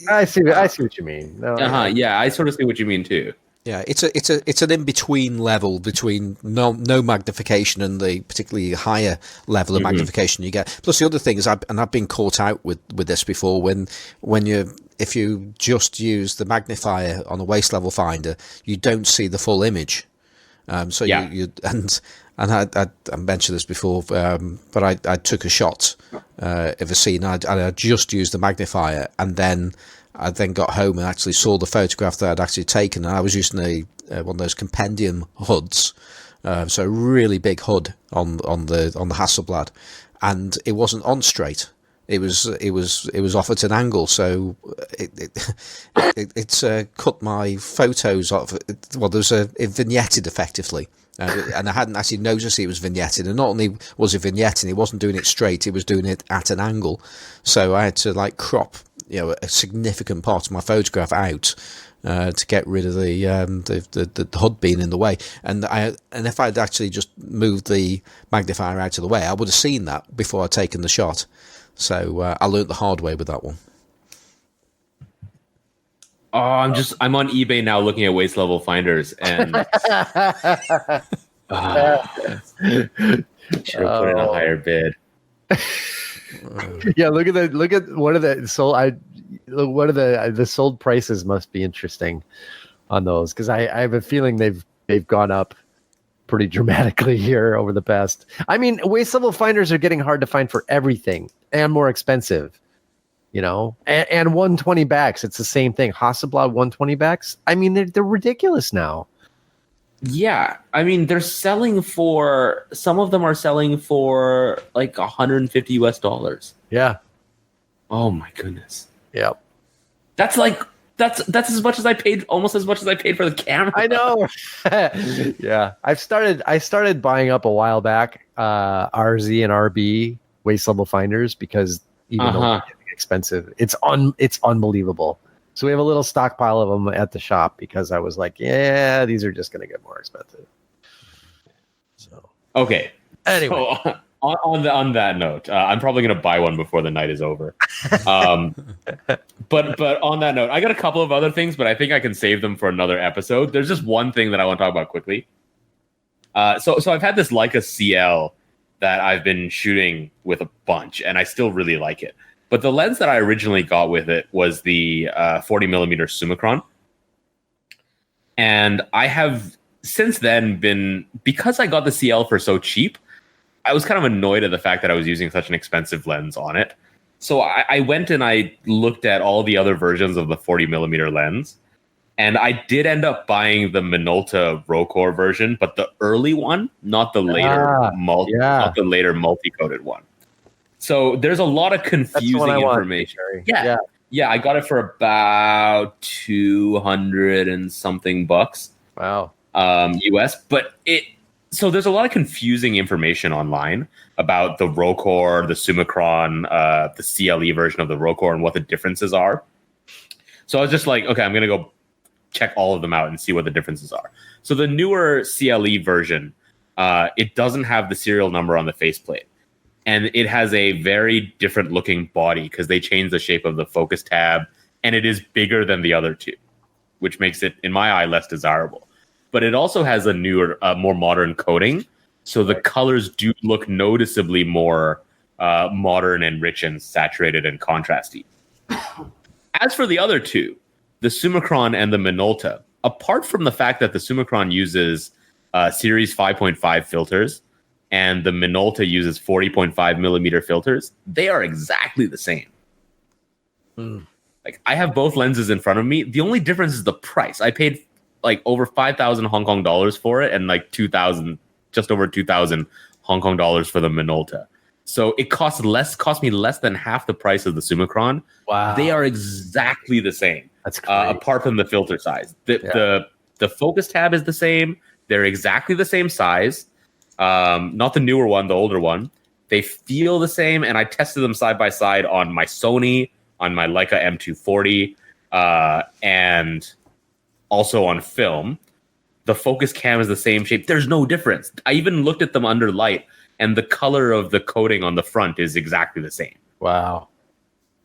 I see what you mean. No, Yeah, I sort of see what you mean too. Yeah, it's an in between level between no magnification and the particularly higher level of magnification you get. Plus, the other thing is, I've been caught out with this before. If you just use the magnifier on a waist level finder, you don't see the full image. You I mentioned this before, but I took a shot of a scene. I just used the magnifier, and then I got home and actually saw the photograph that I'd actually taken. And I was using one of those compendium HUDs, so a really big HUD on the Hasselblad, and it wasn't on straight. It was off at an angle, so it's cut my photos off. Well, there's it vignetted effectively. And I hadn't actually noticed it was vignetted. And not only was it vignetting, it wasn't doing it straight; it was doing it at an angle. So I had to crop, a significant part of my photograph out to get rid of the HUD being in the way. And if I'd actually just moved the magnifier out of the way, I would have seen that before I'd taken the shot. So I learnt the hard way with that one. Oh, I'm on eBay now looking at waist level finders, and should have put in a higher bid. Yeah, look at what are the sold. What are the sold prices must be interesting on those, because I have a feeling they've gone up pretty dramatically here over the past. I mean, waist level finders are getting hard to find for everything and more expensive. And 120 backs. It's the same thing. Hasselblad 120 backs. I mean, they're ridiculous now. Yeah, I mean, some of them are selling for like $150 US. Yeah. Oh my goodness. Yep. That's as much as I paid, almost as much as I paid for the camera. I know. Yeah. I started buying up a while back RZ and RB waist level finders, because even though they're getting expensive, it's unbelievable. So we have a little stockpile of them at the shop, because I was like, yeah, these are just going to get more expensive. So okay. Anyway, so, on that note, I'm probably going to buy one before the night is over. But on that note, I got a couple of other things, but I think I can save them for another episode. There's just one thing that I want to talk about quickly. So I've had this Leica CL that I've been shooting with a bunch, and I still really like it. But the lens that I originally got with it was the 40 millimeter Summicron. And I have since then because I got the CL for so cheap, I was kind of annoyed at the fact that I was using such an expensive lens on it. So I went and I looked at all the other versions of the 40 millimeter lens. And I did end up buying the Minolta M-Rokkor version, but the early one, not the later not the later multi-coated one. So there's a lot of confusing information. Yeah, I got it for about 200 and something bucks. Wow. US, but so there's a lot of confusing information online about the M-Rokkor, the Summicron, the CLE version of the M-Rokkor, and what the differences are. So I was just like, okay, I'm going to go check all of them out and see what the differences are. So the newer CLE version, it doesn't have the serial number on the faceplate. and it has a very different looking body because they changed the shape of the focus tab, and it is bigger than the other two, which makes it, in my eye, less desirable. But it also has a newer, more modern coating, so the colors do look noticeably more modern and rich and saturated and contrasty. As for the other two, the Summicron and the Minolta, apart from the fact that the Summicron uses Series 5.5 filters and the Minolta uses 40.5 millimeter filters, they are exactly the same. Like, I have both lenses in front of me. The only difference is the price. I paid like over 5,000 Hong Kong dollars for it, and like 2,000, just over 2,000 Hong Kong dollars for the Minolta. So it cost me less than half the price of the Summicron. Wow. They are exactly the same. That's great. Apart from the filter size. The focus tab is the same. They're exactly the same size. Not the newer one, the older one. They feel the same, and I tested them side by side on my Sony, on my Leica M240, and also on film. The focus cam is the same shape. There's no difference. I even looked at them under light, and the color of the coating on the front is exactly the same. Wow.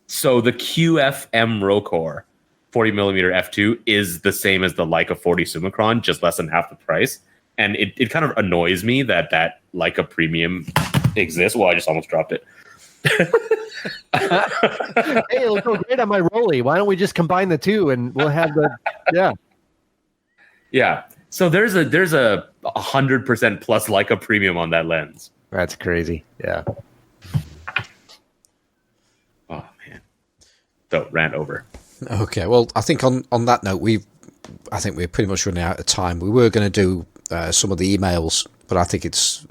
So the QF M-Rokkor 40mm f2 is the same as the Leica 40 Summicron, just less than half the price. And it kind of annoys me that Leica Premium exists. Well, I just almost dropped it. Hey, it'll go great on my Rollei. Why don't we just combine the two and we'll have the yeah. So there's a 100% plus Leica Premium on that lens. That's crazy. Yeah. Oh man. So rant over. Okay. Well, I think on that note, I think we're pretty much running out of time. We were going to do some of the emails, but I think it's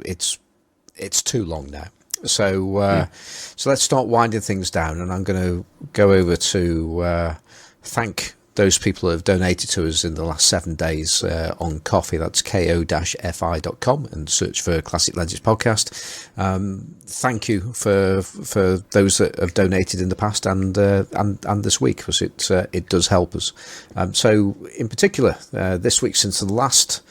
too long now. So so let's start winding things down, and I'm going to go over to thank those people who have donated to us in the last 7 days on Coffee. That's ko-fi.com, and search for Classic Lenses Podcast. Thank you for those that have donated in the past and this week, because it does help us. So in particular, this week, since the last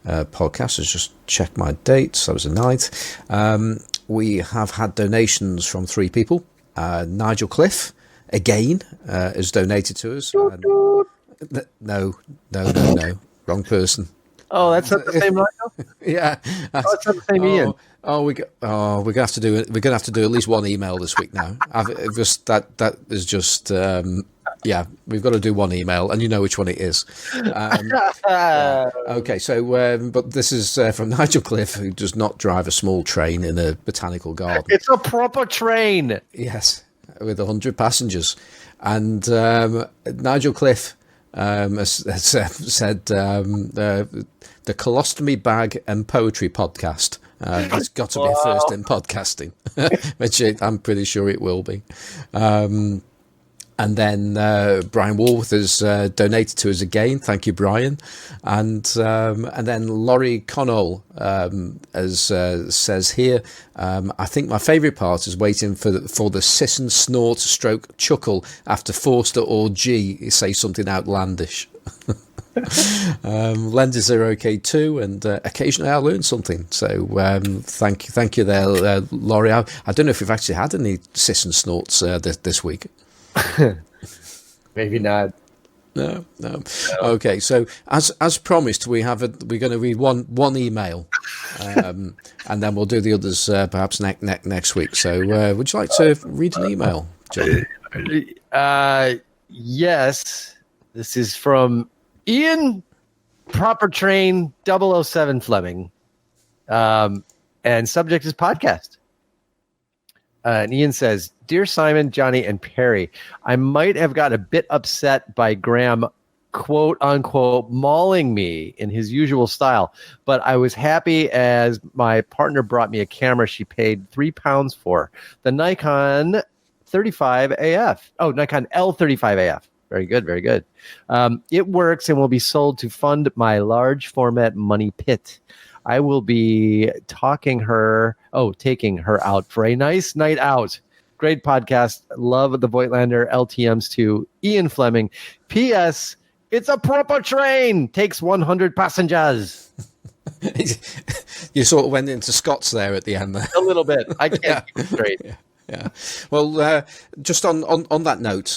podcast, let's just check my dates. That was the 9th. We have had donations from 3 people. Nigel Cliff, again, has donated to us. No, wrong person. Oh, that's not the same Nigel? Yeah. It's not the same Ian. We're gonna have to do at least one email this week now. That is just we've got to do one email, and you know which one it is. Okay, so but this is from Nigel Cliff, who does not drive a small train in a botanical garden. It's a proper train. Yes, with 100 passengers, and Nigel Cliff has said the Colostomy Bag and Poetry podcast. It's got to be a first in podcasting, which I'm pretty sure it will be. And then Brian Woolworth has donated to us again. Thank you, Brian. And then Laurie Connell says here, I think my favourite part is waiting for the siss and snort stroke chuckle after Forster or G say something outlandish. Lenses are okay too, and occasionally I learn something. So thank you there, Laurie. I don't know if we've actually had any siss and snorts this week. Maybe not. No. Okay, so as promised, we're going to read one email, and then we'll do the others perhaps next week. So would you like to read an email, John? Yes. This is from Ian Proper Train 007 Fleming, and subject is podcast. And Ian says, Dear Simon, Johnny, and Perry, I might have got a bit upset by Graeme, quote unquote, mauling me in his usual style, but I was happy as my partner brought me a camera she paid £3 for, the Nikon 35 AF. Oh, Nikon L35 AF. Very good, very good. It works and will be sold to fund my large format money pit. I will be taking her out for a nice night out. Great podcast. Love the Voigtlander LTMs too. Ian Fleming. P.S. It's a proper train. Takes 100 passengers. You sort of went into Scots there at the end there. A little bit. I can't keep it straight. Yeah. Well, just on that note,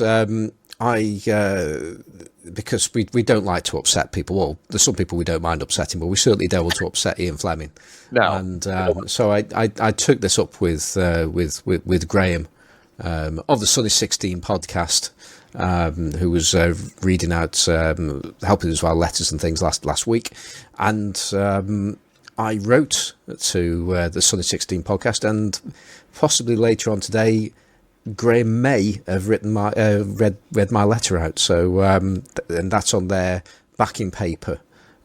because we don't like to upset people. Well, there's some people we don't mind upsetting, but we certainly don't want to upset Ian Fleming. No. And so I took this up with Graeme of the Sunny 16 podcast, who was reading out, helping us with our letters and things last week, and I wrote to the Sunny 16 podcast, and possibly later on today, Graeme may have written my read my letter out. So and that's on their backing paper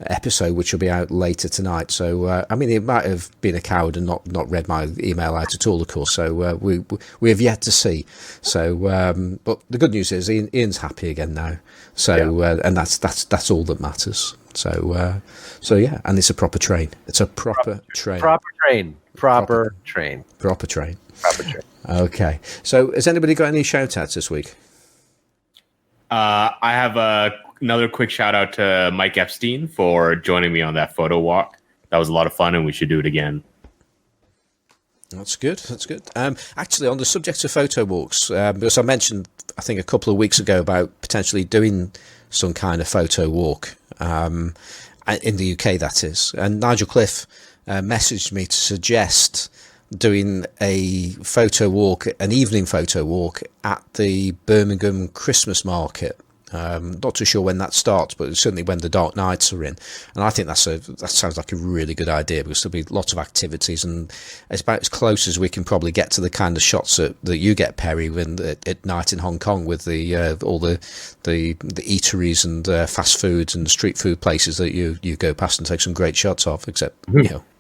episode, which will be out later tonight. So I mean, he might have been a coward and not read my email out at all, of course. So we have yet to see. So but the good news is Ian's happy again now. So and that's all that matters. So yeah, and it's a proper train. It's a proper train. Proper train. Proper train. Proper train. Proper train. Okay. So has anybody got any shout outs this week? I have another quick shout out to Mike Epstein for joining me on that photo walk. That was a lot of fun, and we should do it again. That's good. That's good. Actually, on the subject of photo walks, because I mentioned, I think a couple of weeks ago about potentially doing some kind of photo walk in the UK, that is. And Nigel Cliff messaged me to suggest doing a photo walk, an evening photo walk at the Birmingham Christmas market. Not too sure when that starts, but certainly when the dark nights are in. And I think that sounds like a really good idea, because there'll be lots of activities, and it's about as close as we can probably get to the kind of shots that you get, Perry, when at night in Hong Kong with the all the eateries and fast foods and street food places that you go past and take some great shots of. Except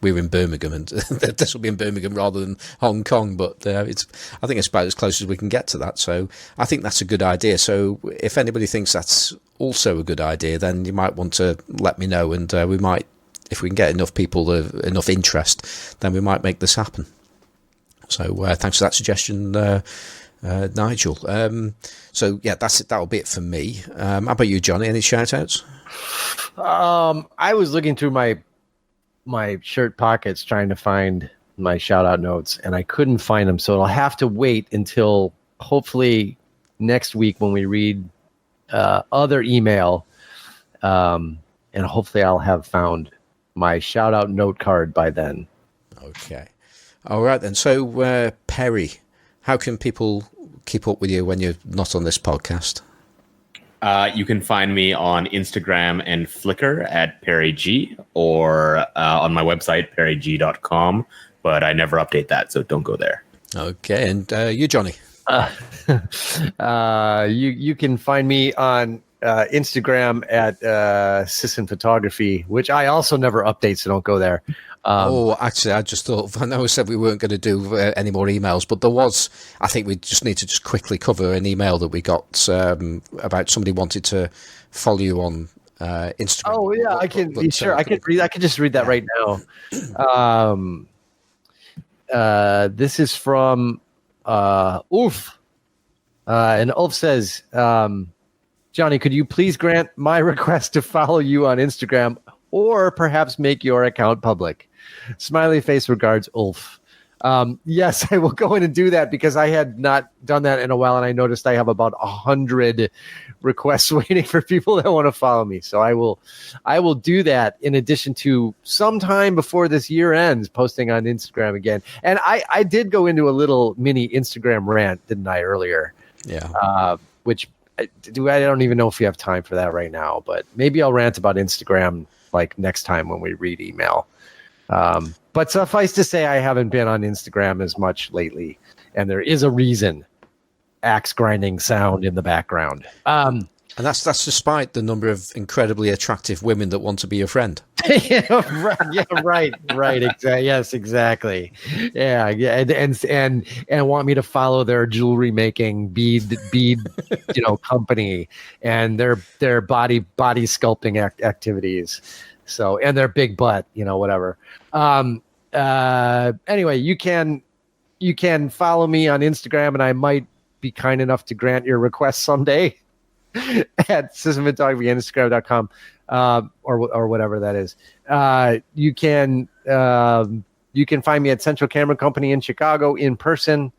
we're in Birmingham, and this will be in Birmingham rather than Hong Kong. But I think it's about as close as we can get to that. So I think that's a good idea. So if anybody thinks that's also a good idea, then you might want to let me know, and we might, if we can get enough people, enough interest, then we might make this happen. So thanks for that suggestion, Nigel. So yeah, that's it. That'll be it for me. How about you, Johnny? Any shout outs? I was looking through my shirt pockets trying to find my shout out notes, and I couldn't find them, so I'll have to wait until hopefully next week when we read other email, and hopefully I'll have found my shout out note card by then. Okay. All right then. So Perry, how can people keep up with you when you're not on this podcast? You can find me on Instagram and Flickr at Perry G, or on my website, perryg.com, but I never update that, so don't go there. Okay. And you, Johnny? You can find me on Instagram at Sisson Photography, which I also never update, so don't go there. Actually, I just thought, I know I said we weren't going to do any more emails, but there was, I think we just need to just quickly cover an email that we got about somebody wanted to follow you on Instagram. Oh yeah, I can be sure. I can just read that right now. This is from Ulf. And Ulf says, Johnny, could you please grant my request to follow you on Instagram, or perhaps make your account public? Smiley face, regards, Ulf. Yes, I will go in and do that, because I had not done that in a while, and I noticed I have about 100 requests waiting for people that want to follow me. So I will do that, in addition to sometime before this year ends, posting on Instagram again. And I did go into a little mini Instagram rant, didn't I, earlier? Yeah. Which I don't even know if we have time for that right now, but maybe I'll rant about Instagram like next time when we read email. But suffice to say, I haven't been on Instagram as much lately, and there is a reason. Axe grinding sound in the background. And that's despite the number of incredibly attractive women that want to be your friend. Right. Exactly. Yes, exactly. Yeah. And want me to follow their jewelry making bead, company, and their body sculpting activities. So, and their big butt, whatever. Anyway, you can follow me on Instagram, and I might be kind enough to grant your request someday. at systemphotography, Instagram.com, or whatever that is. You can find me at Central Camera Company in Chicago in person.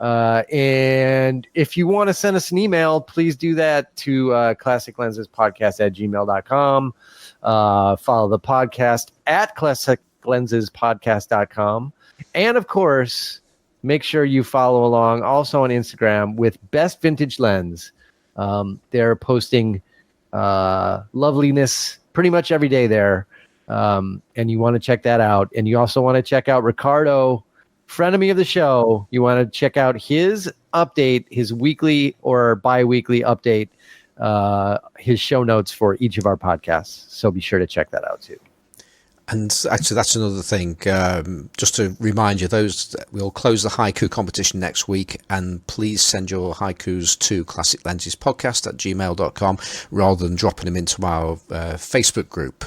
And if you want to send us an email, please do that to classiclensespodcast@gmail.com. Follow the podcast at classiclensespodcast.com. And of course, make sure you follow along also on Instagram with Best Vintage Lens. They're posting loveliness pretty much every day there. And you want to check that out. And you also want to check out Ricardo, frenemy of the show. You want to check out his update, his weekly or bi-weekly update, his show notes for each of our podcasts. So be sure to check that out too. And actually, that's another thing. Just to remind you, we'll close the haiku competition next week, and please send your haikus to classiclensespodcast@gmail.com rather than dropping them into our Facebook group,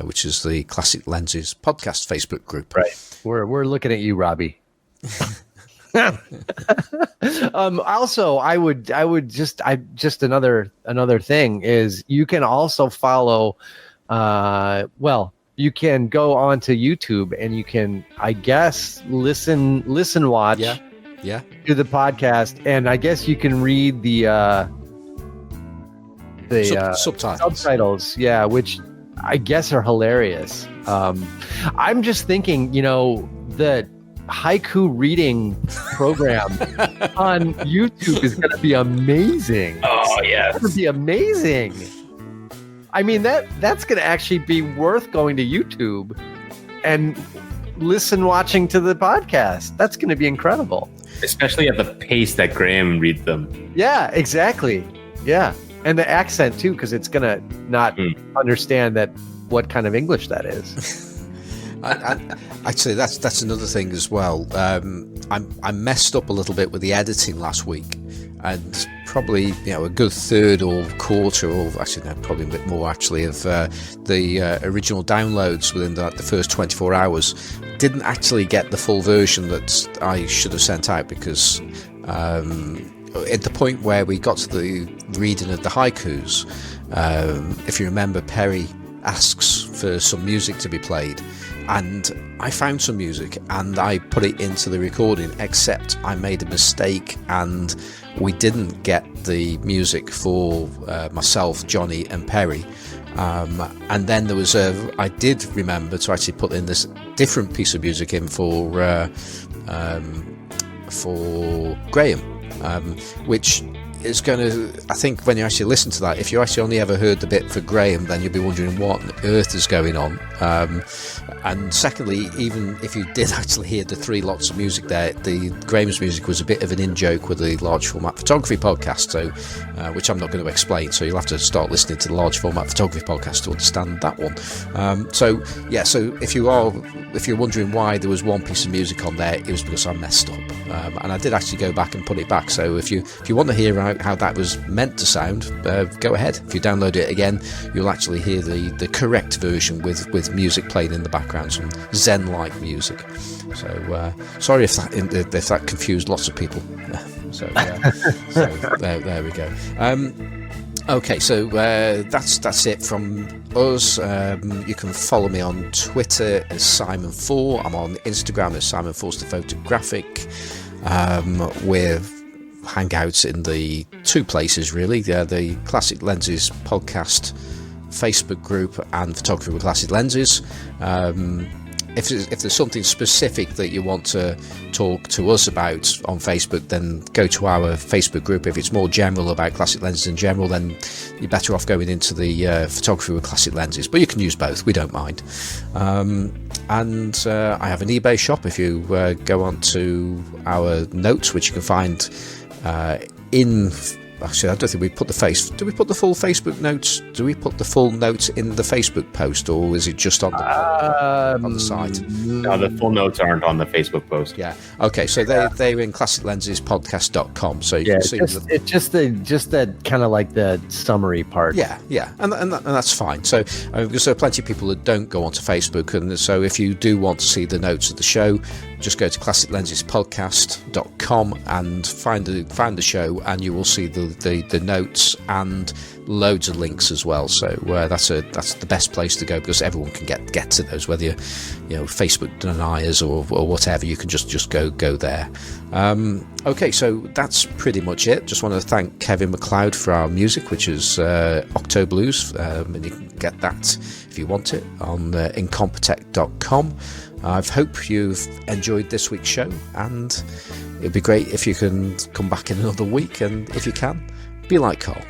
which is the Classic Lenses Podcast Facebook group. Right. We're looking at you, Robbie. Also, I would just another thing is you can also follow. You can go onto YouTube and you can, I guess, listen, watch, yeah, to the podcast, and I guess you can read the subtitles, yeah, which I guess are hilarious. I'm just thinking, the haiku reading program on YouTube is going to be amazing. Oh yeah, it's going to be amazing. I mean, that's going to actually be worth going to YouTube and watching to the podcast. That's going to be incredible. Especially at the pace that Graeme reads them. Yeah, exactly. Yeah. And the accent too, because it's going to not understand what kind of English that is. Actually, that's another thing as well. I messed up a little bit with the editing last week, and probably a good third or quarter, or actually no, probably a bit more actually, of the original downloads within the first 24 hours didn't actually get the full version that I should have sent out, because at the point where we got to the reading of the haikus, if you remember, Perry asks for some music to be played, and I found some music and I put it into the recording, except I made a mistake and we didn't get the music for myself, Johnny and Perry. And then there was I did remember to actually put in this different piece of music in for Graeme, which is going to, I think when you actually listen to that, if you actually only ever heard the bit for Graeme, then you'll be wondering what on earth is going on. And secondly, even if you did actually hear the 3 lots of music there, Graeme's music was a bit of an in-joke with the large format photography podcast, so which I'm not going to explain, so you'll have to start listening to the large format photography podcast to understand that one. So if you're wondering why there was one piece of music on there, it was because I messed up, and I did actually go back and put it back. So if you want to hear how that was meant to sound, go ahead. If you download it again, you'll actually hear the correct version with music playing in the background, some Zen-like music. So sorry if that confused lots of people. So there we go. Okay, so that's it from us. You can follow me on Twitter as Simon4. I'm on Instagram as Simon Forster Photographic. We're hangouts in the 2 places really, the Classic Lenses podcast Facebook group and Photography with Classic Lenses. If there's something specific that you want to talk to us about on Facebook, then go to our Facebook group. If it's more general about classic lenses in general, then you're better off going into the Photography with Classic Lenses, but you can use both, we don't mind. And I have an eBay shop. If you go on to our notes, which you can find in Actually, I don't think we put do we put the full Facebook notes? Do we put the full notes in the Facebook post, or is it just on the site? No, the full notes aren't on the Facebook post. Yeah. Okay, so they're in classiclensespodcast.com, so you can see it's just that kind of like the summary part. Yeah, and that's fine. So because there are plenty of people that don't go onto Facebook, and so if you do want to see the notes of the show, just go to classiclensespodcast.com and find the show, and you will see the below the notes, and loads of links as well. So that's the best place to go, because everyone can get to those, whether you're Facebook deniers or whatever. You can just go there. Okay, so that's pretty much it. Just want to thank Kevin MacLeod for our music, which is Octo Blues, and you can get that if you want it on incompetech.com. I hope you've enjoyed this week's show, and it'd be great if you can come back in another week, and if you can, be like Carl.